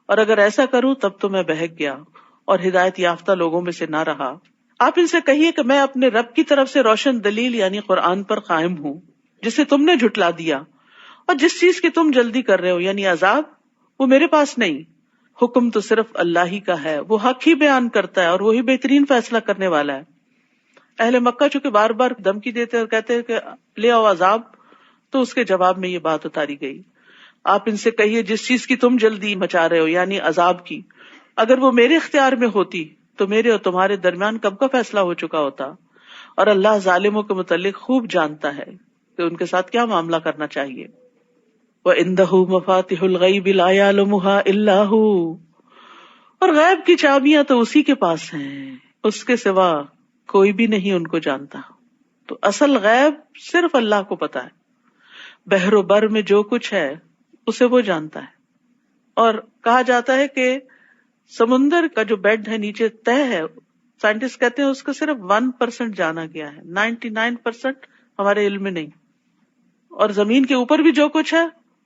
A: اور اگر ایسا کروں تب تو میں بہک گیا اور ہدایت یافتہ لوگوں میں سے نہ رہا. آپ ان سے کہیے کہ میں اپنے رب کی طرف سے روشن دلیل یعنی قرآن پر قائم ہوں. جسے تم نے جھٹلا دیا، اور جس چیز کی تم جلدی کر رہے ہو یعنی عذاب، وہ میرے پاس نہیں، حکم تو صرف اللہ ہی کا ہے، وہ حق ہی بیان کرتا ہے اور وہی بہترین فیصلہ کرنے والا ہے۔ اہل مکہ چونکہ بار بار دھمکی دیتے اور کہتے کہ لے آؤ عذاب، تو اس کے جواب میں یہ بات اتاری گئی، آپ ان سے کہیے جس چیز کی تم جلدی مچا رہے ہو یعنی عذاب کی، اگر وہ میرے اختیار میں ہوتی تو میرے اور تمہارے درمیان کب کا فیصلہ ہو چکا ہوتا، اور اللہ ظالموں کے متعلق خوب جانتا ہے کہ ان کے ساتھ کیا معاملہ کرنا چاہیے۔ وَعِندَهُ مَفَاتِحُ الْغَيْبِ لَا يَعْلَمُهَا إِلَّا هُوَ، اور غیب کی چابیاں تو اسی کے پاس ہیں، اس کے سوا کوئی بھی نہیں ان کو جانتا۔ تو اصل غیب صرف اللہ کو پتا ہے، بحر و بر میں جو کچھ ہے اسے وہ جانتا ہے۔ اور کہا جاتا ہے کہ سمندر کا جو بیڈ ہے نیچے تہ ہے، سائنٹسٹ کہتے ہیں اس کا صرف 1% جانا گیا ہے، 99% ہمارے علم میں نہیں، اور زمین کے اوپر بھی جو کچھ ہے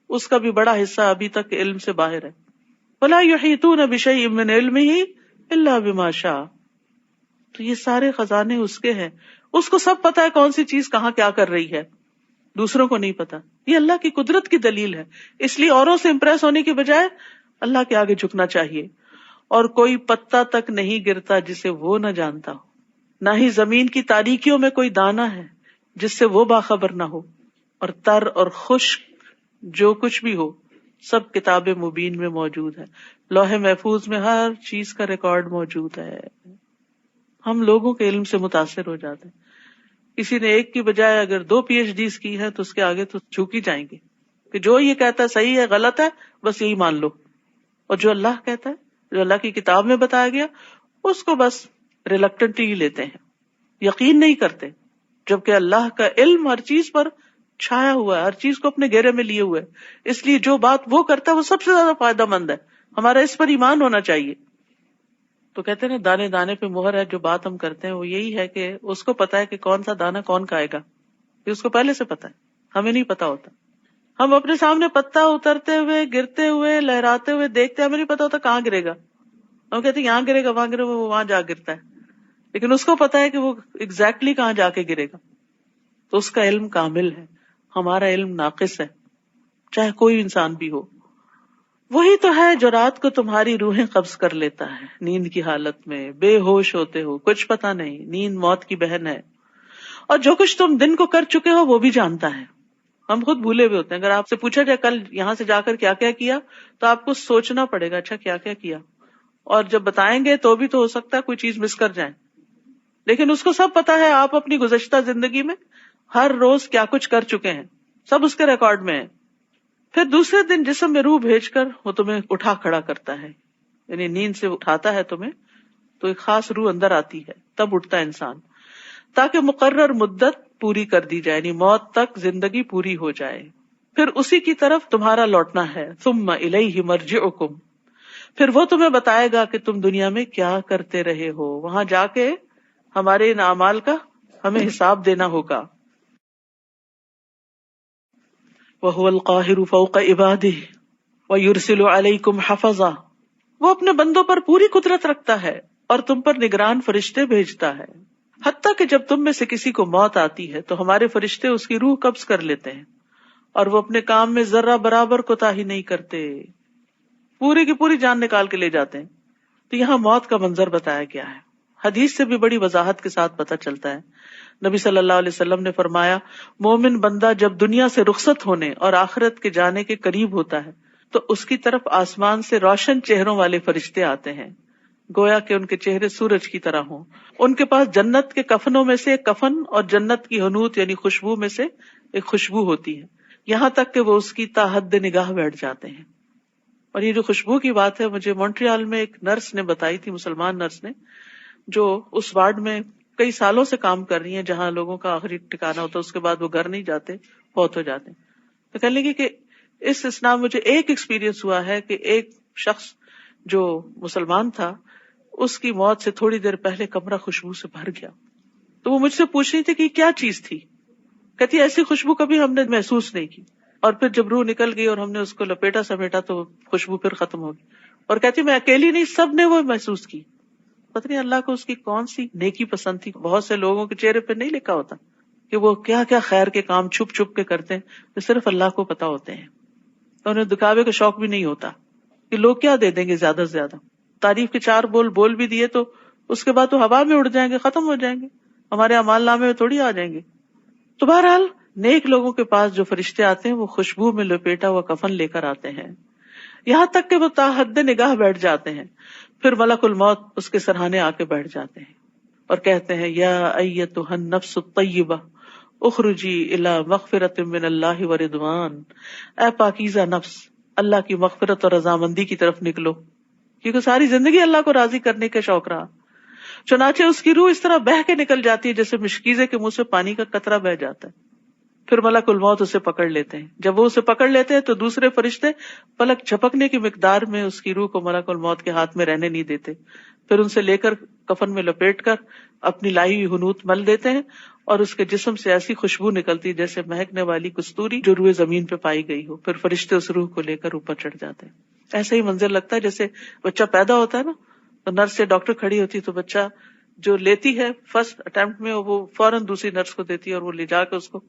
A: اس کا بھی بڑا حصہ ابھی تک علم سے باہر ہے۔ وَلَا يُحِيطُونَ بِشَيْءٍ مِّنْ عِلْمِهِ إِلَّا بِمَا شَاءَ، تو یہ سارے خزانے اس کے ہیں، اس کو سب پتا ہے کون سی چیز کہاں کیا کر رہی ہے، دوسروں کو نہیں پتا۔ یہ اللہ کی قدرت کی دلیل ہے، اس لیے اوروں سے امپریس ہونے کی بجائے اللہ کے آگے جھکنا چاہیے۔ اور کوئی پتا تک نہیں گرتا جسے وہ نہ جانتا ہو، نہ ہی زمین کی تاریکیوں میں کوئی دانہ ہے جس سے وہ باخبر نہ ہو، اور تر اور خشک جو کچھ بھی ہو سب کتاب مبین میں موجود ہے، لوح محفوظ میں ہر چیز کا ریکارڈ موجود ہے۔ ہم لوگوں کے علم سے متاثر ہو جاتے ہیں، کسی نے ایک کی بجائے اگر 2 PhDs کی ہے تو اس کے آگے تو جھک ہی جائیں گے کہ جو یہ کہتا ہے صحیح ہے غلط ہے بس یہی مان لو، اور جو اللہ کہتا ہے جو اللہ کی کتاب میں بتایا گیا اس کو بس ریلکٹنٹلی لیتے ہیں، یقین نہیں کرتے، جبکہ اللہ کا علم ہر چیز پر چھایا ہوا ہے، ہر چیز کو اپنے گھیرے میں لیے ہوئے ہے، اس لیے جو بات وہ کرتا ہے وہ سب سے زیادہ فائدہ مند ہے، ہمارا اس پر ایمان ہونا چاہیے۔ تو کہتے ہیں نا دانے دانے پہ مہر ہے، جو بات ہم کرتے ہیں وہ یہی ہے کہ اس کو پتا ہے کہ کون سا دانا کون کھائے گا، یہ اس کو پہلے سے پتا ہے، ہمیں نہیں پتا ہوتا۔ ہم اپنے سامنے پتا اترتے ہوئے گرتے ہوئے لہراتے ہوئے دیکھتے ہیں، ہمیں نہیں پتا ہوتا کہاں گرے گا، ہم کہتے ہیں یہاں گرے گا وہاں گرے گا، وہ وہاں جا گرتا ہے، لیکن اس کو پتا ہے کہ وہ ایگزیکٹلی کہاں جا کے گرے گا۔ تو اس کا علم کامل ہے، ہمارا علم ناقص ہے، چاہے کوئی انسان بھی ہو۔ وہی تو ہے جو رات کو تمہاری روحیں قبض کر لیتا ہے نیند کی حالت میں، بے ہوش ہوتے ہو، کچھ پتا نہیں، نیند موت کی بہن ہے، اور جو کچھ تم دن کو کر چکے ہو وہ بھی جانتا ہے۔ ہم خود بھولے ہوئے ہوتے ہیں، اگر آپ سے پوچھا جائے کل یہاں سے جا کر کیا کیا کیا تو آپ کو سوچنا پڑے گا اچھا کیا کیا کیا، اور جب بتائیں گے تو بھی تو ہو سکتا ہے کوئی چیز مس کر جائیں، لیکن اس کو سب پتا ہے آپ اپنی گزشتہ زندگی میں ہر روز کیا کچھ کر چکے ہیں، سب اس کے ریکارڈ میں ہے۔ پھر دوسرے دن جسم میں روح بھیج کر وہ تمہیں اٹھا کھڑا کرتا ہے، یعنی نیند سے اٹھاتا ہے تمہیں، تو ایک خاص روح اندر آتی ہے، تب اٹھتا ہے انسان، تاکہ مقرر مدت پوری کر دی جائے، یعنی موت تک زندگی پوری ہو جائے، پھر اسی کی طرف تمہارا لوٹنا ہے۔ ثم الیہ مرجعکم، پھر وہ تمہیں بتائے گا کہ تم دنیا میں کیا کرتے رہے ہو، وہاں جا کے ہمارے ان اعمال کا ہمیں حساب دینا ہوگا۔ وَهُوَ الْقَاهِرُ فَوْقَ عِبَادِهِ وَيُرْسِلُ عَلَيْكُمْ حَفَظًا، وہ اپنے بندوں پر پوری قدرت رکھتا ہے اور تم پر نگران فرشتے بھیجتا ہے، حتیٰ کہ جب تم میں سے کسی کو موت آتی ہے تو ہمارے فرشتے اس کی روح قبض کر لیتے ہیں، اور وہ اپنے کام میں ذرہ برابر کوتاہی نہیں کرتے، پوری کی پوری جان نکال کے لے جاتے ہیں۔ تو یہاں موت کا منظر بتایا گیا ہے، حدیث سے بھی بڑی وضاحت کے ساتھ پتہ چلتا ہے۔ نبی صلی اللہ علیہ وسلم نے فرمایا، مومن بندہ جب دنیا سے رخصت ہونے اور آخرت کے جانے کے قریب ہوتا ہے تو اس کی طرف آسمان سے روشن چہروں والے فرشتے آتے ہیں، گویا کہ ان کے چہرے سورج کی طرح ہوں، ان کے پاس جنت کے کفنوں میں سے ایک کفن اور جنت کی حنوت یعنی خوشبو میں سے ایک خوشبو ہوتی ہے، یہاں تک کہ وہ اس کی تا حد نگاہ بیٹھ جاتے ہیں۔ اور یہ جو خوشبو کی بات ہے، مجھے مونٹریال میں ایک نرس نے بتائی تھی، مسلمان نرس نے، جو اس وارڈ میں کئی سالوں سے کام کر رہی ہیں جہاں لوگوں کا آخری ٹھکانا ہوتا ہے، اس کے بعد وہ گھر نہیں جاتے، فوت ہو جاتے ہیں۔ تو کہنے لگی کہ اس اسنا مجھے ایک ایکسپیرینس ہوا ہے کہ ایک شخص جو مسلمان تھا، اس کی موت سے تھوڑی دیر پہلے کمرہ خوشبو سے بھر گیا، تو وہ مجھ سے پوچھ رہی تھی کہ کیا چیز تھی، کہتی ایسی خوشبو کبھی ہم نے محسوس نہیں کی، اور پھر جب روح نکل گئی اور ہم نے اس کو لپیٹا سمیٹا تو خوشبو پھر ختم ہو گئی، اور کہتی میں اکیلی نہیں، سب نے وہ محسوس کی۔ پتہ نہیں اللہ کو اس کی کون سی نیکی پسند تھی، بہت سے لوگوں کے چہرے پہ نہیں لکھا ہوتا، کہ وہ کیا کیا خیر کے کام چھپ چھپ کے کرتے ہیں جو صرف اللہ کو پتا ہوتے ہیں. انہیں دکھاوے کا شوق بھی نہیں ہوتا کہ لوگ کیا دے دیں گے زیادہ سے زیادہ. تعریف کے 4 بول بھی دیے تو اس کے بعد تو ہوا میں اڑ جائیں گے, ختم ہو جائیں گے, ہمارے اعمال نامے میں تھوڑی آ جائیں گے. تو بہرحال نیک لوگوں کے پاس جو فرشتے آتے ہیں وہ خوشبو میں لپیٹا ہوا کفن لے کر آتے ہیں, یہاں تک کہ وہ تا حد نگاہ بیٹھ جاتے ہیں. پھر ملک الموت اس کے سرہانے آ کے بیٹھ جاتے ہیں اور کہتے ہیں یا ایتھا النفس الطیبہ اخرجی الی مغفرۃ من اللہ ورضوان, اے پاکیزہ نفس اللہ کی مغفرت اور رضامندی کی طرف نکلو, کیونکہ ساری زندگی اللہ کو راضی کرنے کا شوق رہا. چنانچہ اس کی روح اس طرح بہہ کے نکل جاتی ہے جیسے مشکیزے کے منہ سے پانی کا قطرہ بہہ جاتا ہے. پھر ملک الموت اسے پکڑ لیتے ہیں. جب وہ اسے پکڑ لیتے ہیں تو دوسرے فرشتے پلک جھپکنے کی مقدار میں اس کی روح کو ملک الموت کے ہاتھ میں رہنے نہیں دیتے. پھر ان سے لے کر کفن میں لپیٹ کر اپنی لائی ہوئی حنوط مل دیتے ہیں اور اس کے جسم سے ایسی خوشبو نکلتی جیسے مہکنے والی کستوری جو روئے زمین پہ پائی گئی ہو. پھر فرشتے اس روح کو لے کر اوپر چڑھ جاتے ہیں. ایسا ہی منظر لگتا ہے جیسے بچہ پیدا ہوتا ہے نا, تو نرس سے ڈاکٹر کھڑی ہوتی تو بچہ جو لیتی ہے فرسٹ اٹیمپٹ میں وہ فوراً دوسری نرس کو دیتی ہے اور وہ لے جا کے اس کو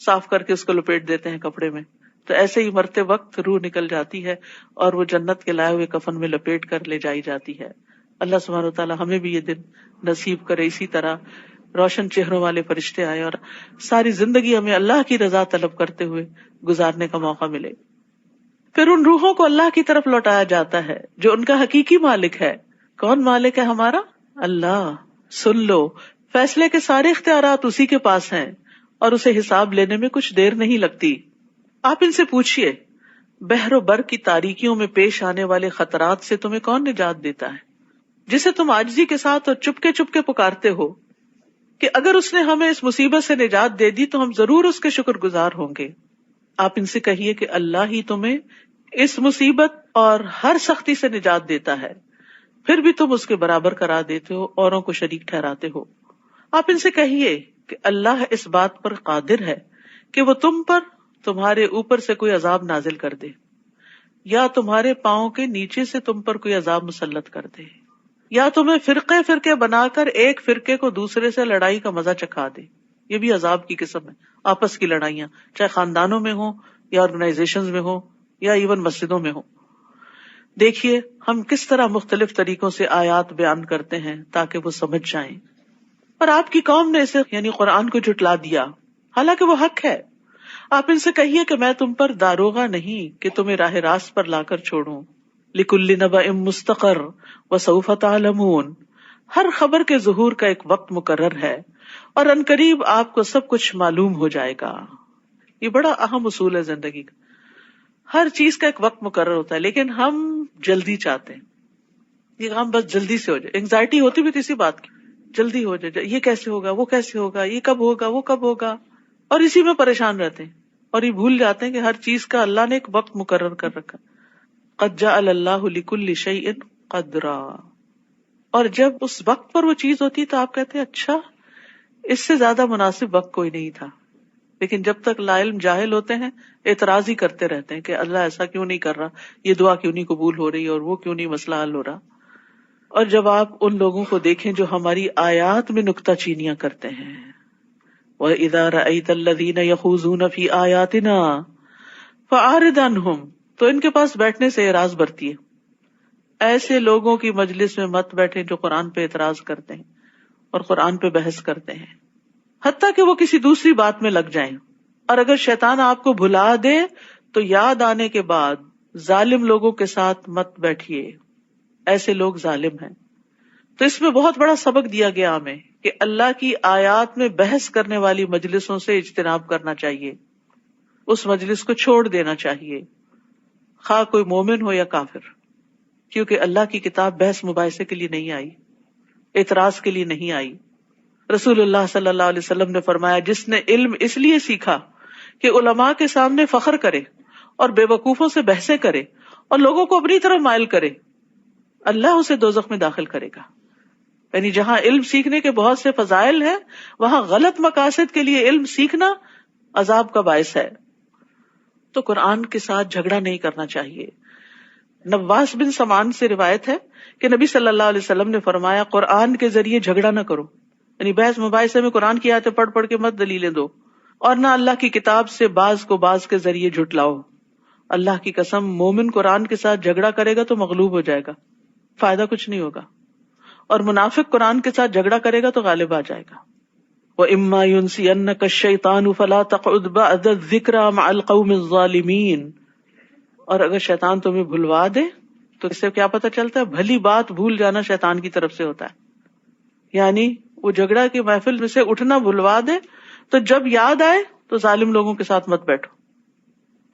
A: صاف کر کے اس کو لپیٹ دیتے ہیں کپڑے میں. تو ایسے ہی مرتے وقت روح نکل جاتی ہے اور وہ جنت کے لائے ہوئے کفن میں لپیٹ کر لے جائی جاتی ہے. اللہ سبحانہ وتعالیٰ ہمیں بھی یہ دن نصیب کرے, اسی طرح روشن چہروں والے فرشتے آئے اور ساری زندگی ہمیں اللہ کی رضا طلب کرتے ہوئے گزارنے کا موقع ملے. پھر ان روحوں کو اللہ کی طرف لوٹایا جاتا ہے جو ان کا حقیقی مالک ہے. کون مالک ہے ہمارا؟ اللہ. سن لو, فیصلے کے سارے اختیارات اسی کے پاس ہیں اور اسے حساب لینے میں کچھ دیر نہیں لگتی. آپ ان سے پوچھئے بحر و بر کی تاریکیوں میں پیش آنے والے خطرات سے تمہیں کون نجات دیتا ہے, جسے تم عاجزی کے ساتھ اور چپکے چپکے پکارتے ہو کہ اگر اس نے ہمیں اس مصیبت سے نجات دے دی تو ہم ضرور اس کے شکر گزار ہوں گے. آپ ان سے کہیے کہ اللہ ہی تمہیں اس مصیبت اور ہر سختی سے نجات دیتا ہے, پھر بھی تم اس کے برابر قرار دیتے ہو, اوروں کو شریک ٹھہراتے ہو. آپ ان سے کہیے کہ اللہ اس بات پر قادر ہے کہ وہ تم پر تمہارے اوپر سے کوئی عذاب نازل کر دے, یا تمہارے پاؤں کے نیچے سے تم پر کوئی عذاب مسلط کر دے, یا تمہیں فرقے فرقے بنا کر ایک فرقے کو دوسرے سے لڑائی کا مزہ چکھا دے. یہ بھی عذاب کی قسم ہے, آپس کی لڑائیاں, چاہے خاندانوں میں ہوں یا آرگنائزیشنز میں ہوں یا ایون مسجدوں میں ہوں. دیکھیے ہم کس طرح مختلف طریقوں سے آیات بیان کرتے ہیں تاکہ وہ سمجھ جائیں. اور آپ کی قوم نے اسے یعنی قرآن کو جھٹلا دیا, حالانکہ وہ حق ہے. آپ ان سے کہیے کہ میں تم پر داروغہ نہیں کہ تمہیں راہ راست پر لا کر چھوڑوں. لِكُلِّ نَبَإٍ مُسْتَقَرٌّ وَسَوْفَ تَعْلَمُونَ, ہر خبر کے ظہور کا ایک وقت مقرر ہے اور عنقریب آپ کو سب کچھ معلوم ہو جائے گا. یہ بڑا اہم اصول ہے زندگی کا. ہر چیز کا ایک وقت مقرر ہوتا ہے, لیکن ہم جلدی چاہتے ہیں, یہ کام بس جلدی سے ہو جائے. انگزائٹی ہوتی بھی کسی بات کی, جلدی ہو جائے, یہ کیسے ہوگا, وہ کیسے ہوگا, یہ کب ہوگا, وہ کب ہوگا, اور اسی میں پریشان رہتے ہیں اور یہ بھول جاتے ہیں کہ ہر چیز کا اللہ نے ایک وقت مقرر کر رکھا. قد جعل اللہ لکل شیء قدرا, اور جب اس وقت پر وہ چیز ہوتی ہے تو آپ کہتے ہیں اچھا اس سے زیادہ مناسب وقت کوئی نہیں تھا. لیکن جب تک لا علم جاہل ہوتے ہیں اعتراض ہی کرتے رہتے ہیں کہ اللہ ایسا کیوں نہیں کر رہا, یہ دعا کیوں نہیں قبول ہو رہی, اور وہ کیوں نہیں مسئلہ حل ہو رہا. اور جب آپ ان لوگوں کو دیکھیں جو ہماری آیات میں نکتہ چینیاں کرتے ہیں, وَإِذَا رَأَيْتَ الَّذِينَ يَخُوضُونَ فِي آيَاتِنَا فَأَعْرِضْ عَنْهُمْ, تو ان کے پاس بیٹھنے سے اعراض برتی ہے. ایسے لوگوں کی مجلس میں مت بیٹھے جو قرآن پہ اعتراض کرتے ہیں اور قرآن پہ بحث کرتے ہیں, حتیٰ کہ وہ کسی دوسری بات میں لگ جائیں. اور اگر شیطان آپ کو بھلا دے تو یاد آنے کے بعد ظالم لوگوں کے ساتھ مت بیٹھیے, ایسے لوگ ظالم ہیں. تو اس میں بہت بڑا سبق دیا گیا ہمیں کہ اللہ کی آیات میں بحث کرنے والی مجلسوں سے اجتناب کرنا چاہیے, اس مجلس کو چھوڑ دینا چاہیے, خواہ کوئی مومن ہو یا کافر, کیونکہ اللہ کی کتاب بحث مباحثے کے لیے نہیں آئی, اعتراض کے لیے نہیں آئی. رسول اللہ صلی اللہ علیہ وسلم نے فرمایا جس نے علم اس لیے سیکھا کہ علماء کے سامنے فخر کرے اور بے وقوفوں سے بحثیں کرے اور لوگوں کو اپنی طرف مائل کرے, اللہ اسے دوزخ میں داخل کرے گا. یعنی جہاں علم سیکھنے کے بہت سے فضائل ہیں وہاں غلط مقاصد کے لیے علم سیکھنا عذاب کا باعث ہے. تو قرآن کے ساتھ جھگڑا نہیں کرنا چاہیے. نواس بن سمان سے روایت ہے کہ نبی صلی اللہ علیہ وسلم نے فرمایا قرآن کے ذریعے جھگڑا نہ کرو, یعنی بحث مباحثے میں قرآن کی آیتیں پڑھ پڑھ کے مت دلیلیں دو، اور نہ اللہ کی کتاب سے بعض کو بعض کے ذریعے جھٹلاؤ. اللہ کی قسم مومن قرآن کے ساتھ جھگڑا کرے گا تو مغلوب ہو جائے گا، فائدہ کچھ نہیں ہوگا، اور منافق قرآن کے ساتھ جھگڑا کرے گا تو غالب آ جائے گا. وَإِمَّا يُنْسِيَنَّكَ الشَّيْطَانُ فَلَا تَقْعُدْ بَعْدَ الذِّكْرَىٰ مَعَ الْقَوْمِ الظَّالِمِينَ. اور اگر شیطان تمہیں بھلوا دے تو اس سے کیا پتہ چلتا ہے؟ بھلی بات بھول جانا شیطان کی طرف سے ہوتا ہے. یعنی وہ جھگڑا کی محفل میں سے اٹھنا بھلوا دے تو جب یاد آئے تو ظالم لوگوں کے ساتھ مت بیٹھو.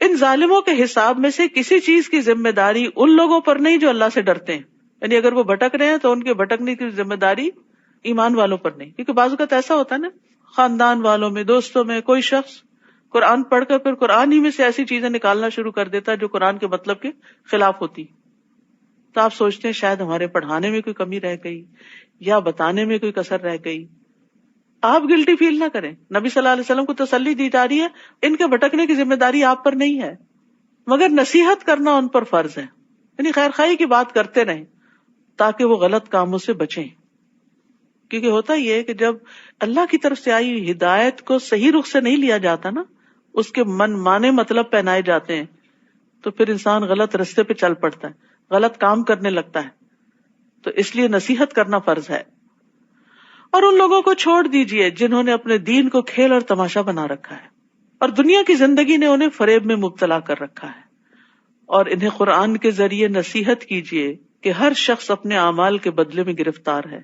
A: ان ظالموں کے حساب میں سے کسی چیز کی ذمہ داری ان لوگوں پر نہیں جو اللہ سے ڈرتے ہیں. یعنی اگر وہ بھٹک رہے ہیں تو ان کے بھٹکنے کی ذمہ داری ایمان والوں پر نہیں، کیونکہ بعض اوقات ایسا ہوتا ہے نا، خاندان والوں میں، دوستوں میں کوئی شخص قرآن پڑھ کر پھر قرآن ہی میں سے ایسی چیزیں نکالنا شروع کر دیتا ہے جو قرآن کے مطلب کے خلاف ہوتی، تو آپ سوچتے ہیں شاید ہمارے پڑھانے میں کوئی کمی رہ گئی یا بتانے میں کوئی کسر رہ گئی. آپ گلٹی فیل نہ کریں، نبی صلی اللہ علیہ وسلم کو تسلی دی جا رہی ہے، ان کے بھٹکنے کی ذمہ داری آپ پر نہیں ہے، مگر نصیحت کرنا ان پر فرض ہے. یعنی خیر خواہی کی بات کرتے رہیں تاکہ وہ غلط کاموں سے بچیں. کیونکہ ہوتا یہ ہے کہ جب اللہ کی طرف سے آئی ہدایت کو صحیح رخ سے نہیں لیا جاتا نا، اس کے من مانے مطلب پہنائے جاتے ہیں، تو پھر انسان غلط رستے پہ چل پڑتا ہے، غلط کام کرنے لگتا ہے. تو اس لیے نصیحت کرنا فرض ہے. اور ان لوگوں کو چھوڑ دیجئے جنہوں نے اپنے دین کو کھیل اور تماشا بنا رکھا ہے، اور دنیا کی زندگی نے انہیں فریب میں مبتلا کر رکھا ہے. اور انہیں قرآن کے ذریعے نصیحت کیجئے کہ ہر شخص اپنے اعمال کے بدلے میں گرفتار ہے.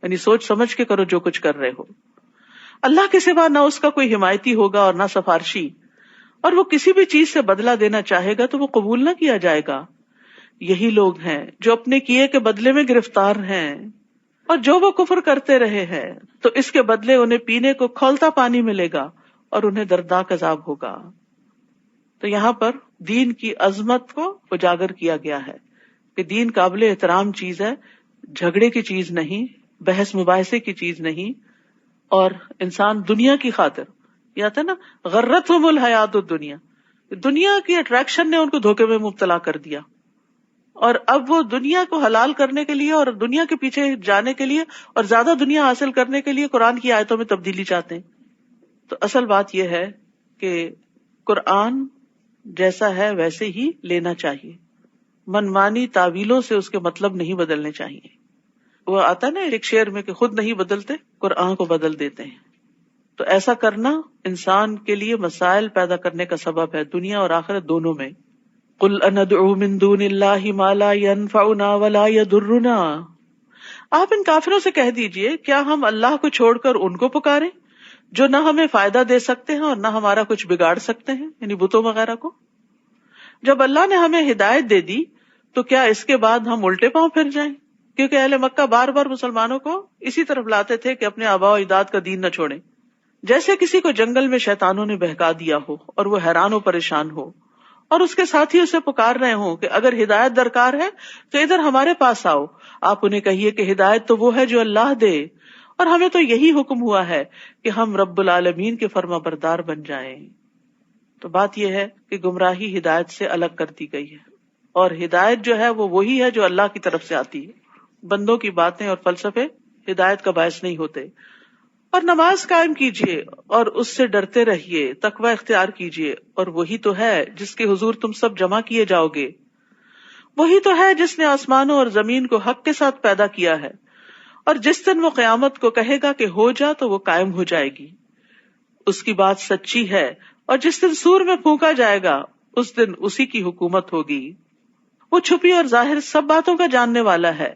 A: یعنی سوچ سمجھ کے کرو جو کچھ کر رہے ہو. اللہ کے سوا نہ اس کا کوئی حمایتی ہوگا اور نہ سفارشی، اور وہ کسی بھی چیز سے بدلہ دینا چاہے گا تو وہ قبول نہ کیا جائے گا. یہی لوگ ہیں جو اپنے کیے کے بدلے میں گرفتار ہیں، اور جو وہ کفر کرتے رہے ہیں تو اس کے بدلے انہیں پینے کو کھولتا پانی ملے گا اور انہیں دردناک عذاب ہوگا. تو یہاں پر دین کی عظمت کو اجاگر کیا گیا ہے کہ دین قابل احترام چیز ہے، جھگڑے کی چیز نہیں، بحث مباحثے کی چیز نہیں. اور انسان دنیا کی خاطر، یہ آتا ہے نا، غرتہم الحیات الدنیا، دنیا کی اٹریکشن نے ان کو دھوکے میں مبتلا کر دیا، اور اب وہ دنیا کو حلال کرنے کے لیے اور دنیا کے پیچھے جانے کے لیے اور زیادہ دنیا حاصل کرنے کے لیے قرآن کی آیتوں میں تبدیلی چاہتے ہیں. تو اصل بات یہ ہے کہ قرآن جیسا ہے ویسے ہی لینا چاہیے، منمانی تعویلوں سے اس کے مطلب نہیں بدلنے چاہیے. وہ آتا ہے نا ایک شعر میں کہ خود نہیں بدلتے قرآن کو بدل دیتے ہیں. تو ایسا کرنا انسان کے لیے مسائل پیدا کرنے کا سبب ہے، دنیا اور آخرت دونوں میں. قل اندعو من دون اللہ ما لا ينفعنا ولا يضرنا. آپ ان کافروں سے کہہ دیجئے کیا ہم اللہ کو چھوڑ کر ان کو پکاریں جو نہ ہمیں فائدہ دے سکتے ہیں اور نہ ہمارا کچھ بگاڑ سکتے ہیں، یعنی بتوں وغیرہ کو. جب اللہ نے ہمیں ہدایت دے دی تو کیا اس کے بعد ہم الٹے پاؤں پھر جائیں؟ کیونکہ اہل مکہ بار بار مسلمانوں کو اسی طرف لاتے تھے کہ اپنے آباء و اجداد کا دین نہ چھوڑیں. جیسے کسی کو جنگل میں شیطانوں نے بہکا دیا ہو اور وہ حیران و پریشان ہو، اور اس کے ساتھی اسے پکار رہے ہوں کہ اگر ہدایت درکار ہے تو ادھر ہمارے پاس آؤ. آپ انہیں کہیے کہ ہدایت تو وہ ہے جو اللہ دے، اور ہمیں تو یہی حکم ہوا ہے کہ ہم رب العالمین کے فرما بردار بن جائیں. تو بات یہ ہے کہ گمراہی ہدایت سے الگ کر دی گئی ہے، اور ہدایت جو ہے وہ وہی ہے جو اللہ کی طرف سے آتی ہے. بندوں کی باتیں اور فلسفے ہدایت کا باعث نہیں ہوتے. اور نماز قائم کیجئے اور اس سے ڈرتے رہیے، تقوی اختیار کیجئے، اور وہی تو ہے جس کے حضور تم سب جمع کیے جاؤ گے. وہی تو ہے جس نے آسمانوں اور زمین کو حق کے ساتھ پیدا کیا ہے، اور جس دن وہ قیامت کو کہے گا کہ ہو جا تو وہ قائم ہو جائے گی. اس کی بات سچی ہے، اور جس دن سور میں پھونکا جائے گا اس دن اسی کی حکومت ہوگی. وہ چھپی اور ظاہر سب باتوں کا جاننے والا ہے.